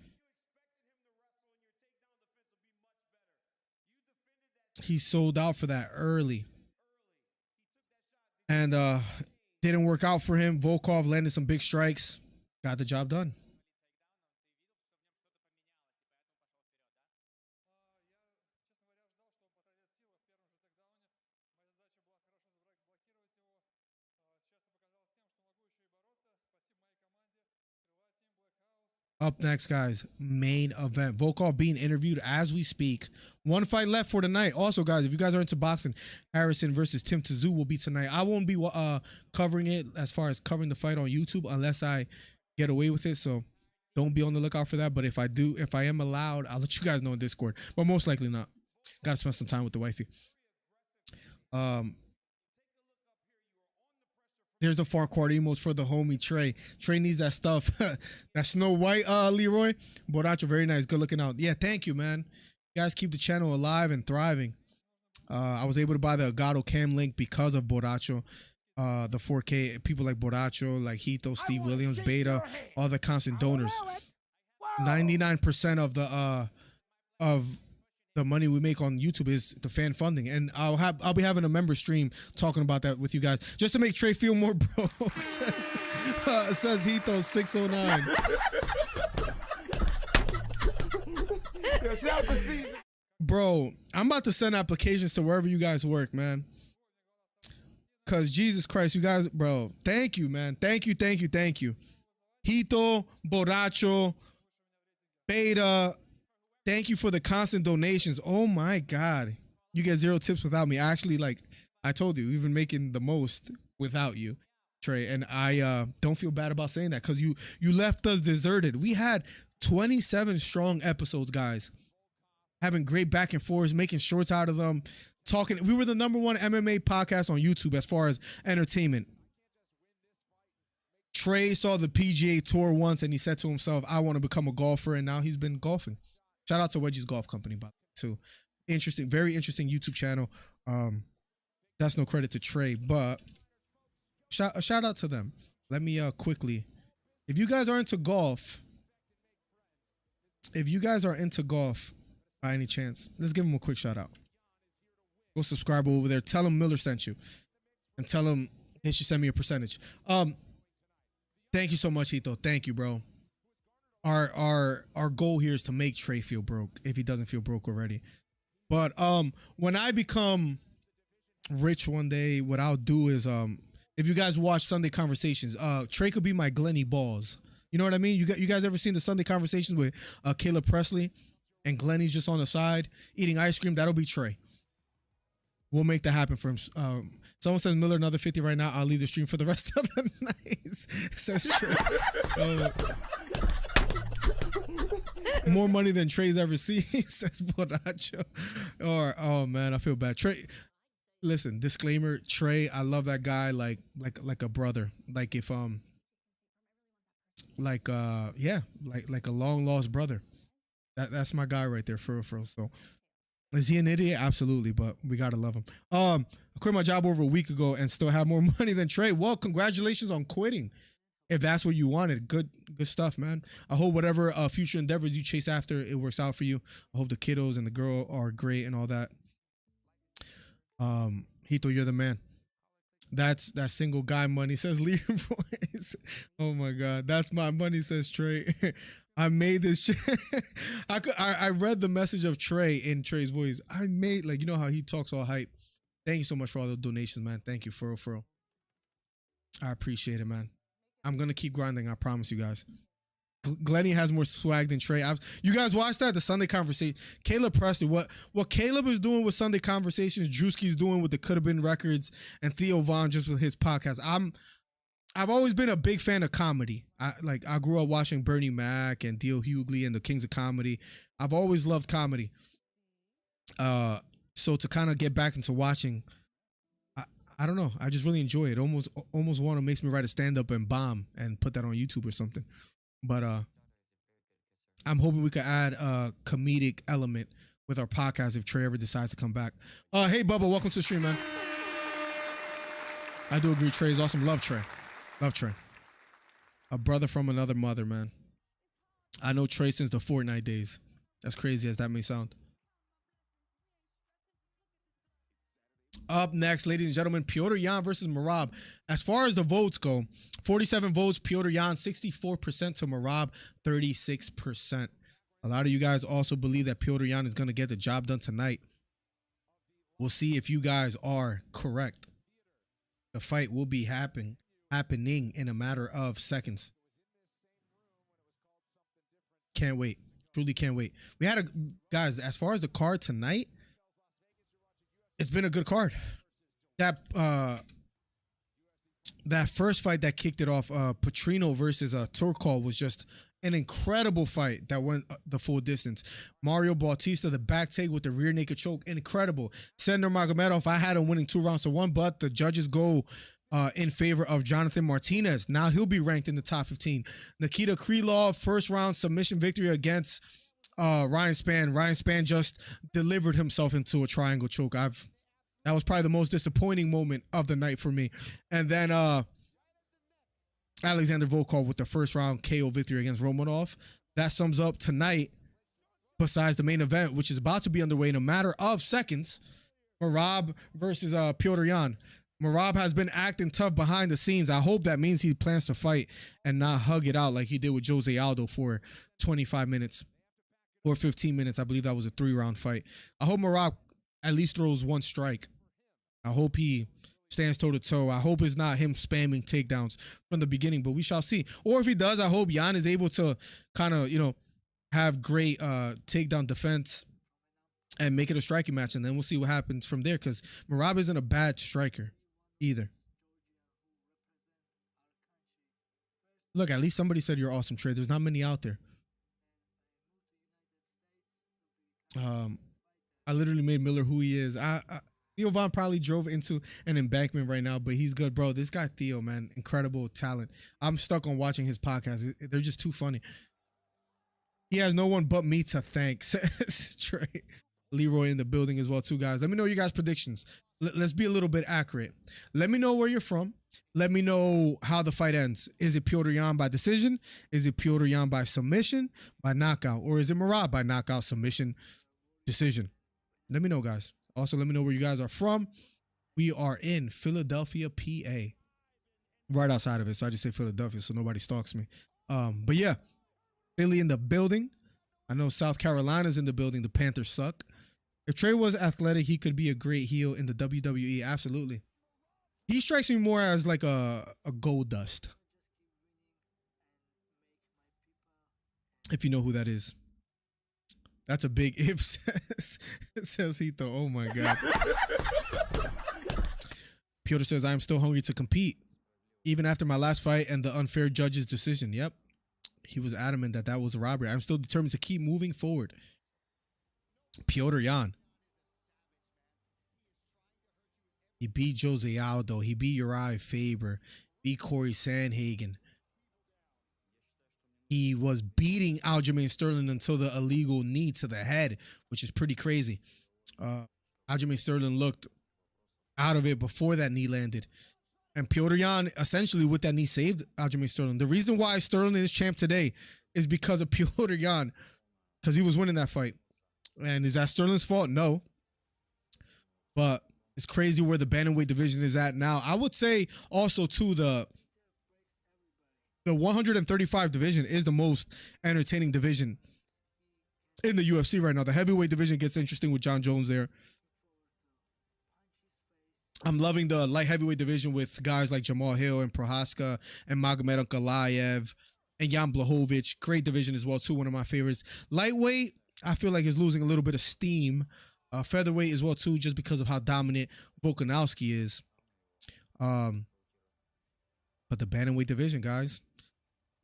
D: He sold out for that early. And didn't work out for him. Volkov landed some big strikes. Got the job done. Up next, guys, main event. Volkov being interviewed as we speak. One fight left for tonight. Also, guys, if you guys are into boxing, Harrison versus Tim Tszyu will be tonight. I won't be covering it as far as covering the fight on YouTube unless I get away with it. So don't be on the lookout for that. But if I do, if I am allowed, I'll let you guys know in Discord. But most likely not. Got to spend some time with the wifey. There's the far court emotes for the homie Trey. Trey needs that stuff. That Snow White, Leroy. Boracho, very nice. Good looking out. Yeah, thank you, man. You guys keep the channel alive and thriving. I was able to buy the Elgato Cam link because of Boracho. The 4K, people like Boracho, like Hito, Steve Williams, Beta, all the constant donors. 99% of the money we make on YouTube is the fan funding, and I'll be having a member stream talking about that with you guys, just to make Trey feel more broke. says Hito 609. Bro, I'm about to send applications to wherever you guys work, man. Cause Jesus Christ, you guys, bro, thank you, man. Thank you. Hito, Boracho, Beta. Thank you for the constant donations. Oh my God. You get 0 tips without me. Actually, like I told you, we've been making the most without you, Trey. And I don't feel bad about saying that, because you left us deserted. We had 27 strong episodes, guys. Having great back and forths, making shorts out of them, talking. We were the #1 MMA podcast on YouTube as far as entertainment. Trey saw the PGA Tour once and he said to himself, I want to become a golfer, and now he's been golfing. Shout out to Wedgie's Golf Company, by the way, too. Interesting, very interesting YouTube channel. That's no credit to Trey, but shout out to them. Let me quickly, if you guys are into golf by any chance, let's give them a quick shout out. Go subscribe over there. Tell them Miller sent you, and tell them they should send me a percentage. Thank you so much, Hito. Thank you, bro. Our goal here is to make Trey feel broke if he doesn't feel broke already. But when I become rich one day, what I'll do is if you guys watch Sunday Conversations, Trey could be my Glenny Balls. You know what I mean? You guys ever seen the Sunday Conversations with Caleb Presley and Glenny's just on the side eating ice cream? That'll be Trey. We'll make that happen for him. Someone says Miller another 50 right now. I'll leave the stream for the rest of the night. Says Trey. More money than Trey's ever seen, says Bonacho. Or oh man, I feel bad. Trey, listen, disclaimer, Trey, I love that guy like a brother. Like if like a long lost brother. That's my guy right there, for real. So is he an idiot? Absolutely, but we gotta love him. I quit my job over a week ago and still have more money than Trey. Well, congratulations on quitting. If that's what you wanted, good stuff, man. I hope whatever future endeavors you chase after, it works out for you. I hope the kiddos and the girl are great and all that. Hito, you're the man. That's that single guy money, says Leroy's. Oh my God, that's my money, says Trey. I made this. I read the message of Trey in Trey's voice. I made, like, you know how he talks all hype. Thank you so much for all the donations, man. Thank you, for real. I appreciate it, man. I'm gonna keep grinding. I promise you guys. Glenny has more swag than Trey. You guys watched that, the Sunday Conversation. Caleb Presley, what Caleb is doing with Sunday Conversations, Drewski's doing with the Could Have Been Records, and Theo Von just with his podcast. I've always been a big fan of comedy. I grew up watching Bernie Mac and Dio Hughley and the Kings of Comedy. I've always loved comedy. So to kind of get back into watching, I don't know. I just really enjoy it. Almost want to makes me write a stand-up and bomb and put that on YouTube or something. But I'm hoping we could add a comedic element with our podcast if Trey ever decides to come back. Hey, Bubba, welcome to the stream, man. I do agree. Trey is awesome. Love Trey. A brother from another mother, man. I know Trey since the Fortnite days. As crazy as that may sound. Up next, ladies and gentlemen, Petr Yan versus Merab. As far as the votes go, 47 votes, Petr Yan, 64% to Merab, 36%. A lot of you guys also believe that Petr Yan is going to get the job done tonight. We'll see if you guys are correct. The fight will be happening in a matter of seconds. Can't wait. Truly can't wait. We had guys, as far as the card tonight, it's been a good card. That first fight that kicked it off, Petrino versus Turkalj, was just an incredible fight that went the full distance. Mario Batista, the back take with the rear naked choke, incredible. Said Nurmagomedov, I had him winning 2 rounds to 1, but the judges go in favor of Jonathan Martinez. Now he'll be ranked in the top 15. Nikita Krylov, first round submission victory against Ryan Spann. Ryan Spann just delivered himself into a triangle choke. That was probably the most disappointing moment of the night for me. And then Alexander Volkov with the first round KO victory against Romanov. That sums up tonight, besides the main event, which is about to be underway in a matter of seconds. Merab versus Petr Yan. Merab has been acting tough behind the scenes. I hope that means he plans to fight and not hug it out like he did with Jose Aldo for 25 minutes. Or 15 minutes. I believe that was a 3-round fight. I hope Merab at least throws 1 strike. I hope he stands toe-to-toe. I hope it's not him spamming takedowns from the beginning, but we shall see. Or if he does, I hope Yan is able to kind of, have great takedown defense and make it a striking match, and then we'll see what happens from there, because Merab isn't a bad striker either. Look, at least somebody said you're awesome, Trey. There's not many out there. I literally made Miller who he is. Theo Von probably drove into an embankment right now, but he's good, bro. This guy Theo, man, incredible talent. I'm stuck on watching his podcast. They're just too funny. He has no one but me to thank. Straight. Leroy in the building as well, too, guys. Let me know your guys' predictions. Let's be a little bit accurate. Let me know where you're from. Let me know how the fight ends. Is it Petr Yan by decision? Is it Petr Yan by submission, by knockout? Or is it Merab by knockout, submission, decision? Let me know, guys. Also, let me know where you guys are from. We are in Philadelphia, PA. Right outside of it. So I just say Philadelphia so nobody stalks me. But yeah, Philly in the building. I know South Carolina's in the building. The Panthers suck. If Trey was athletic, he could be a great heel in the WWE. Absolutely. He strikes me more as like a Gold Dust. If you know who that is. That's a big if, says Hito. Oh my God. Piotr says, I am still hungry to compete. Even after my last fight and the unfair judge's decision. Yep. He was adamant that that was a robbery. I'm still determined to keep moving forward. Petr Yan. He beat Jose Aldo. He beat Uriah Faber. Beat Corey Sandhagen. He was beating Aljamain Sterling until the illegal knee to the head, which is pretty crazy. Aljamain Sterling looked out of it before that knee landed. And Petr Yan, essentially, with that knee, saved Aljamain Sterling. The reason why Sterling is champ today is because of Petr Yan, because he was winning that fight. And is that Sterling's fault? No. But it's crazy where the bantamweight division is at now. I would say also, too, the 135 division is the most entertaining division in the UFC right now. The heavyweight division gets interesting with John Jones there. I'm loving the light heavyweight division with guys like Jamal Hill and Prohaska and Magomed Ankalaev and Jan Blachowicz. Great division as well, too. One of my favorites. Lightweight, I feel like is losing a little bit of steam. Featherweight as well, too, just because of how dominant Volkanovski is. But the bantamweight division, guys.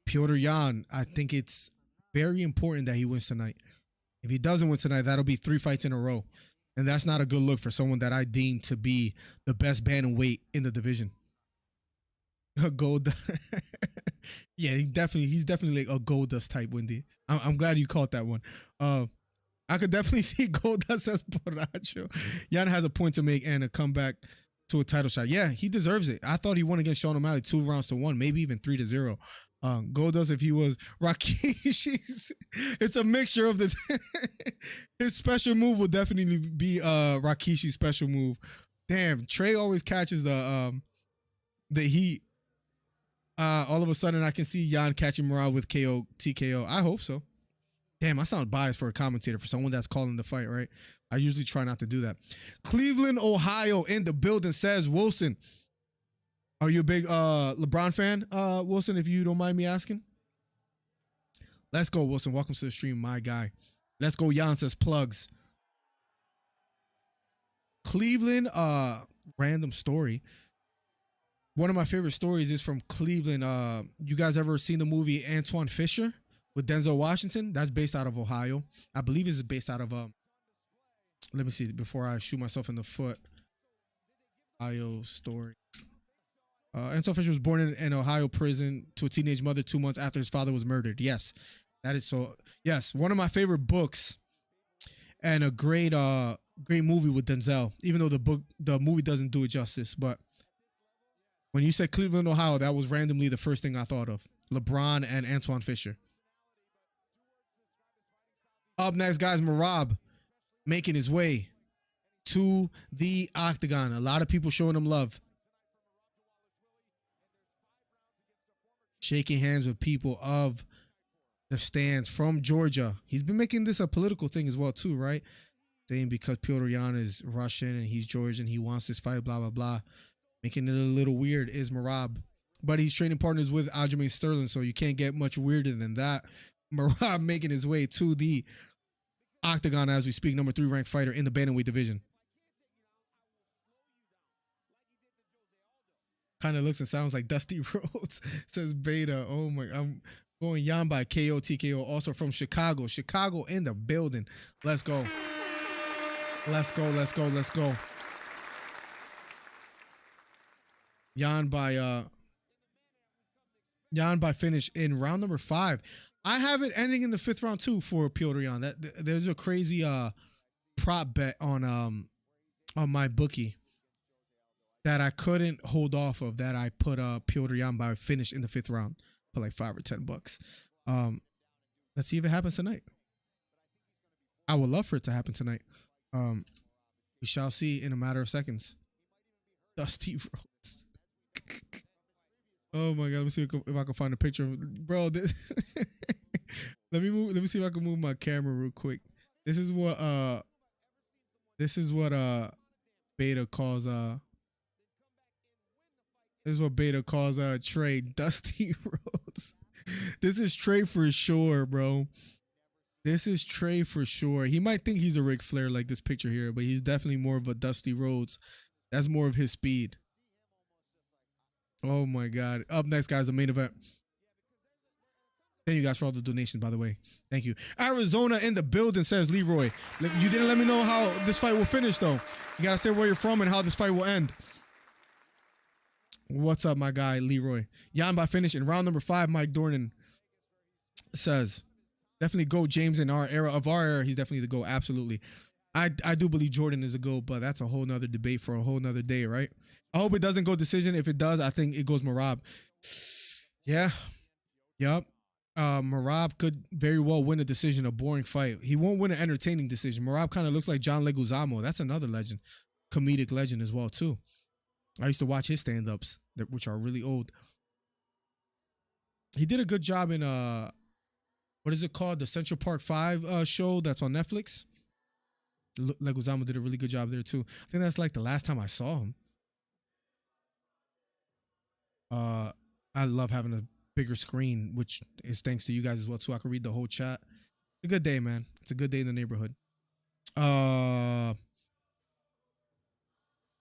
D: Petr Yan, I think it's very important that he wins tonight. If he doesn't win tonight, that'll be 3 fights in a row. And that's not a good look for someone that I deem to be the best bantamweight in the division. A gold. Yeah, he's definitely like a Gold Dust type, Wendy. I'm glad you caught that one. I could definitely see Gold Dust as Borracho. Yan has a point to make and a comeback to a title shot. Yeah, he deserves it. I thought he won against Sean O'Malley 2-1, maybe even 3-0. Goldust, if he was Rakishi's, it's a mixture of the. His special move will definitely be Rakishi's special move. Damn, Trey always catches the heat. All of a sudden, I can see Yan catching Merab with KO, TKO. I hope so. Damn, I sound biased for a commentator, for someone that's calling the fight, right? I usually try not to do that. Cleveland, Ohio, in the building, says Wilson. Are you a big LeBron fan, Wilson, if you don't mind me asking? Let's go, Wilson. Welcome to the stream, my guy. Let's go, Jan says plugs. Cleveland, random story. One of my favorite stories is from Cleveland. You guys ever seen the movie Antoine Fisher with Denzel Washington? That's based out of Ohio. I believe it's based out of, let me see, before I shoot myself in the foot. Ohio story. Antoine Fisher was born in an Ohio prison to a teenage mother 2 months after his father was murdered. Yes, that is so. Yes, one of my favorite books and a great movie with Denzel. Even though the movie doesn't do it justice, but when you said Cleveland, Ohio, that was randomly the first thing I thought of. LeBron and Antoine Fisher. Up next, guys, Merab making his way to the octagon. A lot of people showing him love. Shaking hands with people of the stands from Georgia. He's been making this a political thing as well, too, right? Saying because Petr Yan is Russian and he's Georgian, he wants this fight, blah, blah, blah. Making it a little weird is Merab. But he's training partners with Aljamain Sterling, so you can't get much weirder than that. Merab making his way to the octagon as we speak, number 3 ranked fighter in the bantamweight division. Kind of looks and sounds like Dusty Rhodes, says Beta. Oh my, I'm going Yan by KO, TKO, also from Chicago. Chicago in the building. Let's go. Let's go, let's go, let's go. Jan by finish in round number 5. I have it ending in the 5th round too for Petr Yan. There's a crazy prop bet on my bookie that I couldn't hold off of, that I put Petr Yan by finish in the 5th round for like $5 or $10. Let's see if it happens tonight. I would love for it to happen tonight. We shall see in a matter of seconds. Dusty Rhodes. Oh my god, let me see if I can find a picture of, bro. This let me see if I can move my camera real quick. This is what Beta calls Trey Dusty Rhodes. This is Trey for sure, bro. This is Trey for sure. He might think he's a Ric Flair like this picture here, but he's definitely more of a Dusty Rhodes. That's more of his speed. Oh my god. Up next, guys, the main event. Thank you guys for all the donations, by the way. Thank you. Arizona in the building, says Leroy. You didn't let me know how this fight will finish, though. You gotta say where you're from and how this fight will end. What's up, my guy, Leroy? Jan by finish in round number 5. Mike Dornan says, definitely GOAT James in our era. Of our era, he's definitely the GOAT. Absolutely. I do believe Jordan is a GOAT, but that's a whole nother debate for a whole nother day, right? I hope it doesn't go decision. If it does, I think it goes Merab. Yeah. Yep. Merab could very well win a decision, a boring fight. He won't win an entertaining decision. Merab kind of looks like John Leguizamo. That's another legend. Comedic legend as well, too. I used to watch his stand-ups, which are really old. He did a good job in, what is it called? The Central Park 5 show that's on Netflix. Leguizamo did a really good job there, too. I think that's like the last time I saw him. I love having a bigger screen, which is thanks to you guys as well, too. I can read the whole chat. It's a good day, man. It's a good day in the neighborhood.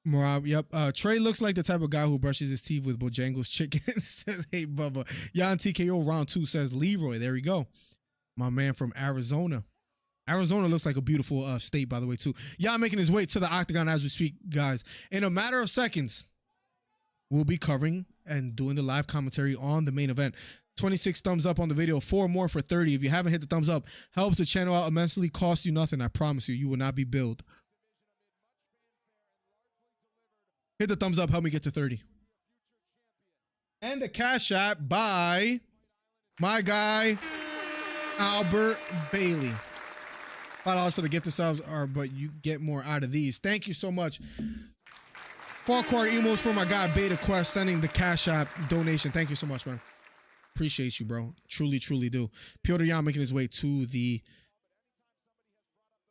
D: Merab, yep. Trey looks like the type of guy who brushes his teeth with Bojangles chicken. Says, hey, Bubba. Jan TKO round 2 says Leroy. There we go. My man from Arizona. Arizona looks like a beautiful state, by the way, too. Jan making his way to the octagon as we speak, guys. In a matter of seconds, we'll be covering and doing the live commentary on the main event. 26 thumbs up on the video, 4 more for 30. If you haven't hit the thumbs up, helps the channel out immensely, costs you nothing. I promise you, you will not be billed. Hit the thumbs up, help me get to 30. And the cash app by my guy, Albert Bailey. $5 for the gift of subs, but you get more out of these. Thank you so much. Farquhar emos for my guy Beta Quest sending the cash app donation. Thank you so much, man. Appreciate you, bro. Truly, truly do. Petr Yan making his way to the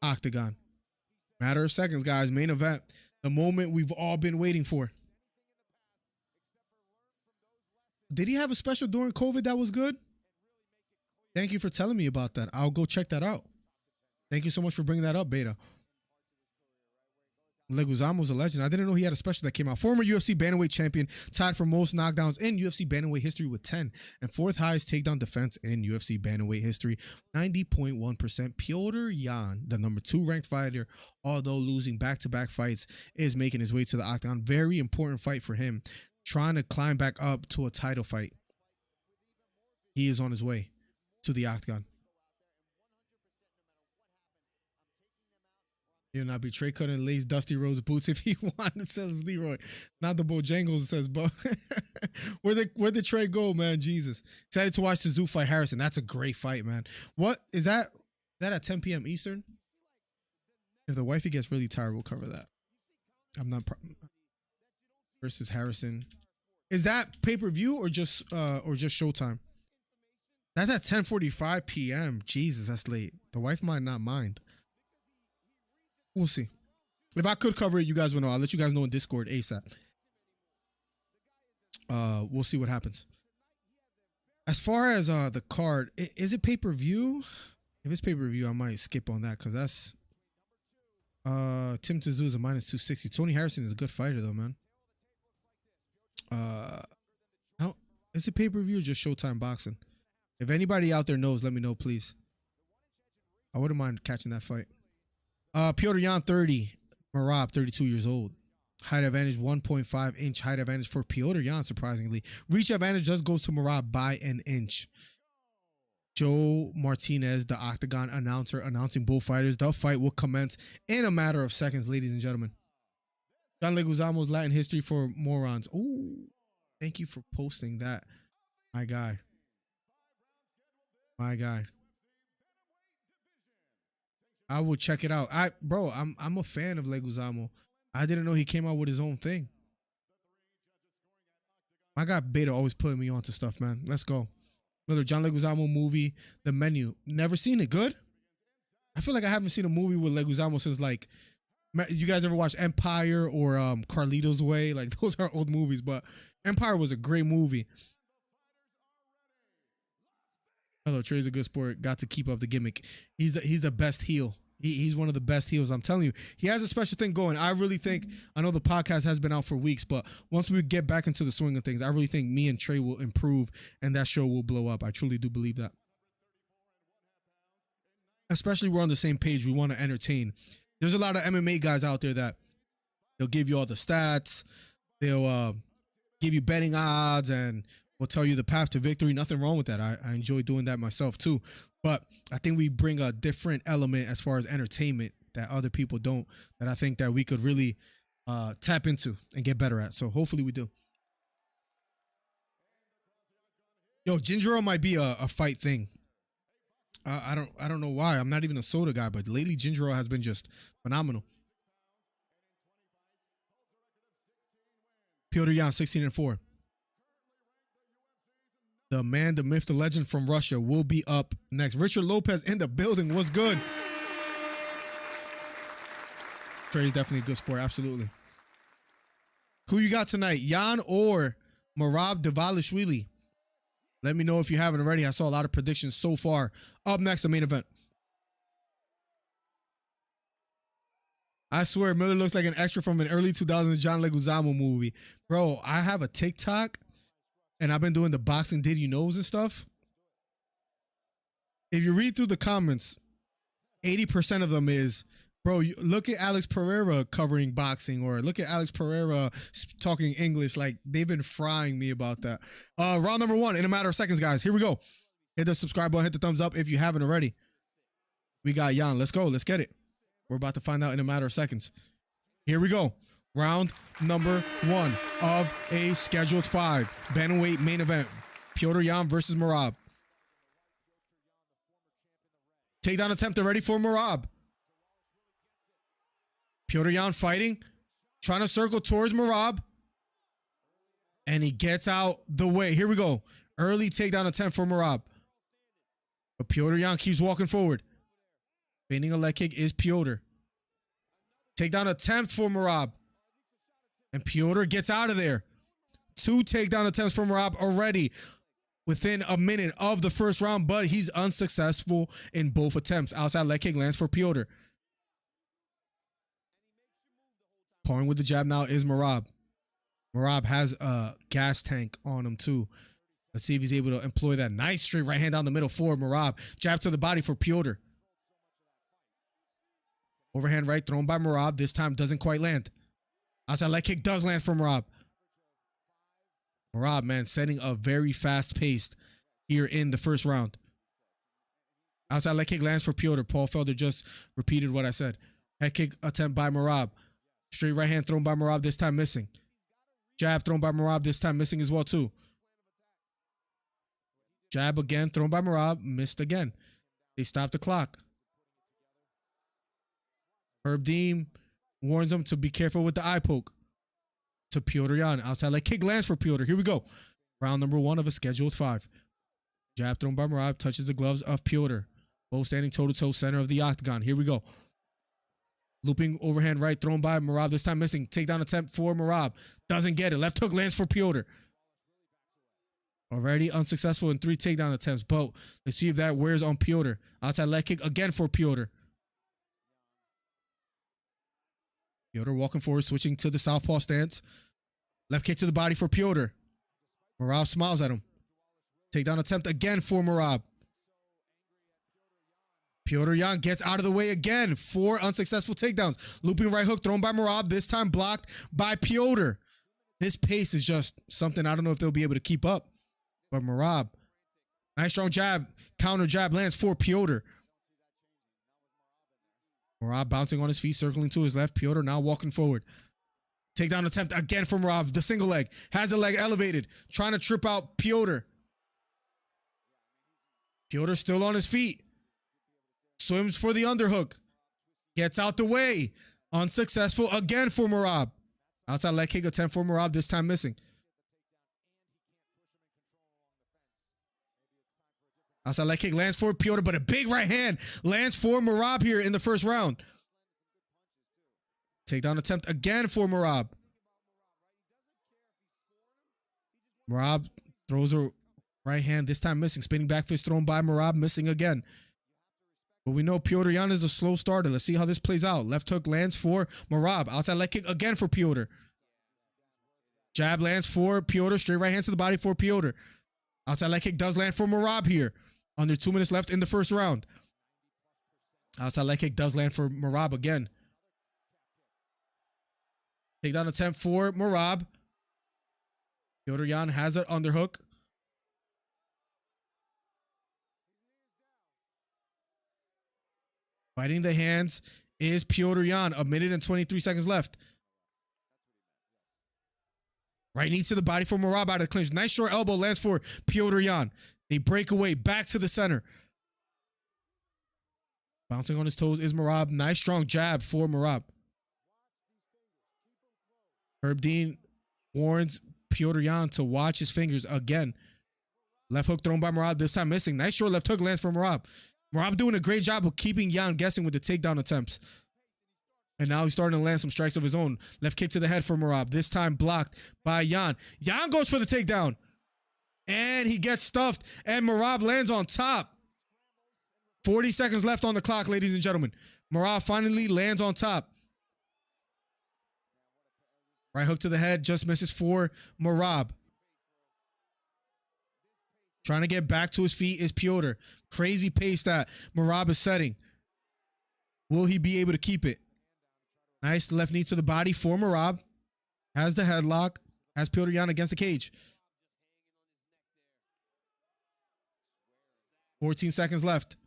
D: octagon. Matter of seconds, guys. Main event. The moment we've all been waiting for. Did he have a special during COVID that was good? Thank you for telling me about that. I'll go check that out. Thank you so much for bringing that up, Beta. Leguizamo's a legend. I didn't know he had a special that came out. Former UFC bantamweight champion, tied for most knockdowns in UFC bantamweight history with 10, and 4th highest takedown defense in UFC bantamweight history, 90.1%. Petr Yan, the number 2 ranked fighter, although losing back-to-back fights, is making his way to the octagon. Very important fight for him, trying to climb back up to a title fight. He is on his way to the octagon. He'll not be Trey couldn't lace Dusty Rhodes boots if he wanted, says Leroy. Not the Bojangles, says Bo. Where'd the Trey go, man? Jesus. Excited to watch the Zoo fight Harrison. That's a great fight, man. What is that? That at 10 p.m. Eastern? If the wifey gets really tired, we'll cover that. I'm not versus Harrison. Is that pay-per-view or just Showtime? That's at 10:45 p.m. Jesus, that's late. The wife might not mind. We'll see. If I could cover it, you guys will know. I'll let you guys know in Discord ASAP. We'll see what happens. As far as the card, is it pay-per-view? If it's pay-per-view, I might skip on that because that's Tim Tszyu is a -260. Tony Harrison is a good fighter though, man. Is it pay-per-view or just Showtime boxing? If anybody out there knows, let me know, please. I wouldn't mind catching that fight. Petr Yan 30, Merab 32 years old. Height advantage, 1.5 inch height advantage for Petr Yan, surprisingly. Reach advantage just goes to Merab by an inch. Joe Martinez, the Octagon announcer, announcing both fighters. The fight will commence in a matter of seconds, ladies and gentlemen. John Leguizamo's Latin history for morons. Ooh, thank you for posting that, my guy. My guy. I will check it out. I'm a fan of Leguizamo. I didn't know he came out with his own thing. My guy Beta always putting me on to stuff, man. Let's go. Another John Leguizamo movie, The Menu. Never seen it. Good? I feel like I haven't seen a movie with Leguizamo since, like, you guys ever watch Empire or Carlito's Way? Like, those are old movies, but Empire was a great movie. Hello, Trey's a good sport. Got to keep up the gimmick. He's the best heel. He's one of the best heels. I'm telling you, he has a special thing going. I really think, I know the podcast has been out for weeks, but once we get back into the swing of things, I really think me and Trey will improve and that show will blow up. I truly do believe that. Especially we're on the same page. We want to entertain. There's a lot of MMA guys out there that they'll give you all the stats. They'll give you betting odds and will tell you the path to victory. Nothing wrong with that. I enjoy doing that myself too. But I think we bring a different element as far as entertainment that other people don't, that I think that we could really tap into and get better at. So hopefully we do. Yo, ginger ale might be a fight thing. I don't know why. I'm not even a soda guy, but lately ginger ale has been just phenomenal. Petr Yan, 16-4. The man, the myth, the legend from Russia will be up next. Richard Lopez in the building. What's good? Trey's definitely a good sport. Absolutely. Who you got tonight? Yan or Merab Dvalishvili? Let me know if you haven't already. I saw a lot of predictions so far. Up next, the main event. I swear, Miller looks like an extra from an early 2000s John Leguizamo movie. Bro, I have a TikTok. And I've been doing the boxing did you knows and stuff. If you read through the comments, 80% of them is, bro, you look at Alex Pereira covering boxing, or look at Alex Pereira talking English. Like, they've been frying me about that. Round number 1 in a matter of seconds, guys. Here we go. Hit the subscribe button, hit the thumbs up if you haven't already. We got Yan. Let's go. Let's get it. We're about to find out in a matter of seconds. Here we go. Round number 1 of a scheduled 5 bantamweight main event. Petr Yan versus Merab. Takedown attempt already for Merab. Petr Yan fighting, trying to circle towards Merab, and he gets out the way. Here we go. Early takedown attempt for Merab. But Petr Yan keeps walking forward. Feigning a leg kick is Petr. Takedown attempt for Merab. And Petr gets out of there. 2 takedown attempts from Merab already within a minute of the first round, but he's unsuccessful in both attempts. Outside leg kick lands for Petr. Pouring with the jab now is Merab. Merab has a gas tank on him too. Let's see if he's able to employ that. Nice straight right hand down the middle for Merab. Jab to the body for Petr. Overhand right thrown by Merab. This time doesn't quite land. Outside leg kick does land from Merab. Merab, man, setting a very fast pace here in the first round. Outside leg kick lands for Petr. Paul Felder just repeated what I said. Head kick attempt by Merab. Straight right hand thrown by Merab, this time missing. Jab thrown by Merab, this time missing as well too. Jab again thrown by Merab, missed again. They stopped the clock. Herb Dean warns him to be careful with the eye poke. To Petr Yan. Outside leg kick lands for Petr. Here we go. Round number 1 of a scheduled 5. Jab thrown by Merab touches the gloves of Petr. Both standing toe-to-toe center of the octagon. Here we go. Looping overhand right thrown by Merab. This time missing. Takedown attempt for Merab. Doesn't get it. Left hook lands for Petr. Already unsuccessful in 3 takedown attempts. But let's see if that wears on Petr. Outside leg kick again for Petr. Petr walking forward, switching to the southpaw stance. Left kick to the body for Petr. Merab smiles at him. Takedown attempt again for Merab. Petr Yan gets out of the way again. 4 unsuccessful takedowns. Looping right hook thrown by Merab. This time blocked by Petr. This pace is just something I don't know if they'll be able to keep up. But Merab, nice strong jab. Counter jab lands for Petr. Merab bouncing on his feet, circling to his left. Petr now walking forward. Takedown attempt again from Merab. The single leg. Has the leg elevated. Trying to trip out Petr. Petr still on his feet. Swims for the underhook. Gets out the way. Unsuccessful again for Merab. Outside leg kick attempt for Merab, this time missing. Outside leg kick lands for Petr, but a big right hand lands for Merab here in the first round. Takedown attempt again for Merab. Merab throws a right hand, this time missing. Spinning back fist thrown by Merab, missing again. But we know Petr Yan is a slow starter. Let's see how this plays out. Left hook lands for Merab. Outside leg kick again for Petr. Jab lands for Petr. Straight right hand to the body for Petr. Outside leg kick does land for Merab here. Under 2 minutes left in the first round. Outside leg kick does land for Merab again. Takedown attempt for Merab. Petr Yan has an underhook. Fighting the hands is Petr Yan. 1 minute and 23 seconds left. Right knee to the body for Merab out of the clinch. Nice short elbow lands for Petr Yan. They break away back to the center. Bouncing on his toes is Merab. Nice strong jab for Merab. Herb Dean warns Petr Yan to watch his fingers again. Left hook thrown by Merab, this time missing. Nice short left hook lands for Merab. Merab doing a great job of keeping Yan guessing with the takedown attempts. And now he's starting to land some strikes of his own. Left kick to the head for Merab. This time blocked by Yan. Yan goes for the takedown. And he gets stuffed. And Merab lands on top. 40 seconds left on the clock, ladies and gentlemen. Merab finally lands on top. Right hook to the head. Just misses for Merab. Trying to get back to his feet is Petr. Crazy pace that Merab is setting. Will he be able to keep it? Nice left knee to the body for Merab. Has the headlock. Has Petr Yan against the cage. 14 seconds left.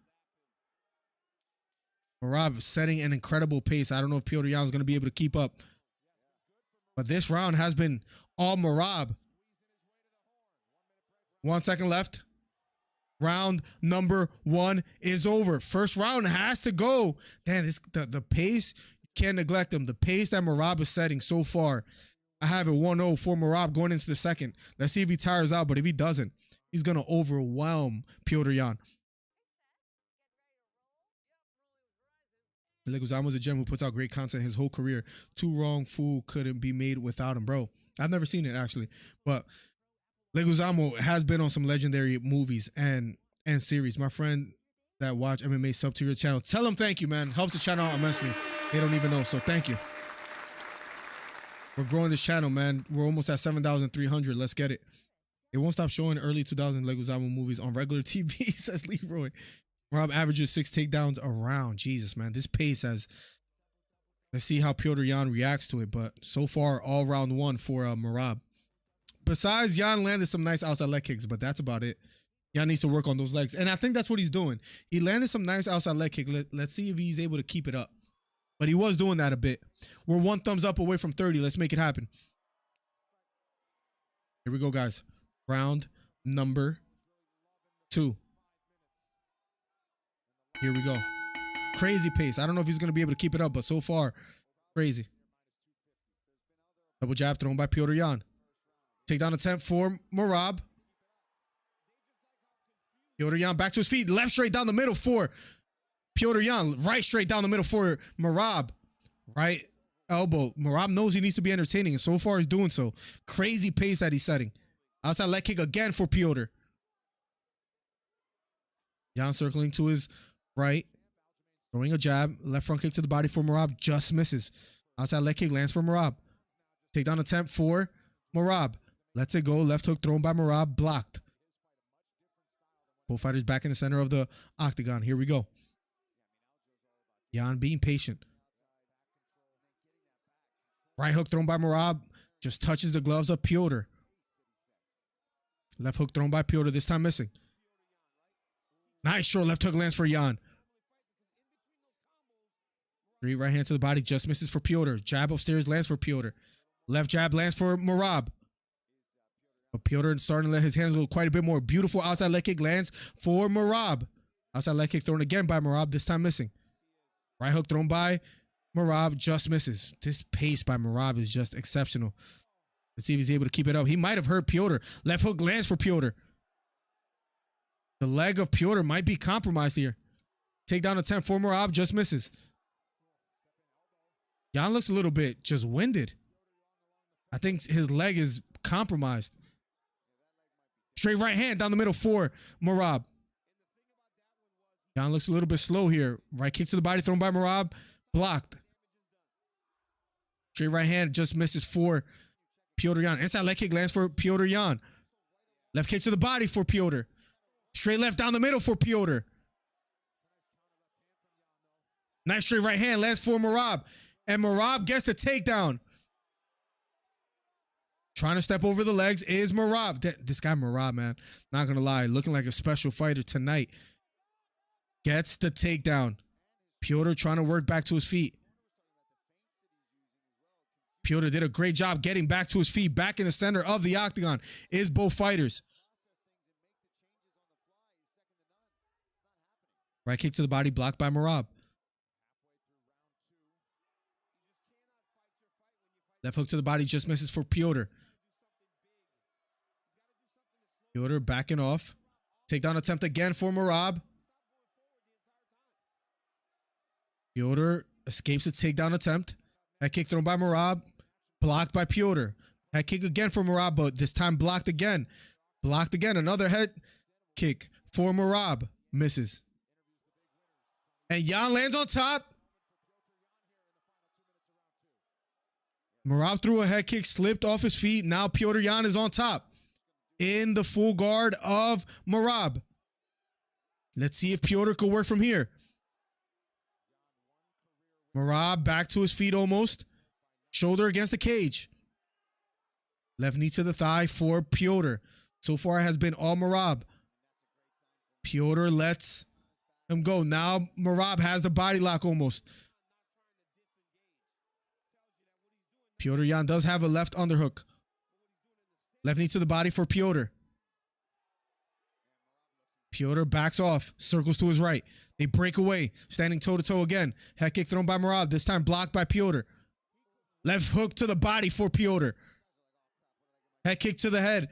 D: Merab setting an incredible pace. I don't know if Petr Yan is going to be able to keep up. But this round has been all Merab. 1 second left. Round number 1 is over. First round has to go. Damn, the pace, you can't neglect them. The pace that Merab is setting so far. I have it 1-0 for Merab going into the second. Let's see if he tires out, but if he doesn't, he's going to overwhelm Petr Yan. Leguizamo's a gem who puts out great content his whole career. Too Wrong Fool couldn't be made without him, bro. I've never seen it, actually. But Leguizamo has been on some legendary movies and series. My friend that watch MMA sub to your channel, tell him thank you, man. Helps the channel out immensely. They don't even know, so thank you. We're growing this channel, man. We're almost at 7,300. Let's get it. It won't stop showing early 2000 Leguizamo movies on regular TV, says Leroy. Merab averages 6 takedowns a round. Jesus, man. This pace has... Let's see how Petr Yan reacts to it, but so far, all round 1 for Merab. Besides, Yan landed some nice outside leg kicks, but that's about it. Yan needs to work on those legs. And I think that's what he's doing. He landed some nice outside leg kick. Let's see if he's able to keep it up. But he was doing that a bit. We're 1 thumbs up away from 30. Let's make it happen. Here we go, guys. Round number 2. Here we go. Crazy pace. I don't know if he's going to be able to keep it up, but so far, crazy. Double jab thrown by Petr Yan. Takedown attempt for Merab. Petr Yan back to his feet. Left straight down the middle for Petr Yan. Right straight down the middle for Merab. Right elbow. Merab knows he needs to be entertaining, and so far he's doing so. Crazy pace that he's setting. Outside leg kick again for Petr. Yan circling to his right. Throwing a jab. Left front kick to the body for Merab. Just misses. Outside leg kick lands for Merab. Takedown attempt for Merab. Lets it go. Left hook thrown by Merab. Blocked. Both fighters back in the center of the octagon. Here we go. Jan being patient. Right hook thrown by Merab. Just touches the gloves of Piotr. Left hook thrown by Piotr, this time missing. Nice short left hook lands for Jan. Straight right hand to the body, just misses for Piotr. Jab upstairs lands for Piotr. Left jab lands for Merab. But Piotr starting to let his hands go quite a bit more. Beautiful outside leg kick lands for Merab. Outside leg kick thrown again by Merab, this time missing. Right hook thrown by Merab, just misses. This pace by Merab is just exceptional. Let's see if he's able to keep it up. He might have hurt Piotr. Left hook lands for Piotr. The leg of Piotr might be compromised here. Takedown attempt for Merab, just misses. Jan looks a little bit just winded. I think his leg is compromised. Straight right hand down the middle for Merab. Jan looks a little bit slow here. Right kick to the body thrown by Merab. Blocked. Straight right hand just misses for Piotr Jan. Inside leg kick lands for Piotr Jan. Left kick to the body for Piotr. Straight left down the middle for Piotr. Nice straight right hand lands for Merab. And Merab gets the takedown. Trying to step over the legs is Merab. This guy Merab, man, not going to lie, looking like a special fighter tonight. Gets the takedown. Piotr trying to work back to his feet. Piotr did a great job getting back to his feet. Back in the center of the octagon is both fighters. Right kick to the body, blocked by Merab. Left hook to the body, just misses for Piotr. Piotr backing off. Takedown attempt again for Merab. Piotr escapes a takedown attempt. Head kick thrown by Merab. Blocked by Piotr. Head kick again for Merab, but this time blocked again. Blocked again. Another head kick for Merab. Misses. And Jan lands on top. Merab threw a head kick, slipped off his feet. Now Piotr Jan is on top in the full guard of Merab. Let's see if Piotr could work from here. Merab back to his feet almost. Shoulder against the cage. Left knee to the thigh for Piotr. So far it has been all Merab. Piotr lets him go. Now Merab has the body lock almost. Piotr Jan does have a left underhook. Left knee to the body for Piotr. Piotr backs off, circles to his right. They break away, standing toe-to-toe again. Head kick thrown by Merab, this time blocked by Piotr. Left hook to the body for Piotr. Head kick to the head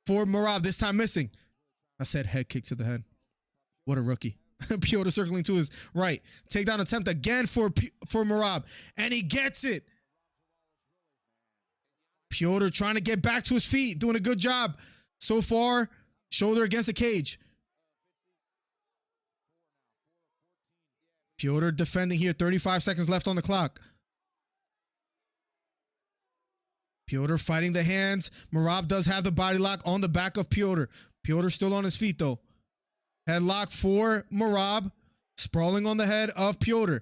D: for Merab, this time missing. I said head kick to the head. What a rookie. Piotr circling to his right. Takedown attempt again for Merab, and he gets it. Piotr trying to get back to his feet, doing a good job. So far, shoulder against the cage. Piotr defending here, 35 seconds left on the clock. Piotr fighting the hands. Merab does have the body lock on the back of Piotr. Piotr still on his feet though. Headlock for Merab, sprawling on the head of Piotr.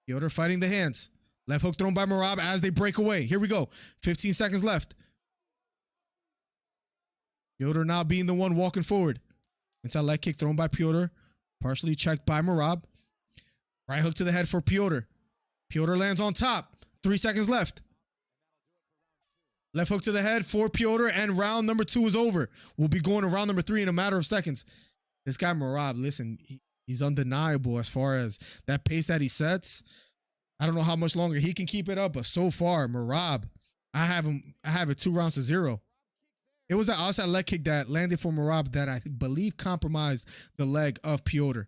D: Piotr fighting the hands. Left hook thrown by Merab as they break away. Here we go. 15 seconds left. Piotr now being the one walking forward. Inside leg kick thrown by Piotr. Partially checked by Merab. Right hook to the head for Piotr. Piotr lands on top. 3 seconds left. Left hook to the head for Piotr, and round number 2 is over. We'll be going to round number 3 in a matter of seconds. This guy Merab, listen, he's undeniable as far as that pace that he sets. I don't know how much longer he can keep it up, but so far, Merab, I have it 2 rounds to 0. It was an outside leg kick that landed for Merab that I believe compromised the leg of Piotr.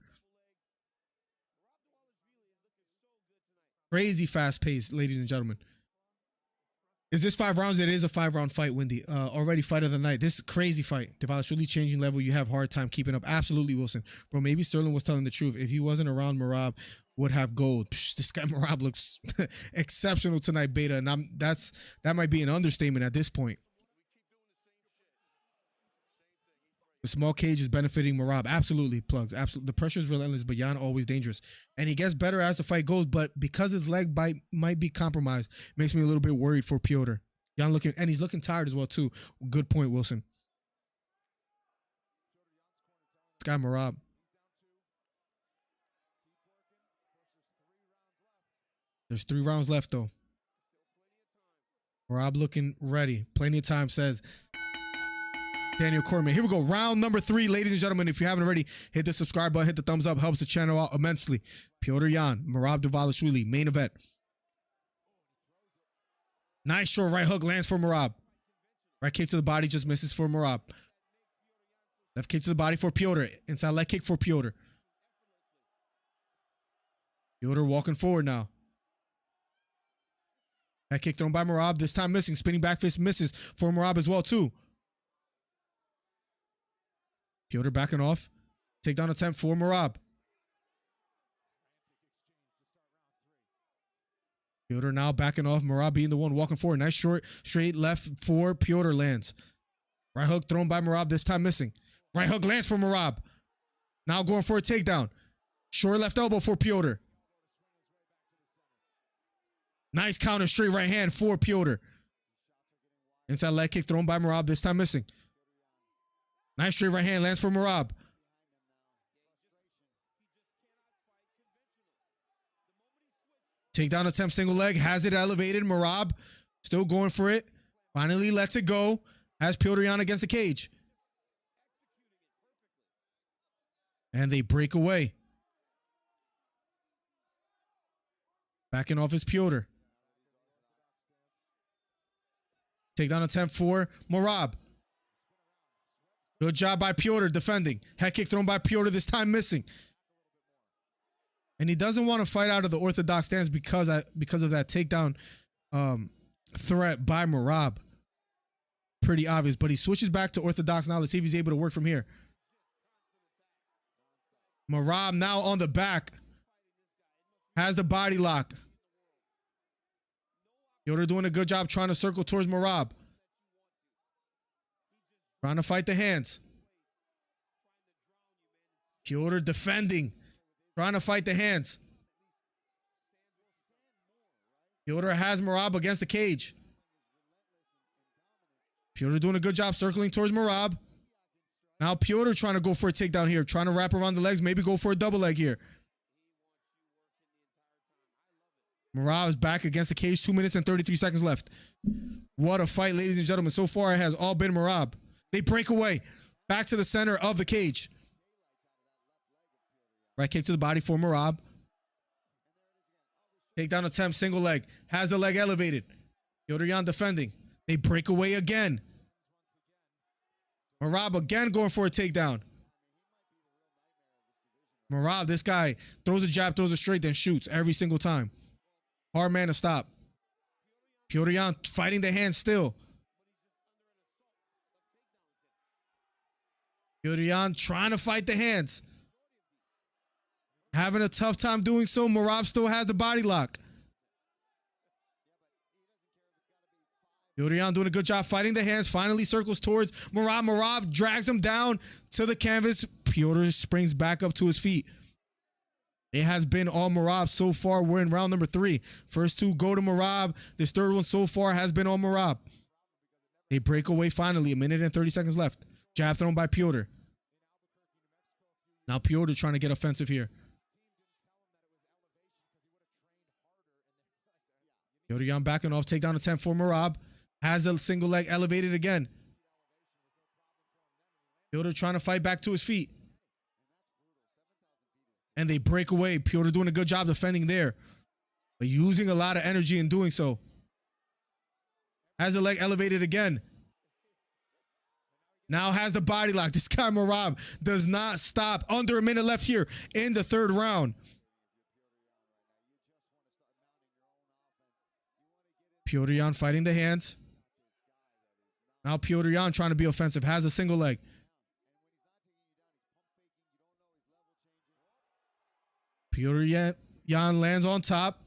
D: Crazy fast pace, ladies and gentlemen. Is this 5 rounds? It is a 5-round fight, Wendy. Already fight of the night. This is a crazy fight. Deval's really changing level. You have a hard time keeping up. Absolutely, Wilson. Bro, maybe Sterling was telling the truth. If he wasn't around, Merab would have gold. Psh, this guy Merab looks exceptional tonight, Beta. And that might be an understatement at this point. The small cage is benefiting Merab. Absolutely, plugs. Absolutely. The pressure is relentless, but Jan always dangerous. And he gets better as the fight goes, but because his leg might be compromised, makes me a little bit worried for Piotr. Jan looking, and he's looking tired as well, too. Good point, Wilson. This guy, Merab. There's 3 rounds left, though. Merab looking ready. Plenty of time, says Daniel Cormier. Here we go. Round number 3, ladies and gentlemen. If you haven't already, hit the subscribe button, hit the thumbs up. Helps the channel out immensely. Piotr Jan, Merab Dvalishvili, main event. Nice short right hook lands for Merab. Right kick to the body just misses for Merab. Left kick to the body for Piotr. Inside leg kick for Piotr. Piotr walking forward now. Head kick thrown by Merab. This time missing. Spinning back fist misses for Merab as well, too. Piotr backing off. Takedown attempt for Merab. Piotr now backing off. Merab being the one walking forward. Nice short, straight left for Piotr lands. Right hook thrown by Merab, this time missing. Right hook lands for Merab. Now going for a takedown. Short left elbow for Piotr. Nice counter straight right hand for Piotr. Inside leg kick thrown by Merab, this time missing. Nice straight right hand lands for Merab. Takedown attempt, single leg, has it elevated. Merab still going for it. Finally lets it go. Has Piotr Jan against the cage. And they break away. Backing off is Piotr. Takedown attempt for Merab. Good job by Piotr defending. Head kick thrown by Piotr, this time missing. And he doesn't want to fight out of the orthodox stance because of that takedown threat by Merab. Pretty obvious, but he switches back to orthodox now. Let's see if he's able to work from here. Merab now on the back. Has the body lock. Piotr doing a good job trying to circle towards Merab. Trying to fight the hands. Piotr defending. Trying to fight the hands. Piotr has Merab against the cage. Piotr doing a good job circling towards Merab. Now Piotr trying to go for a takedown here. Trying to wrap around the legs. Maybe go for a double leg here. Merab is back against the cage. 2 minutes and 33 seconds left. What a fight, ladies and gentlemen. So far, it has all been Merab. They break away. Back to the center of the cage. Right kick to the body for Merab. Takedown attempt, single leg. Has the leg elevated. Piotr Jan defending. They break away again. Merab again going for a takedown. Merab, this guy, throws a jab, throws a straight, then shoots every single time. Hard man to stop. Piotr Jan fighting the hands still. Piotr Jan trying to fight the hands. Having a tough time doing so. Merab still has the body lock. Piotr Jan doing a good job fighting the hands. Finally circles towards Merab. Merab drags him down to the canvas. Piotr springs back up to his feet. It has been all Merab so far. We're in round number 3. First 2 go to Merab. This third one so far has been all Merab. They break away finally. 1 minute and 30 seconds left. Jab thrown by Piotr. Now Piotr trying to get offensive here. Piotr Jan backing off. Takedown attempt for Merab. Has the single leg elevated again. Piotr trying to fight back to his feet. And they break away. Piotr doing a good job defending there, but using a lot of energy in doing so. Has the leg elevated again. Now has the body lock. This guy Merab does not stop. Under 1 minute left here in the 3rd round. Piotr Jan fighting the hands. Now Piotr Jan trying to be offensive. Has a single leg. Piotr Jan lands on top.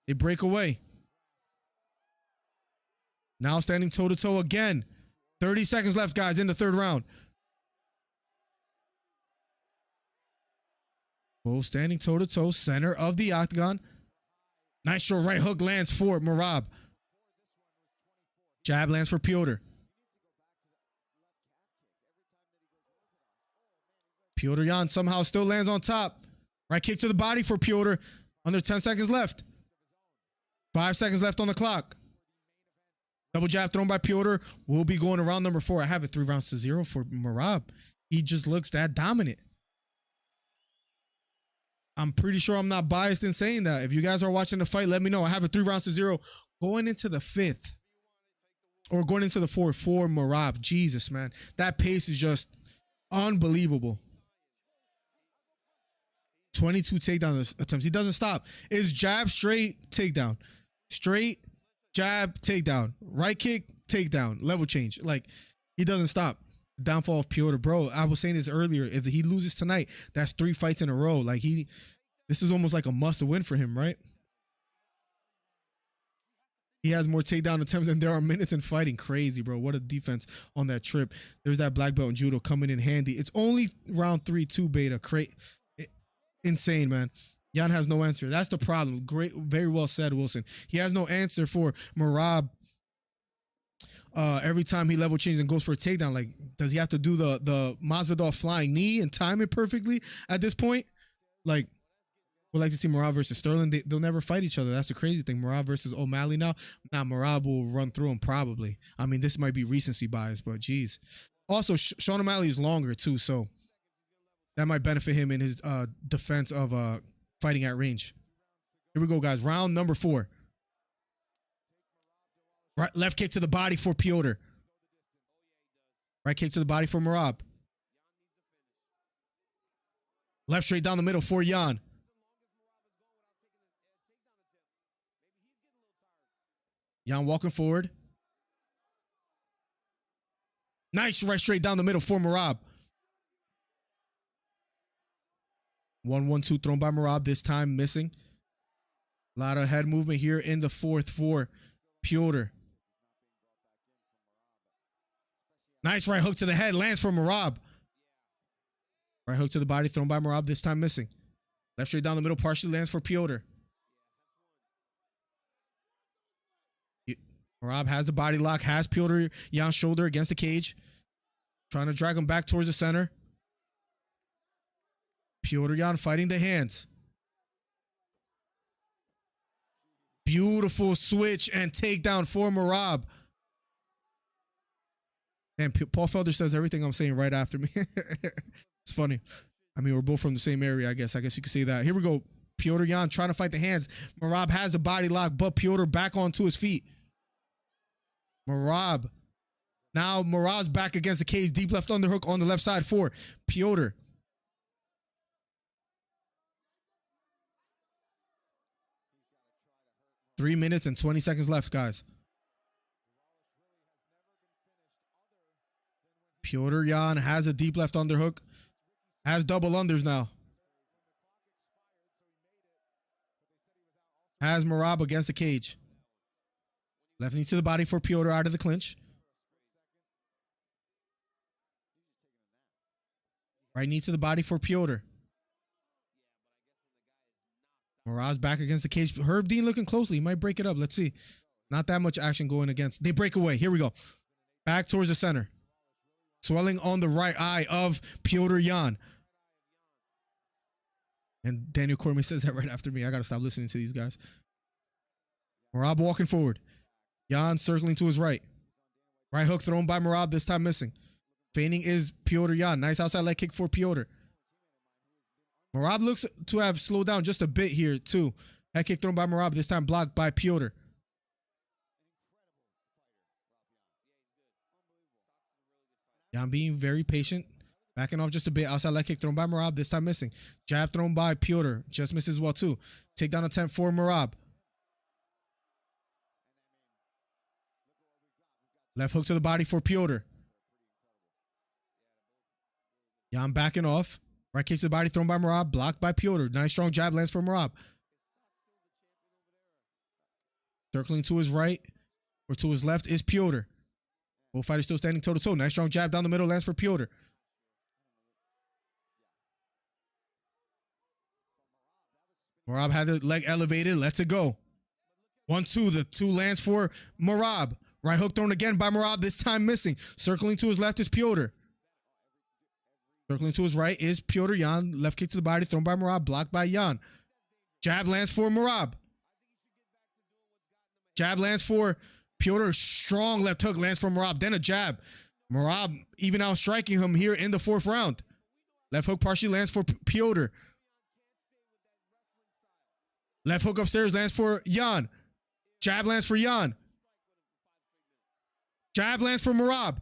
D: They break away. Now standing toe-to-toe again. 30 seconds left, guys, in the 3rd round. Both standing toe-to-toe, center of the octagon. Nice short right hook lands for Merab. Jab lands for Piotr. Piotr Jan somehow still lands on top. Right kick to the body for Piotr. Under 10 seconds left. 5 seconds left on the clock. Double jab thrown by Piotr. We'll be going to round number 4. I have it 3 rounds to 0 for Merab. He just looks that dominant. I'm pretty sure I'm not biased in saying that. If you guys are watching the fight, let me know. I have it 3 rounds to 0 going into the 5th. Or going into the 4th for Merab. Jesus, man. That pace is just unbelievable. 22 takedown attempts. He doesn't stop. It's jab, straight, takedown. Straight, jab, takedown. Right kick, takedown. Level change. Like, he doesn't stop. Downfall of Piotr. Bro, I was saying this earlier. If he loses tonight, that's 3 fights in a row. Like, this is almost like a must-win for him, right? He has more takedown attempts than there are minutes in fighting. Crazy, bro. What a defense on that trip. There's that black belt in judo coming in handy. It's only round 3-2 beta. Insane, man. Jan has no answer. That's the problem. Great, very well said, Wilson. He has no answer for Merab. Every time he level changes and goes for a takedown, like, does he have to do the Masvidal flying knee and time it perfectly at this point? Like, we'd like to see Merab versus Sterling. They'll never fight each other. That's the crazy thing. Merab versus O'Malley now. Nah, Merab will run through him probably. I mean, this might be recency bias, but geez. Also, Sean O'Malley is longer too, so that might benefit him in his defense of fighting at range. Here we go, guys. Round number 4. Right, left kick to the body for Piotr. Right kick to the body for Merab. Left straight down the middle for Jan. Jan walking forward. Nice right straight down the middle for Merab. 1-1-2 thrown by Merab, this time missing. A lot of head movement here in the 4th for Piotr. Nice right hook to the head, lands for Merab. Right hook to the body thrown by Merab, this time missing. Left straight down the middle, partially lands for Piotr. Merab has the body lock, has Piotr Jan's shoulder against the cage. Trying to drag him back towards the center. Piotr Jan fighting the hands. Beautiful switch and takedown for Merab. And Paul Felder says everything I'm saying right after me. It's funny. I mean, we're both from the same area, I guess. I guess you could say that. Here we go. Piotr Jan trying to fight the hands. Merab has the body lock, but Piotr back onto his feet. Merab. Now Merab's back against the cage. Deep left underhook on the left side for Piotr. Three minutes and 20 seconds left, guys. Piotr Jan has a deep left underhook. Has double unders now. Has Merab against the cage. Left knee to the body for Piotr out of the clinch. Right knee to the body for Piotr. Merab's back against the cage. Herb Dean looking closely. He might break it up. Let's see. Not that much action going against. They break away. Here we go. Back towards the center. Swelling on the right eye of Piotr Jan. And Daniel Cormier says that right after me. I got to stop listening to these guys. Merab walking forward. Jan circling to his right. Right hook thrown by Merab, this time missing. Feigning is Piotr Jan. Nice outside leg kick for Piotr. Merab looks to have slowed down just a bit here, too. Head kick thrown by Merab, this time blocked by Piotr. Jan being very patient. Backing off just a bit. Outside leg kick thrown by Merab, this time missing. Jab thrown by Piotr. Just misses well, too. Takedown attempt for Merab. Left hook to the body for Piotr. Jan backing off. Right kick to the body thrown by Merab. Blocked by Piotr. Nice strong jab lands for Merab. Circling to his right or to his left is Piotr. Both fighters still standing toe-to-toe. Nice strong jab down the middle lands for Piotr. Merab had the leg elevated, lets it go. 1-2, the 2 lands for Merab. Right hook thrown again by Merab, this time missing. Circling to his left is Piotr. Circling to his right is Piotr Yan. Left kick to the body, thrown by Merab, blocked by Yan. Jab lands for Merab. Jab lands for Piotr. Strong left hook lands for Merab. Then a jab. Merab even out striking him here in the 4th round. Left hook partially lands for Piotr. Left hook upstairs lands for Yan. Jab lands for Yan. Jab lands for Merab.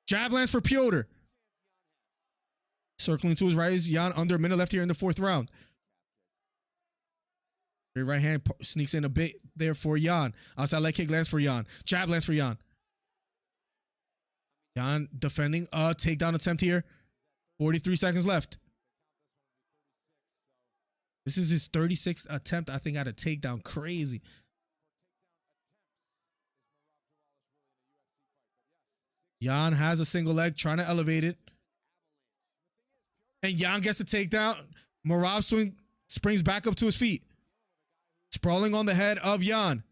D: Jab lands for Piotr. Circling to his right is Yan, under a minute left here in the 4th round. Right hand sneaks in a bit there for Yan. Outside leg kick lands for Yan. Jab lands for Yan. Yan defending a takedown attempt here. 43 seconds left. This is his 36th attempt, I think, at a takedown. Crazy. Yan has a single leg, trying to elevate it. And Yan gets the takedown. Merab springs back up to his feet. Sprawling on the head of Yan.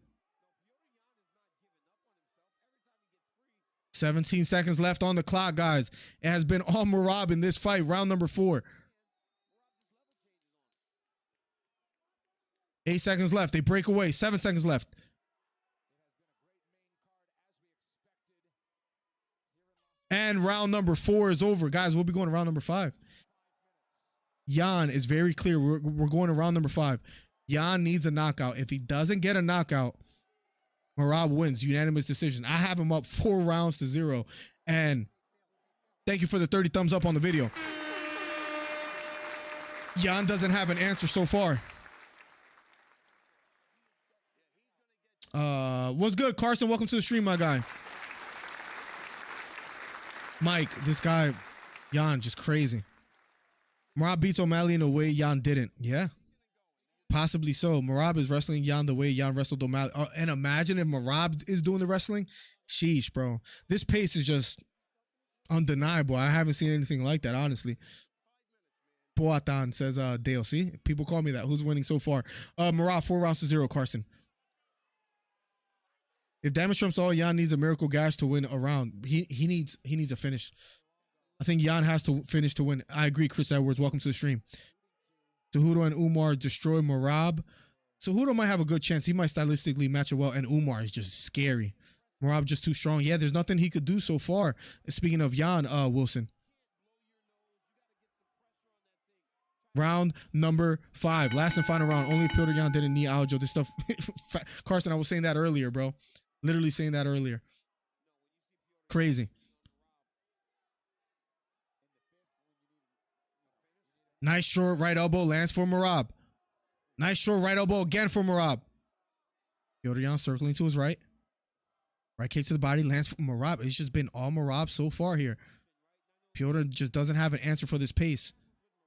D: 17 seconds left on the clock, guys. It has been all Merab in this fight, round number 4. 8 seconds left. They break away. 7 seconds left. And round number 4 is over. Guys, we'll be going to round number 5. Yan is very clear. We're going to round number 5. Yan needs a knockout. If he doesn't get a knockout, Merab wins. Unanimous decision. I have him up 4 rounds to 0. And thank you for the 30 thumbs up on the video. Yan doesn't have an answer so far. What's good, Carson? Welcome to the stream, my guy. Mike, this guy, Yan, just crazy. Merab beats O'Malley in a way Yan didn't. Yeah, possibly so. Merab is wrestling Yan the way Yan wrestled O'Malley. And imagine if Merab is doing the wrestling. Sheesh, bro. This pace is just undeniable. I haven't seen anything like that, honestly. Poatan says, Dale, see? People call me that. Who's winning so far? Merab, 4 rounds to 0, Carson. If damage trumps all, Yan needs a miracle gash to win a round. He needs a finish. I think Yan has to finish to win. I agree, Chris Edwards. Welcome to the stream. Cejudo and Umar destroy Merab. Cejudo might have a good chance. He might stylistically match it well, and Umar is just scary. Merab just too strong. Yeah, there's nothing he could do so far. Speaking of Yan, Wilson. Round number 5. Last and final round. Only if Piotr Yan didn't knee Aljo. This stuff. Carson, I was saying that earlier, bro. Literally saying that earlier. Crazy. Nice short right elbow lands for Merab. Nice short right elbow again for Merab. Piotr Yan circling to his right. Right kick to the body lands for Merab. It's just been all Merab so far here. Piotr just doesn't have an answer for this pace.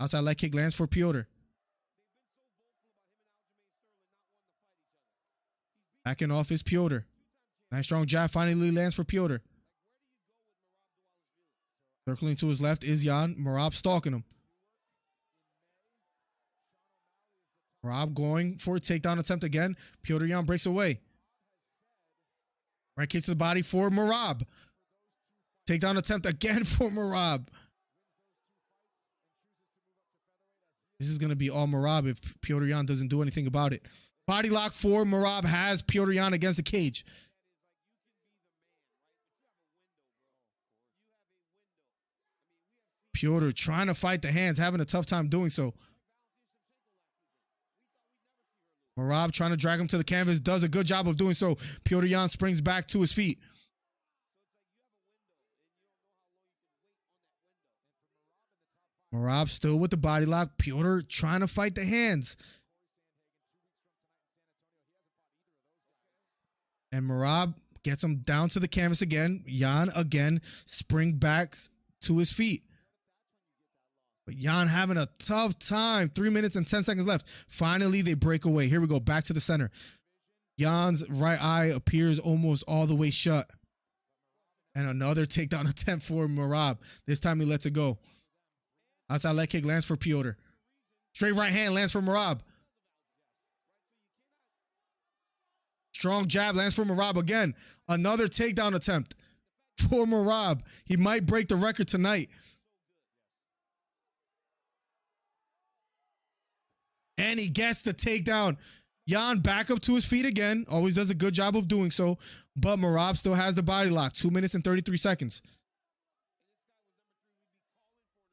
D: Outside leg kick lands for Piotr. Backing off is Piotr. Nice strong jab finally lands for Piotr. Circling to his left is Yan. Merab stalking him. Merab going for a takedown attempt again. Piotr Yan breaks away. Right kick to the body for Merab. Takedown attempt again for Merab. This is going to be all Merab if Piotr Yan doesn't do anything about it. Body lock for Merab has Piotr Yan against the cage. Piotr trying to fight the hands, having a tough time doing so. Merab trying to drag him to the canvas, does a good job of doing so. Piotr Yan springs back to his feet. Merab still with the body lock. Piotr trying to fight the hands. And Merab gets him down to the canvas again. Yan again spring back to his feet. But Yan having a tough time. 3 minutes and 10 seconds left. Finally, they break away. Here we go. Back to the center. Yan's right eye appears almost all the way shut. And another takedown attempt for Merab. This time he lets it go. Outside leg kick lands for Piotr. Straight right hand lands for Merab. Strong jab lands for Merab again. Another takedown attempt for Merab. He might break the record tonight. And he gets the takedown. Jan back up to his feet again. Always does a good job of doing so. But Merab still has the body lock. 2 minutes and 33 seconds.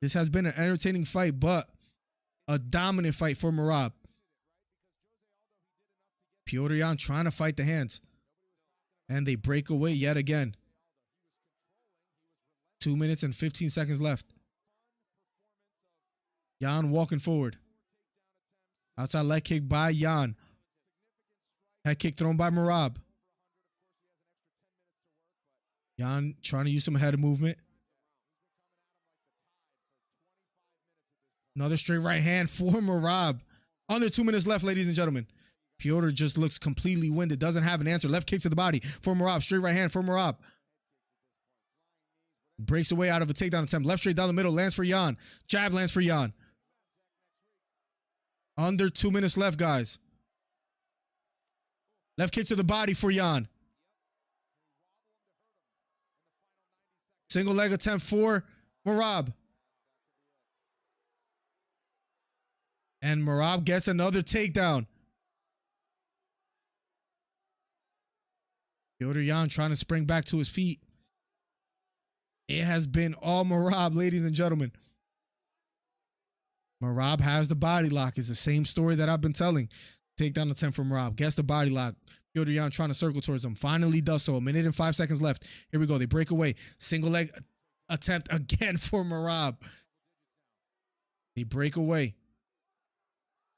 D: This has been an entertaining fight, but a dominant fight for Merab. Petr Yan trying to fight the hands. And they break away yet again. 2 minutes and 15 seconds left. Yan walking forward. Outside leg kick by Yan. Head kick thrown by Merab. Yan trying to use some head movement. Another straight right hand for Merab. Under 2 minutes left, ladies and gentlemen. Petr just looks completely winded. Doesn't have an answer. Left kick to the body for Merab. Straight right hand for Merab. Breaks away out of a takedown attempt. Left straight down the middle. Lands for Yan. Jab lands for Yan. Under 2 minutes left, guys. Left kick to the body for Yan. Single leg attempt for Merab. And Merab gets another takedown. Petr Yan trying to spring back to his feet. It has been all Merab, ladies and gentlemen. Merab has the body lock. It's the same story that I've been telling. Takedown attempt from Merab. Gets the body lock. Petr Yan trying to circle towards him. Finally does so. 1 minute and 5 seconds left. Here we go. They break away. Single leg attempt again for Merab. They break away.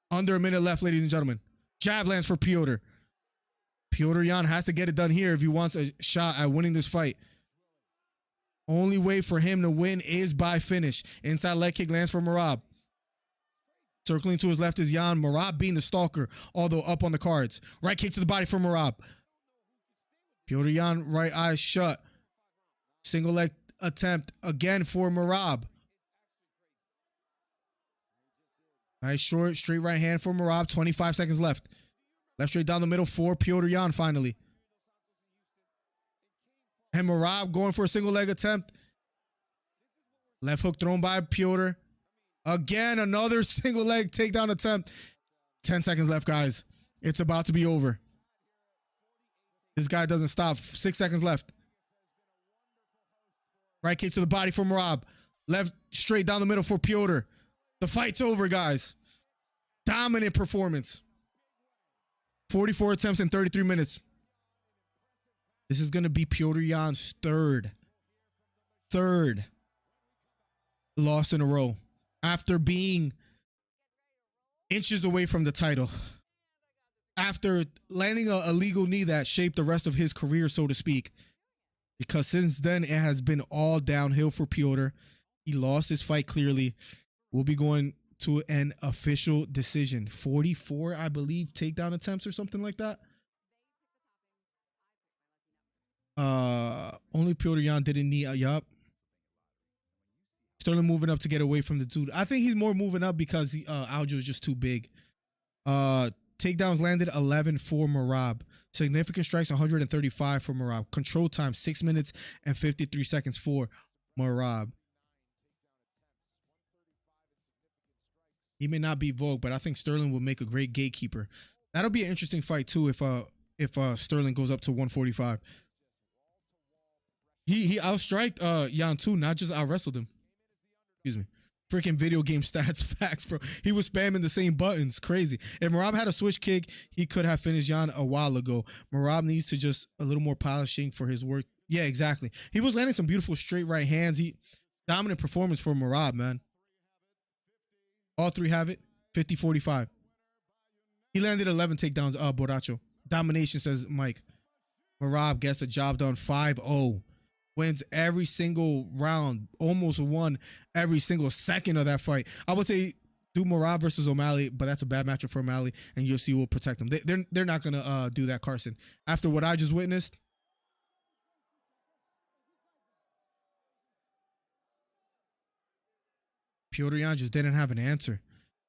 D: Under a minute left, ladies and gentlemen. Jab lands for Petr. Petr Yan has to get it done here if he wants a shot at winning this fight. Only way for him to win is by finish. Inside leg kick lands for Merab. Circling to his left is Yan. Merab being the stalker, although up on the cards. Right kick to the body for Merab. Petr Yan, right eye shut. Single leg attempt again for Merab. Nice short, straight right hand for Merab. 25 seconds left. Left straight down the middle for Petr Yan finally. And Merab going for a single leg attempt. Left hook thrown by Petr. Again, another single leg takedown attempt. 10 seconds left, guys. It's about to be over. This guy doesn't stop. 6 seconds left. Right kick to the body for Merab. Left straight down the middle for Petr. The fight's over, guys. Dominant performance. 44 attempts in 33 minutes. This is going to be Petr Yan's third loss in a row after being inches away from the title. After landing a illegal knee that shaped the rest of his career, so to speak. Because since then, it has been all downhill for Petr. He lost his fight clearly. We'll be going to an official decision. 44, I believe, takedown attempts or something like that. Only Petr Yan didn't need yup. Sterling moving up to get away from the dude. I think he's more moving up because Aljo is just too big. Takedowns landed 11 for Merab. Significant strikes 135 for Merab. Control time 6 minutes and 53 seconds for Merab. He may not be Volk, but I think Sterling will make a great gatekeeper. That'll be an interesting fight too if Sterling goes up to 145. He outstriked Yan too, not just out-wrestled him. Excuse me. Freaking video game stats facts, bro. He was spamming the same buttons. Crazy. If Merab had a switch kick, he could have finished Yan a while ago. Merab needs to just a little more polishing for his work. Yeah, exactly. He was landing some beautiful straight right hands. Dominant performance for Merab, man. All three have it. 50-45. He landed 11 takedowns. Borracho. Domination, says Mike. Merab gets the job done. 5-0. Wins every single round. Almost won every single second of that fight. I would say do Merab versus O'Malley, but that's a bad matchup for O'Malley, and UFC will protect him. They're not going to do that, Carson. After what I just witnessed, Petr Yan just didn't have an answer.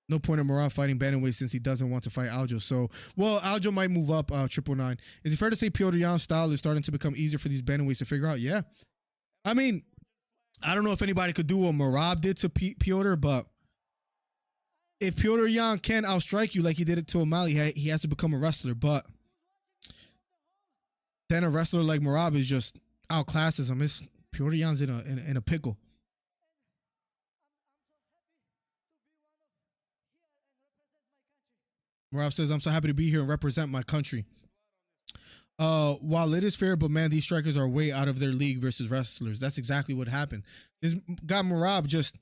D: No point in Merab fighting bantamweight since he doesn't want to fight Aljo. So, well, Aljo might move up 999. Is it fair to say Petr Yan's style is starting to become easier for these bantamweights to figure out? Yeah. I mean, I don't know if anybody could do what Merab did to Petr, but if Petr Yan can outstrike you like he did it to O'Malley, he has to become a wrestler. But then a wrestler like Merab is just outclasses him. Petr Yan's in a pickle. Merab says, I'm so happy to be here and represent my country. While it is fair, but man, these strikers are way out of their league versus wrestlers. That's exactly what happened. This guy Merab just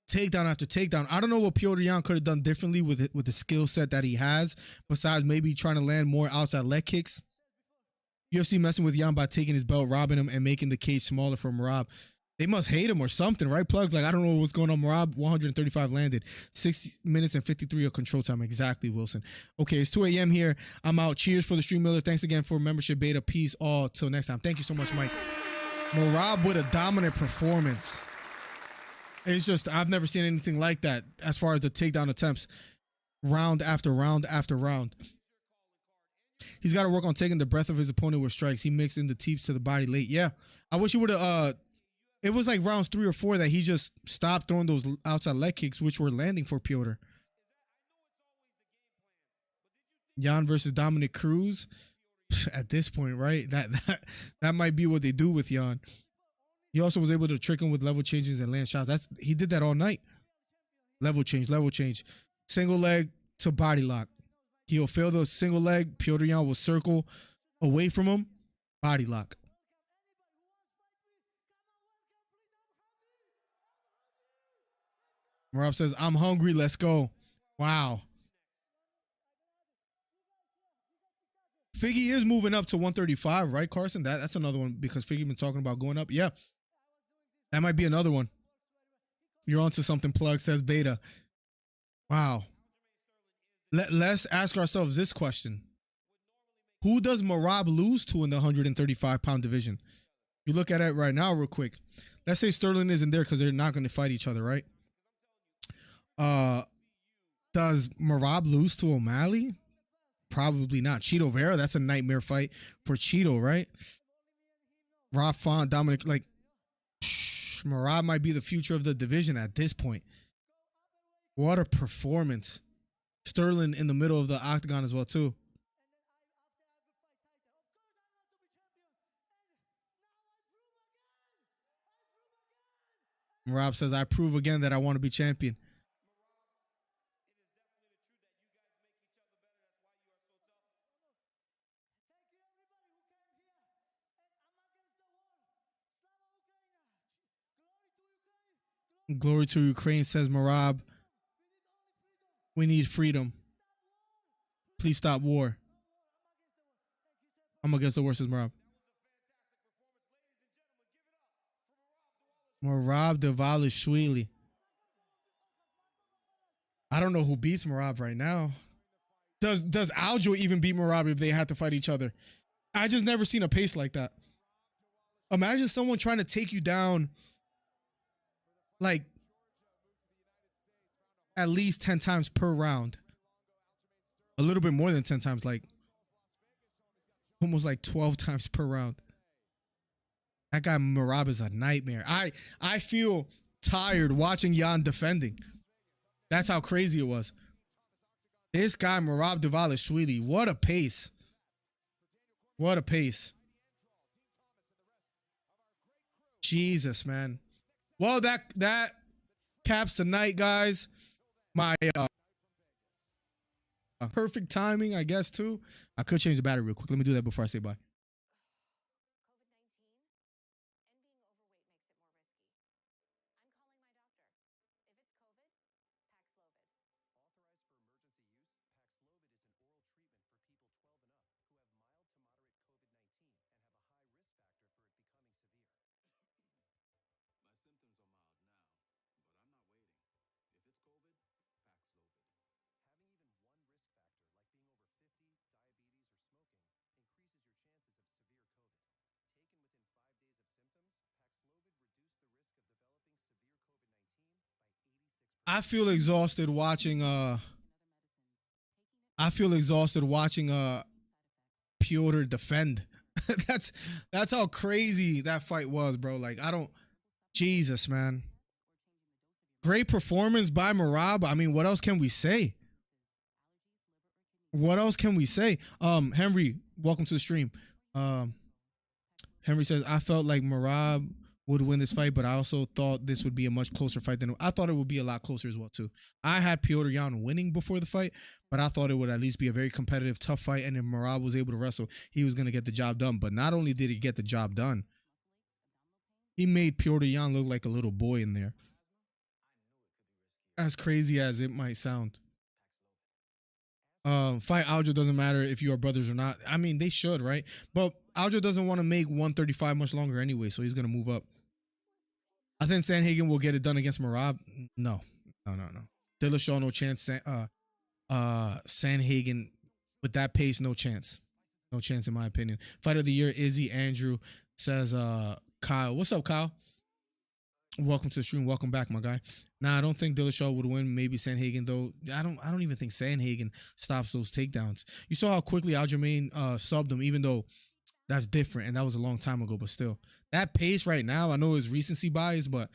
D: takedown after takedown. I don't know what Petr Yan could have done differently with the skill set that he has, besides maybe trying to land more outside leg kicks. UFC messing with Yan by taking his belt, robbing him, and making the cage smaller for Merab. They must hate him or something, right? Plugs, like, I don't know what's going on. Merab, 135 landed. 60 minutes and 53 of control time. Exactly, Wilson. Okay, it's 2 a.m. here. I'm out. Cheers for the stream, Miller. Thanks again for membership, Beta. Peace all. Till next time. Thank you so much, Mike. Merab with a dominant performance. It's just, I've never seen anything like that as far as the takedown attempts. Round after round after round. He's got to work on taking the breath of his opponent with strikes. He mixed in the teeps to the body late. Yeah. I wish he would have, it was like rounds 3 or 4 that he just stopped throwing those outside leg kicks, which were landing for Petr. Yan versus Dominic Cruz. At this point, right? That might be what they do with Yan. He also was able to trick him with level changes and land shots. He did that all night. Level change. Single leg to body lock. He'll fail the single leg. Petr Yan will circle away from him. Body lock. Merab says, I'm hungry. Let's go. Wow. Figgy is moving up to 135, right, Carson? That's another one because Figgy been talking about going up. Yeah. That might be another one. You're onto something, Plug, says Beta. Wow. Let's ask ourselves this question. Who does Merab lose to in the 135-pound division? You look at it right now real quick. Let's say Sterling isn't there because they're not going to fight each other, right? Does Merab lose to O'Malley? Probably not. Cheeto Vera, that's a nightmare fight for Cheeto, right? Rob Font, Dominic, like, Merab might be the future of the division at this point. What a performance. Sterling in the middle of the octagon as well, too. Merab says, I prove again that I want to be champion. Glory to Ukraine, says Merab. We need freedom. Please stop war. I'm against the war, says Merab. Merab Dvalishvili. I don't know who beats Merab right now. Does Aljo even beat Merab if they had to fight each other? I just never seen a pace like that. Imagine someone trying to take you down like at least 10 times per round. A little bit more than 10 times, like almost like 12 times per round. That guy Merab is a nightmare. I feel tired watching Yan defending. That's how crazy it was. This guy Merab Dvalishvili, what a pace. What a pace. Jesus, man. Well, that caps the night, guys. My perfect timing, I guess, too. I could change the battery real quick. Let me do that before I say bye. I feel exhausted watching Piotr defend. that's how crazy that fight was, bro. Like, Jesus, man. Great performance by Merab. I mean, what else can we say? Henry, welcome to the stream. Henry says, I felt like Merab would win this fight, but I also thought this would be a much closer fight than I thought it would be a lot closer as well, too. I had Piotr Jan winning before the fight, but I thought it would at least be a very competitive, tough fight, and if Merab was able to wrestle, he was going to get the job done. But not only did he get the job done, he made Piotr Jan look like a little boy in there. As crazy as it might sound. Fight Aljo doesn't matter if you are brothers or not. I mean, they should, right? But Aljo doesn't want to make 135 much longer anyway, so he's going to move up. I think Sandhagen will get it done against Merab. No. Dillashaw, no chance. Sandhagen, with that pace, no chance. No chance, in my opinion. Fight of the year, Izzy Andrew, says Kyle. What's up, Kyle? Welcome to the stream. Welcome back, my guy. Nah, I don't think Dillashaw would win. Maybe Sandhagen, though. I don't even think Sandhagen stops those takedowns. You saw how quickly Aljamain subbed him, even though that's different, and that was a long time ago. But still, that pace right now, I know it's recency bias, but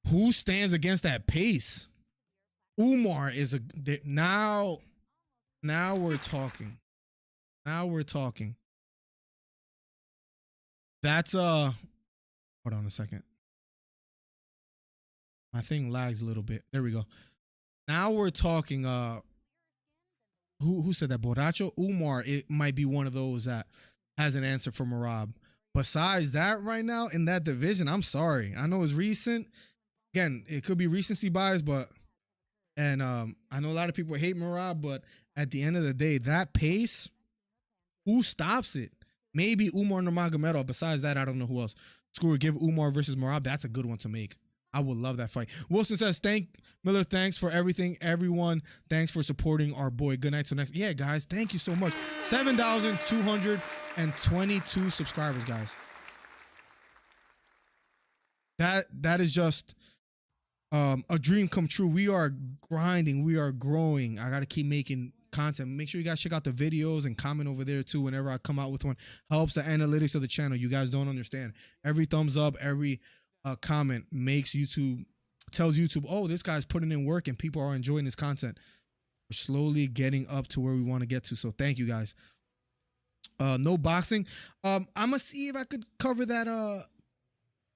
D: who stands against that pace? Umar is now we're talking. Now we're talking. That's hold on a second. My thing lags a little bit. There we go. Now we're talking. Who said that? Borracho? Umar, it might be one of those that has an answer for Merab. Besides that, right now in that division, I'm sorry. I know it's recent. Again, it could be recency bias, but I know a lot of people hate Merab, but at the end of the day, that pace, who stops it? Maybe Umar Nurmagomedov. Besides that, I don't know who else. Screw it, give Umar versus Merab. That's a good one to make. I would love that fight. Wilson says, Miller, thanks for everything. Everyone, thanks for supporting our boy. Good night till next. Yeah, guys, thank you so much. 7,222 subscribers, guys. That is just a dream come true. We are grinding. We are growing. I got to keep making content. Make sure you guys check out the videos and comment over there too whenever I come out with one. Helps the analytics of the channel. You guys don't understand. Every thumbs up, every comment tells YouTube, oh, this guy's putting in work and people are enjoying this content. We're slowly getting up to where we want to get to. So thank you guys. No boxing. I'm gonna see if I could cover that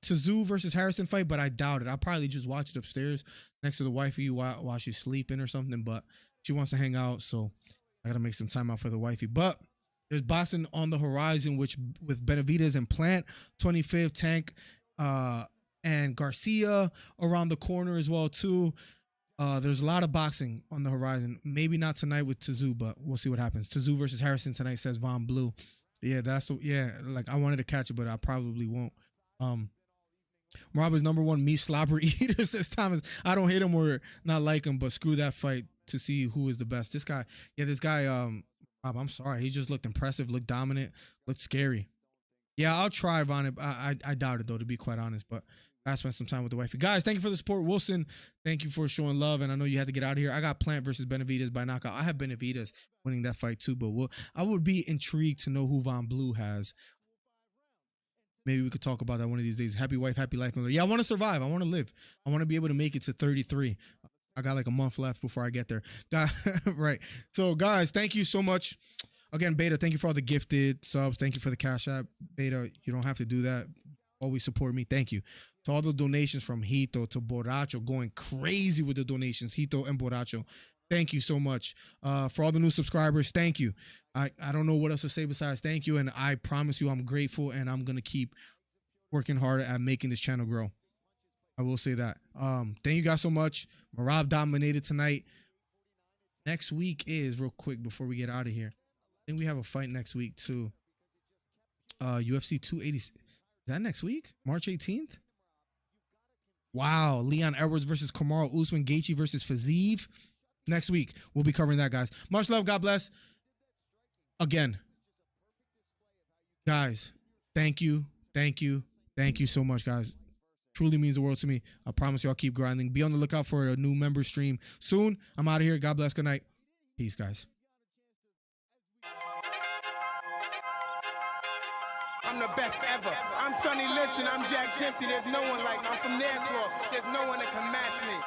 D: Tszyu versus Harrison fight, but I doubt it. I'll probably just watch it upstairs next to the wifey while she's sleeping or something, but she wants to hang out, so I gotta make some time out for the wifey. But there's boxing on the horizon, which with Benavidez and Plant, 25th Tank, and Garcia around the corner as well too. There's a lot of boxing on the horizon. Maybe not tonight with Tszyu, but we'll see what happens. Tszyu versus Harrison tonight, says Von Blue. Yeah, like I wanted to catch it, but I probably won't. Merab is number one meat slobber eater, says Thomas. I don't hate him or not like him, but screw that fight to see who is the best. This guy, Rob, I'm sorry. He just looked impressive, looked dominant, looked scary. Yeah, I'll try, Von. I doubt it, though, to be quite honest, but I spent some time with the wifey. Guys, thank you for the support. Wilson, thank you for showing love, and I know you had to get out of here. I got Plant versus Benavidez by knockout. I have Benavidez winning that fight, too, but I would be intrigued to know who Von Blue has. Maybe we could talk about that one of these days. Happy wife, happy life. Yeah, I want to survive. I want to live. I want to be able to make it to 33. I got like a month left before I get there. Right. So, guys, thank you so much. Again, Beta, thank you for all the gifted subs. Thank you for the Cash App. Beta, you don't have to do that. Always support me. Thank you. To all the donations from Hito to Borracho, going crazy with the donations, Hito and Borracho. Thank you so much. For all the new subscribers, thank you. I don't know what else to say besides thank you, and I promise you I'm grateful, and I'm going to keep working hard at making this channel grow. I will say that. Thank you guys so much. Merab dominated tonight. Next week is, real quick before we get out of here, I think we have a fight next week too. UFC 280. Is that next week? March 18th? Wow. Leon Edwards versus Kamaru Usman. Gaethje versus Fiziev. Next week. We'll be covering that, guys. Much love. God bless. Again, guys, thank you. Thank you. Thank you so much, guys. Truly means the world to me. I promise you I'll keep grinding. Be on the lookout for a new member stream soon. I'm out of here. God bless. Good night. Peace, guys.
A: I'm the best ever. I'm Sonny Liston. I'm Jack Dempsey. There's no one like me. I'm from Nairclaw. There's no one that can match me.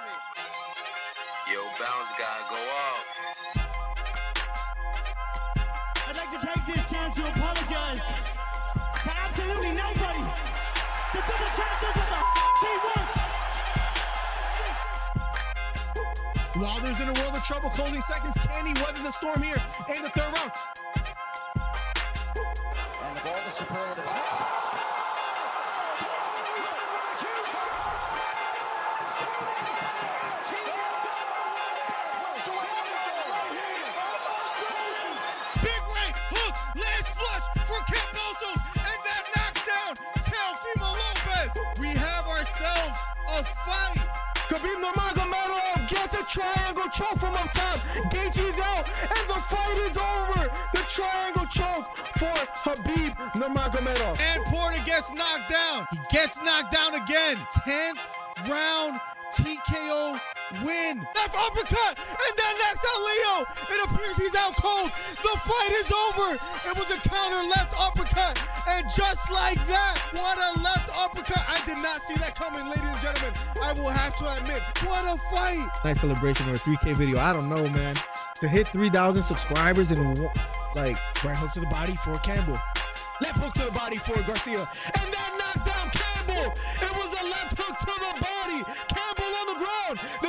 B: Yo, bounce guy, go off.
C: I'd like to take this chance to apologize for absolutely nobody. The double champions of the he wants.
G: Wilder's in a world of trouble. Closing seconds. Can he weather the storm here in the third round?
C: And the ball to superlative.
D: Big right hook, lands flush for Cambosos, and that knocks down Teofimo Lopez. We have ourselves a fight.
F: Khabib Nurmagomedov gets a triangle choke from up top. Gaethje's out, and the fight is over. The triangle choke for Khabib Nurmagomedov.
D: And Porter gets knocked down. He gets knocked down again. 10th round TKO win. Left uppercut, and that knocks out Leo. It appears he's out cold. The fight is over. It was a counter left uppercut, and just like that, what a left uppercut. I did not see that coming, ladies and gentlemen. I will have to admit, what a fight.
G: Nice celebration or a 3K video. I don't know, man. To hit 3,000 subscribers in like
F: Right hook to the body for Campbell. Left hook to the body for Garcia. And that knocked down Campbell. It was a left hook to the body. Campbell on the ground. The